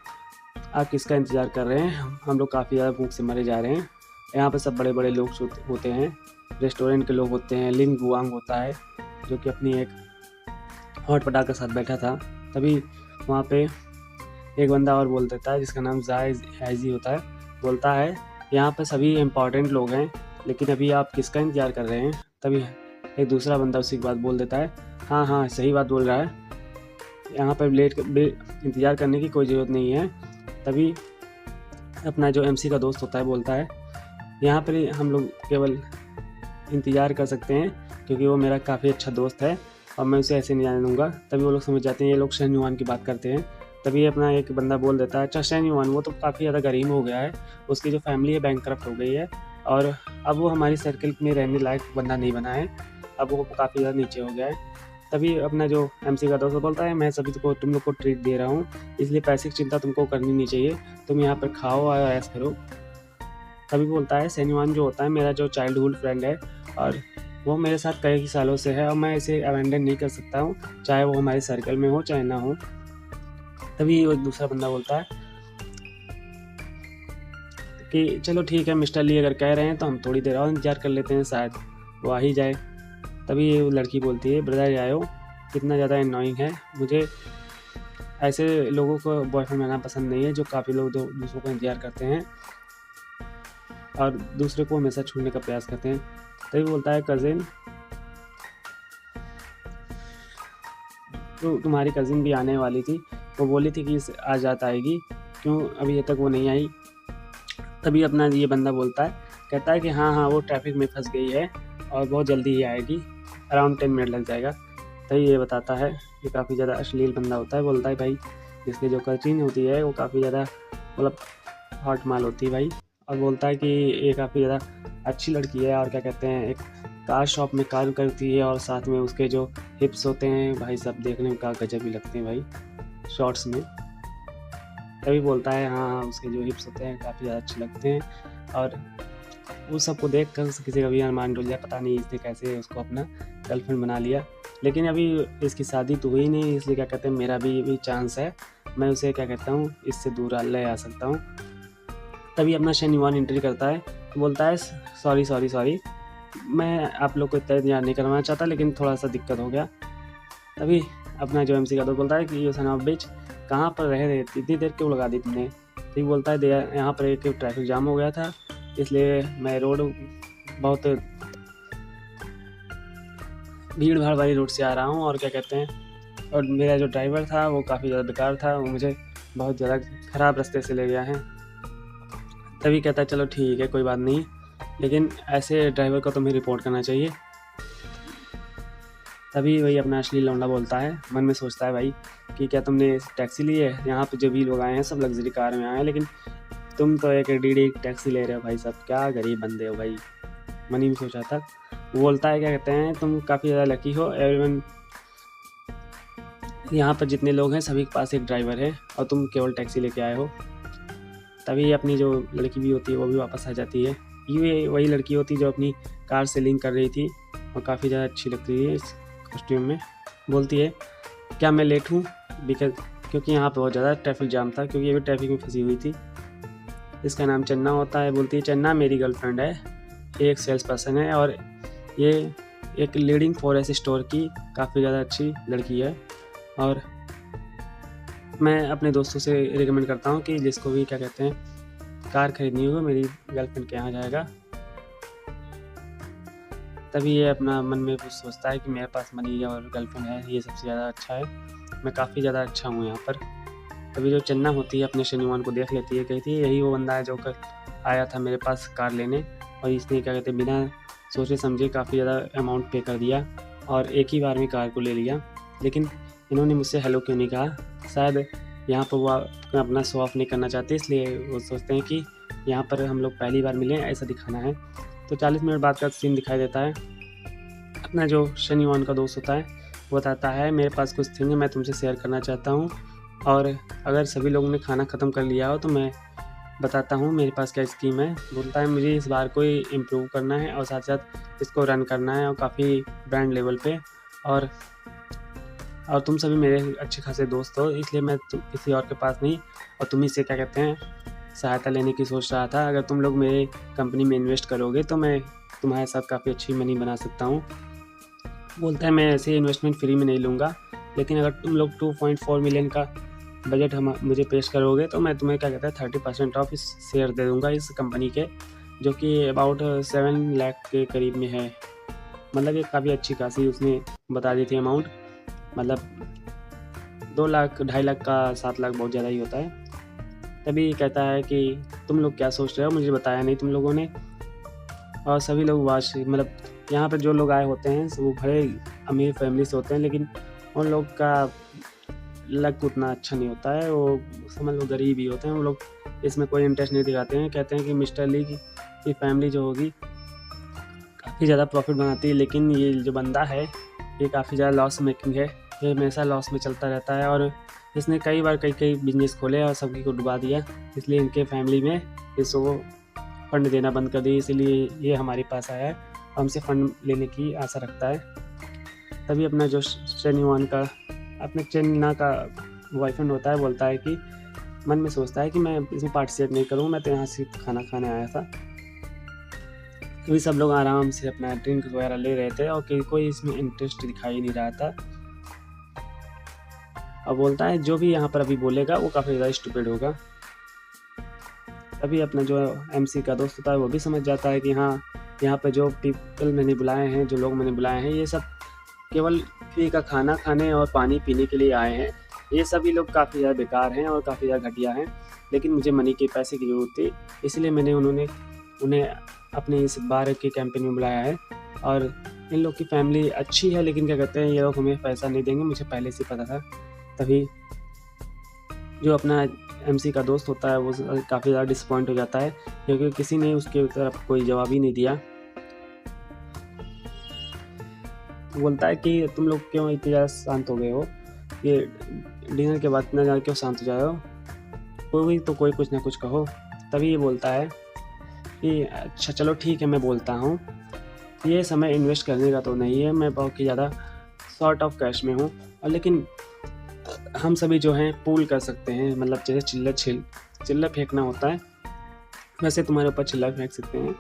आप किसका इंतज़ार कर रहे हैं? हम लोग काफ़ी ज़्यादा भूख से मरे जा रहे हैं। यहाँ पर सब बड़े बड़े लोग होते हैं, रेस्टोरेंट के लोग होते हैं। लिन गुआंग होता है जो कि अपनी एक हॉट पटाख के साथ बैठा था। तभी वहाँ पे एक बंदा और बोल देता है जिसका नाम हैजी होता है, बोलता है यहाँ पे सभी इम्पॉर्टेंट लोग हैं, लेकिन अभी आप किसका इंतज़ार कर रहे हैं? तभी एक दूसरा बंदा उसी की बात बोल देता है, हाँ हाँ सही बात बोल रहा है, यहाँ पर इंतज़ार करने की कोई ज़रूरत नहीं है। तभी अपना जो एमसी का दोस्त होता है बोलता है, यहाँ पर हम लोग केवल इंतज़ार कर सकते हैं क्योंकि वो मेरा काफ़ी अच्छा दोस्त है और मैं उसे ऐसे नहीं जाने दूँगा। तभी वो लोग समझ जाते हैं ये लोग शन युआन की बात करते हैं। तभी अपना एक बंदा बोल देता है, अच्छा शन युआन वो तो काफ़ी ज़्यादा गरीब हो गया है, उसकी जो फैमिली है बैंकरप्ट हो गई है और अब वो हमारी सर्कल में रहने लायक बंदा नहीं बना है, अब वो काफ़ी ज़्यादा नीचे हो गया है। तभी अपना जो एमसी का दोस्त बोलता है, मैं सभी तुम लोग को ट्रीट दे रहा हूँ, इसलिए पैसे की चिंता तुमको करनी नहीं चाहिए, तुम यहाँ पर खाओ और ऐश करो। तभी बोलता है, शन युआन जो होता है मेरा जो चाइल्डहुड फ्रेंड है और वो मेरे साथ कई सालों से है और मैं इसे अबैंडन नहीं कर सकता हूँ, चाहे वो हमारे सर्कल में हो चाहे ना हो। तभी एक दूसरा बंदा बोलता है कि चलो ठीक है मिस्टर ली, अगर कह रहे हैं तो हम थोड़ी देर और इंतज़ार कर लेते हैं, शायद वो आ ही जाए। तभी ये लड़की बोलती है, ब्रदर आयो कितना ज़्यादा एनोइंग है, मुझे ऐसे लोगों को बॉयफ्रेंड बनाना पसंद नहीं है जो काफ़ी लोग दूसरों का इंतज़ार करते हैं और दूसरे को हमेशा छूने का प्रयास करते हैं। तभी बोलता है, कज़िन तो तुम्हारी कज़िन भी आने वाली थी, वो बोली थी कि आज रात आएगी, क्यों अभी तक वो नहीं आई? तभी अपना ये बंदा बोलता है, कहता है कि हाँ वो ट्रैफिक में फंस गई है और बहुत जल्दी ही आएगी, अराउंड 10 मिनट लग जाएगा। तभी ये बताता है, ये काफ़ी ज़्यादा अश्लील बंदा होता है, बोलता है भाई जिसकी जो कज़िन होती है वो काफ़ी ज़्यादा मतलब हॉट माल होती है भाई, और बोलता है कि ये काफ़ी ज़्यादा अच्छी लड़की है और क्या कहते हैं एक कार शॉप में काम करती है और साथ में उसके जो हिप्स होते हैं भाई सब देखने में का गजब ही लगते हैं भाई शॉर्ट्स में। तभी बोलता है हाँ हाँ, उसके जो हिप्स होते हैं काफ़ी ज़्यादा अच्छे लगते हैं। और उस सबको देख कर किसी का भी अरमान डुल जाए, पता नहीं इसने कैसे उसको अपना गर्लफ्रेंड बना लिया। लेकिन अभी इसकी शादी तो हुई नहीं, इसलिए क्या कहते हैं मेरा भी चांस है, मैं उसे क्या कहता हूँ इससे दूर ले आ सकता हूँ। तभी अपना शेन एंट्री करता है, बोलता है सॉरी सॉरी सॉरी, मैं आप लोग को इतना इंतजार नहीं करवाना चाहता, लेकिन थोड़ा सा दिक्कत हो गया। तभी अपना जो MC का दोस्त बोलता है कि ये सन ऑफ बिच, कहाँ पर रह रहे थे, इतनी देर क्यों लगा दी तुमने। तो ये बोलता है यहाँ पर एक ट्रैफिक जाम हो गया था, इसलिए मैं रोड बहुत भीड़ भाड़ वाली रोड से आ रहा हूँ, और क्या कहते हैं, और मेरा जो ड्राइवर था वो काफ़ी ज़्यादा बेकार था, वो मुझे बहुत ज़्यादा ख़राब रास्ते से ले गया है। तभी कहता है चलो ठीक है कोई बात नहीं, लेकिन ऐसे ड्राइवर को तुम्हें रिपोर्ट करना चाहिए। तभी वही अपना असली लौंडा बोलता है, मन में सोचता है भाई कि क्या तुमने टैक्सी ली है, यहाँ पे जो भी लोग आए हैं सब लग्जरी कार में आए हैं, लेकिन तुम तो एक DD टैक्सी ले रहे हो भाई साहब, क्या गरीब बंदे हो भाई। मन ही में सोचा था। वो बोलता है क्या कहते हैं तुम काफ़ी ज़्यादा लकी हो, एवरीवन यहाँ पर जितने लोग हैं सभी के पास एक ड्राइवर है और तुम केवल टैक्सी लेके आए हो। तभी अपनी जो लड़की भी होती है वो भी वापस आ जाती है। ये वही लड़की होती है जो अपनी कार सेलिंग कर रही थी और काफ़ी ज़्यादा अच्छी लगती है इस कॉस्ट्यूम में। बोलती है क्या मैं लेट हूँ, क्योंकि यहाँ पे बहुत ज़्यादा ट्रैफिक जाम था, क्योंकि ये भी ट्रैफिक में फंसी हुई थी। इसका नाम चन्ना होता है। बोलती है चन्ना मेरी गर्लफ्रेंड है, ये एक सेल्स पर्सन है और ये एक लीडिंग फॉरेस्ट स्टोर की काफ़ी ज़्यादा अच्छी लड़की है, और मैं अपने दोस्तों से रिकमेंड करता हूँ कि जिसको भी क्या कहते हैं कार खरीदनी हो मेरी गर्लफ्रेंड के यहाँ जाएगा। तभी ये अपना मन में कुछ सोचता है कि मेरे पास मनी और गर्लफ्रेंड है, ये सबसे ज़्यादा अच्छा है, मैं काफ़ी ज़्यादा अच्छा हूँ यहाँ पर। तभी जो चन्ना होती है अपने शनिवान को देख लेती है, कहती है यही वो बंदा है जो कल आया था मेरे पास कार लेने, और इसने क्या कहते हैं बिना सोचे समझे काफ़ी ज़्यादा अमाउंट पे कर दिया और एक ही बार में कार को ले लिया। लेकिन इन्होंने मुझसे हेलो क्यों नहीं कहा, शायद यहाँ पर वो अपना शो ऑफ नहीं करना चाहते, इसलिए वो सोचते हैं कि यहाँ पर हम लोग पहली बार मिले ऐसा दिखाना है। तो 40 मिनट बाद का सीन दिखाई देता है। अपना जो शनिवान का दोस्त होता है वो बताता है मेरे पास कुछ थिंग है मैं तुमसे शेयर करना चाहता हूँ, और अगर सभी लोगों ने खाना ख़त्म कर लिया हो तो मैं बताता हूँ मेरे पास क्या स्कीम है। बोलता है मुझे इस बार को इम्प्रूव करना है और साथ साथ इसको रन करना है और काफ़ी ब्रांड लेवल पे, और तुम सभी मेरे अच्छे खासे दोस्त हो, इसलिए मैं किसी और के पास नहीं और तुम ही से क्या कहते हैं सहायता लेने की सोच रहा था। अगर तुम लोग मेरे कंपनी में इन्वेस्ट करोगे तो मैं तुम्हारे साथ काफ़ी अच्छी मनी बना सकता हूँ। बोलता है मैं ऐसे इन्वेस्टमेंट फ्री में नहीं लूँगा, लेकिन अगर तुम लोग 2.4 मिलियन का बजट मुझे पेश करोगे तो मैं तुम्हें क्या कहता है 30% ऑफ इस शेयर दे दूँगा इस कंपनी के, जो कि अबाउट 7 लाख के करीब में है। मतलब ये काफ़ी अच्छी खासी उसने बता दी थी अमाउंट, मतलब 2 लाख 2.5 लाख का 7 लाख बहुत ज़्यादा ही होता है। तभी कहता है कि तुम लोग क्या सोच रहे हो, मुझे बताया नहीं तुम लोगों ने। और सभी लोग मतलब यहाँ पर जो लोग आए होते हैं वो बड़े अमीर फैमिली से होते हैं, लेकिन उन लोग का लक उतना अच्छा नहीं होता है, वो समझ लो गरीब ही होते हैं। वो लोग इसमें कोई इंटरेस्ट नहीं दिखाते हैं, कहते हैं कि मिस्टर ली की फैमिली जो होगी काफ़ी ज़्यादा प्रॉफिट बनाती है, लेकिन ये जो बंदा है ये काफ़ी ज़्यादा लॉस मेकिंग है, ये हमेशा लॉस में चलता रहता है और इसने कई बार कई बिजनेस खोले और सभी को डुबा दिया, इसलिए इनके फैमिली में इसको फ़ंड देना बंद कर दी, इसीलिए ये हमारे पास आया है, हमसे फ़ंड लेने की आशा रखता है। तभी अपना जो शनिवान का अपने चन्ना का बॉयफ्रेंड होता है बोलता है कि मन में सोचता है कि मैं इसमें पार्टिसिपेट नहीं करूँ, मैं तो यहाँ से खाना खाने आया था। तभी सब लोग आराम से अपना ड्रिंक वगैरह ले रहे थे और कोई इसमें इंटरेस्ट दिखाई नहीं रहा था। और बोलता है जो भी यहाँ पर अभी बोलेगा वो काफ़ी ज़्यादा स्टूपिड होगा। तभी अपना जो MC का दोस्त होता है वो भी समझ जाता है कि हाँ यहाँ पे जो पीपल मैंने बुलाए हैं, जो लोग मैंने बुलाए हैं, ये सब केवल फ्री का खाना खाने और पानी पीने के लिए आए हैं, ये सभी लोग काफ़ी ज़्यादा बेकार हैं और काफ़ी ज़्यादा घटिया हैं, लेकिन मुझे मनी के पैसे की ज़रूरत थी, इसलिए मैंने उन्हें अपने इस बार के कैंपेन में बुलाया है। और इन लोग की फैमिली अच्छी है, लेकिन क्या कहते हैं ये लोग हमें पैसा नहीं देंगे, मुझे पहले से पता था। तभी जो अपना MC का दोस्त होता है वो काफ़ी ज़्यादा डिसअपॉइंट हो जाता है, क्योंकि किसी ने उसके तरफ कोई जवाब ही नहीं दिया। बोलता है कि तुम लोग क्यों इतने ज़्यादा शांत हो गए हो, ये डिनर के बाद इतना ज़्यादा क्यों शांत हो जाए हो। कोई तो कोई कुछ ना कुछ कहो। तभी ये बोलता है कि अच्छा चलो ठीक है, मैं बोलता हूँ, ये समय इन्वेस्ट करने का तो नहीं है, मैं बहुत ही ज़्यादा शॉर्ट ऑफ कैश में हूँ, और लेकिन हम सभी जो हैं पूल कर सकते हैं, मतलब जैसे चिल्ला फेंकना होता है वैसे तुम्हारे ऊपर चिल्ला फेंक सकते हैं,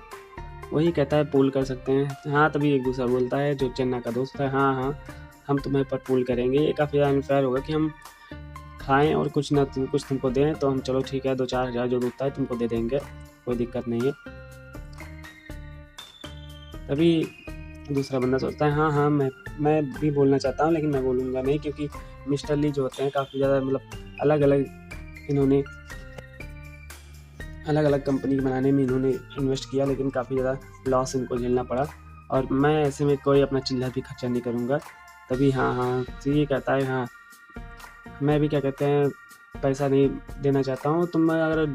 वही कहता है पूल कर सकते हैं। हाँ, तभी एक दूसरा बोलता है जो चन्ना का दोस्त है, हाँ हाँ हम तुम्हें पर पूल करेंगे। ये काफ़ी ज़्यादा अनफेयर होगा कि हम खाएं और कुछ ना कुछ तुमको दें, तो हम चलो ठीक है 2-4 हज़ार जो दूसता है तुमको दे देंगे, कोई दिक्कत नहीं है। तभी दूसरा बंदा सोचता है हाँ मैं भी बोलना चाहता हूँ, लेकिन मैं बोलूँगा नहीं, क्योंकि मिस्टर ली जो होते हैं काफ़ी ज़्यादा मतलब इन्होंने अलग अलग कंपनी बनाने में इन्होंने इन्वेस्ट किया, लेकिन काफ़ी ज़्यादा लॉस इनको झेलना पड़ा, और मैं ऐसे में कोई अपना चिल्लर भी खर्चा नहीं करूँगा। तभी हाँ तो ये कहता है हाँ मैं भी क्या कहते हैं पैसा नहीं देना चाहता हूँ, तुम अगर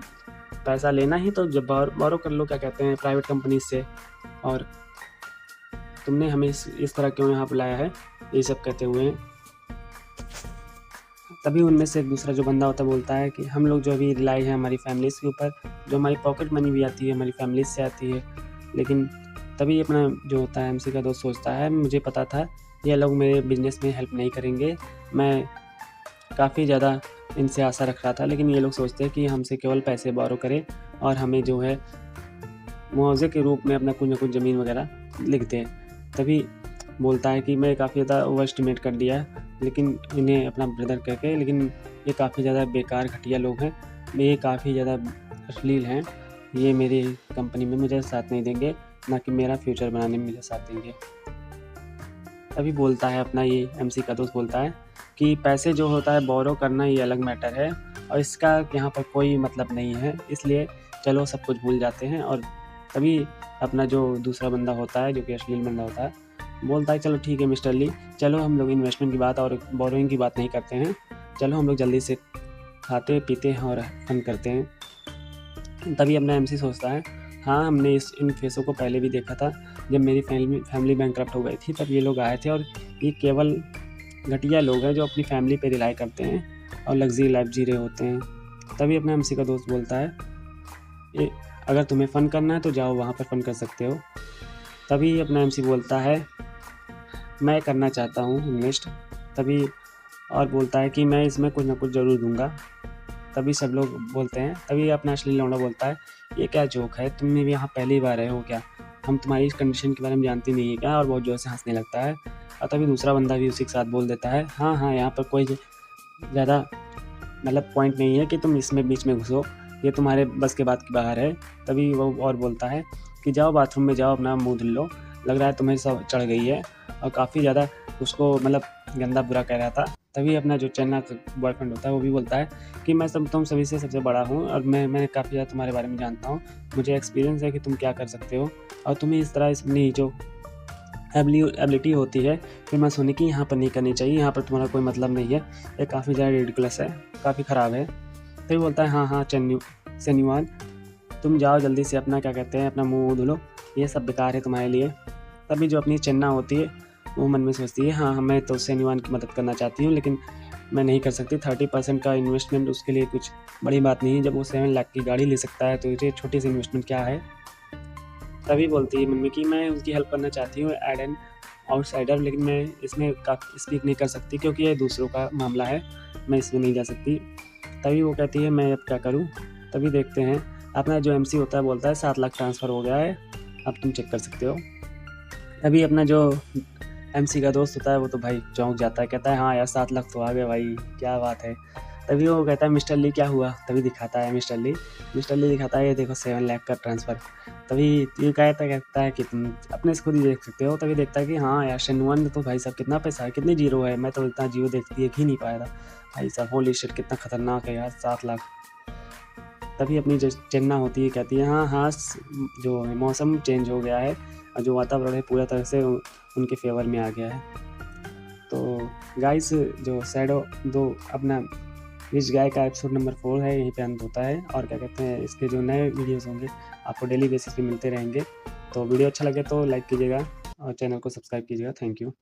पैसा लेना ही तो जब बोरो कर लो, क्या कहते हैं प्राइवेट कंपनी से, और तुमने हमें इस तरह क्यों यहाँ बुलाया है, ये सब कहते हुए। तभी उनमें से एक दूसरा जो बंदा होता है बोलता है कि हम लोग जो अभी रिलाई है हमारी फैमिलीज़ के ऊपर, जो हमारी पॉकेट मनी भी आती है हमारी फैमिलीज़ से आती है, लेकिन तभी अपना जो होता है एमसी का दोस्त सोचता है मुझे पता था ये लोग मेरे बिजनेस में हेल्प नहीं करेंगे, मैं काफ़ी ज़्यादा इनसे आशा रख रहा था, लेकिन ये लोग सोचते हैं कि हमसे केवल पैसे बोरो करें और हमें जो है मुआवजे के रूप में अपना कुछ ना कुछ ज़मीन वगैरह लिख दें। तभी बोलता है कि मैं काफ़ी ज़्यादा ओवर एस्टिमेट कर दिया, लेकिन इन्हें अपना ब्रदर कह के, लेकिन ये काफ़ी ज़्यादा बेकार घटिया लोग हैं, ये काफ़ी ज़्यादा अश्लील हैं, ये मेरी कंपनी में मुझे साथ नहीं देंगे, ना कि मेरा फ्यूचर बनाने में मुझे साथ देंगे। तभी बोलता है अपना ये एमसी का दोस्त बोलता है कि पैसे जो होता है बोरो करना ये अलग मैटर है, और इसका यहाँ पर कोई मतलब नहीं है, इसलिए चलो सब कुछ भूल जाते हैं। और तभी अपना जो दूसरा बंदा होता है जो कि अश्लील बंदा होता है बोलता है चलो ठीक है मिस्टर ली, चलो हम लोग इन्वेस्टमेंट की बात और बोरोइंग की बात नहीं करते हैं, चलो हम लोग जल्दी से खाते पीते हैं और फन करते हैं। तभी अपना एमसी सोचता है हाँ हमने इन फेसों को पहले भी देखा था, जब मेरी फैमिली बैंकक्रप्ट हो गई थी तब ये लोग आए थे, और ये केवल घटिया लोग हैं जो अपनी फैमिली पे रिलाई करते हैं और लग्जरी लाइफ जी रहे होते हैं। तभी अपना एमसी का दोस्त बोलता है अगर तुम्हें फ़न करना है तो जाओ वहाँ पर फ़न कर सकते हो। तभी अपना एमसी बोलता है मैं करना चाहता हूँ इन्वेस्ट, तभी और बोलता है कि मैं इसमें कुछ ना कुछ ज़रूर दूंगा। तभी सब लोग बोलते हैं, तभी अपना अश्लील लौंडा बोलता है ये क्या जोक है, तुम भी यहाँ पहली बार आए हो क्या, हम तुम्हारी इस कंडीशन के बारे में जानती नहीं है क्या, और बहुत ज़ोर से हंसने लगता है। और तभी दूसरा बंदा भी उसी के साथ बोल देता है हाँ यहाँ पर कोई ज़्यादा मतलब पॉइंट नहीं है कि तुम इसमें बीच में घुसो, ये तुम्हारे बस के बात की बाहर है। तभी वो और बोलता है कि जाओ बाथरूम में जाओ अपना मुंह धुल लो, लग रहा है तुम्हें सब चढ़ गई है, और काफ़ी ज़्यादा उसको मतलब गंदा बुरा कह रहा था। तभी अपना जो चन्ना बॉयफ्रेंड होता है वो भी बोलता है कि मैं तुम सभी से सबसे बड़ा हूँ और मैं काफ़ी ज़्यादा तुम्हारे बारे में जानता हूँ, मुझे एक्सपीरियंस है कि तुम क्या कर सकते हो, और तुम्हें इस तरह अपनी जो एबिलिटी होती है फिर मैं सुनी कि यहाँ पर नहीं करनी चाहिए, यहाँ पर तुम्हारा कोई मतलब नहीं है, ये काफ़ी ज़्यादा रिडिकुलस है, काफ़ी ख़राब है। तभी बोलता है हाँ सेन्युआन तुम जाओ जल्दी से अपना क्या कहते हैं अपना मुँह धुलो, ये सब बेकार है तुम्हारे लिए। तभी जो अपनी चन्ना होती है वो मन में सोचती है हाँ मैं तो सेन्युआन की मदद करना चाहती हूँ, लेकिन मैं नहीं कर सकती, 30% का इन्वेस्टमेंट उसके लिए कुछ बड़ी बात नहीं है, जब वो 7 लाख की गाड़ी ले सकता है तो ये छोटी सी इन्वेस्टमेंट क्या है। तभी बोलती है मन में कि मैं उसकी हेल्प करना चाहती हूँ एड एन आउटसाइडर, लेकिन मैं इसमें स्पीक नहीं कर सकती क्योंकि ये दूसरों का मामला है, मैं इसमें नहीं जा सकती। तभी वो कहती है मैं अब क्या करूँ। तभी देखते हैं अपना जो एमसी होता है बोलता है 7 लाख ट्रांसफ़र हो गया है, अब तुम चेक कर सकते हो। तभी अपना जो एमसी का दोस्त होता है वो तो भाई चौंक जाता है, कहता है हाँ यार 7 लाख तो आ गए भाई, क्या बात है। तभी वो कहता है मिस्टर ली क्या हुआ, तभी दिखाता है मिस्टर ली दिखाता है ये देखो 7 लाख का ट्रांसफ़र। तभी ये कहता है कि तुम अपने से खुद ही देख सकते हो। तभी देखता है कि हाँ यार शेनुअन में तो भाई साहब कितना पैसा है, कितनी जीरो है, मैं तो इतना जीरो देख ही नहीं पाया था भाई साहब, होली शिट कितना खतरनाक है यार 7 लाख। तभी अपनी जो चन्ना होती है कहती है हाँ जो मौसम चेंज हो गया है और जो वातावरण है पूरा तरह से उनके फेवर में आ गया है। तो गाइस जो शैडो 2 अपना रिच गाय का एपिसोड नंबर 4 है, यहीं पे अंत होता है, और क्या कहते हैं इसके जो नए वीडियोस होंगे आपको डेली बेसिस पे मिलते रहेंगे। तो वीडियो अच्छा लगे तो लाइक कीजिएगा और चैनल को सब्सक्राइब कीजिएगा। Thank you.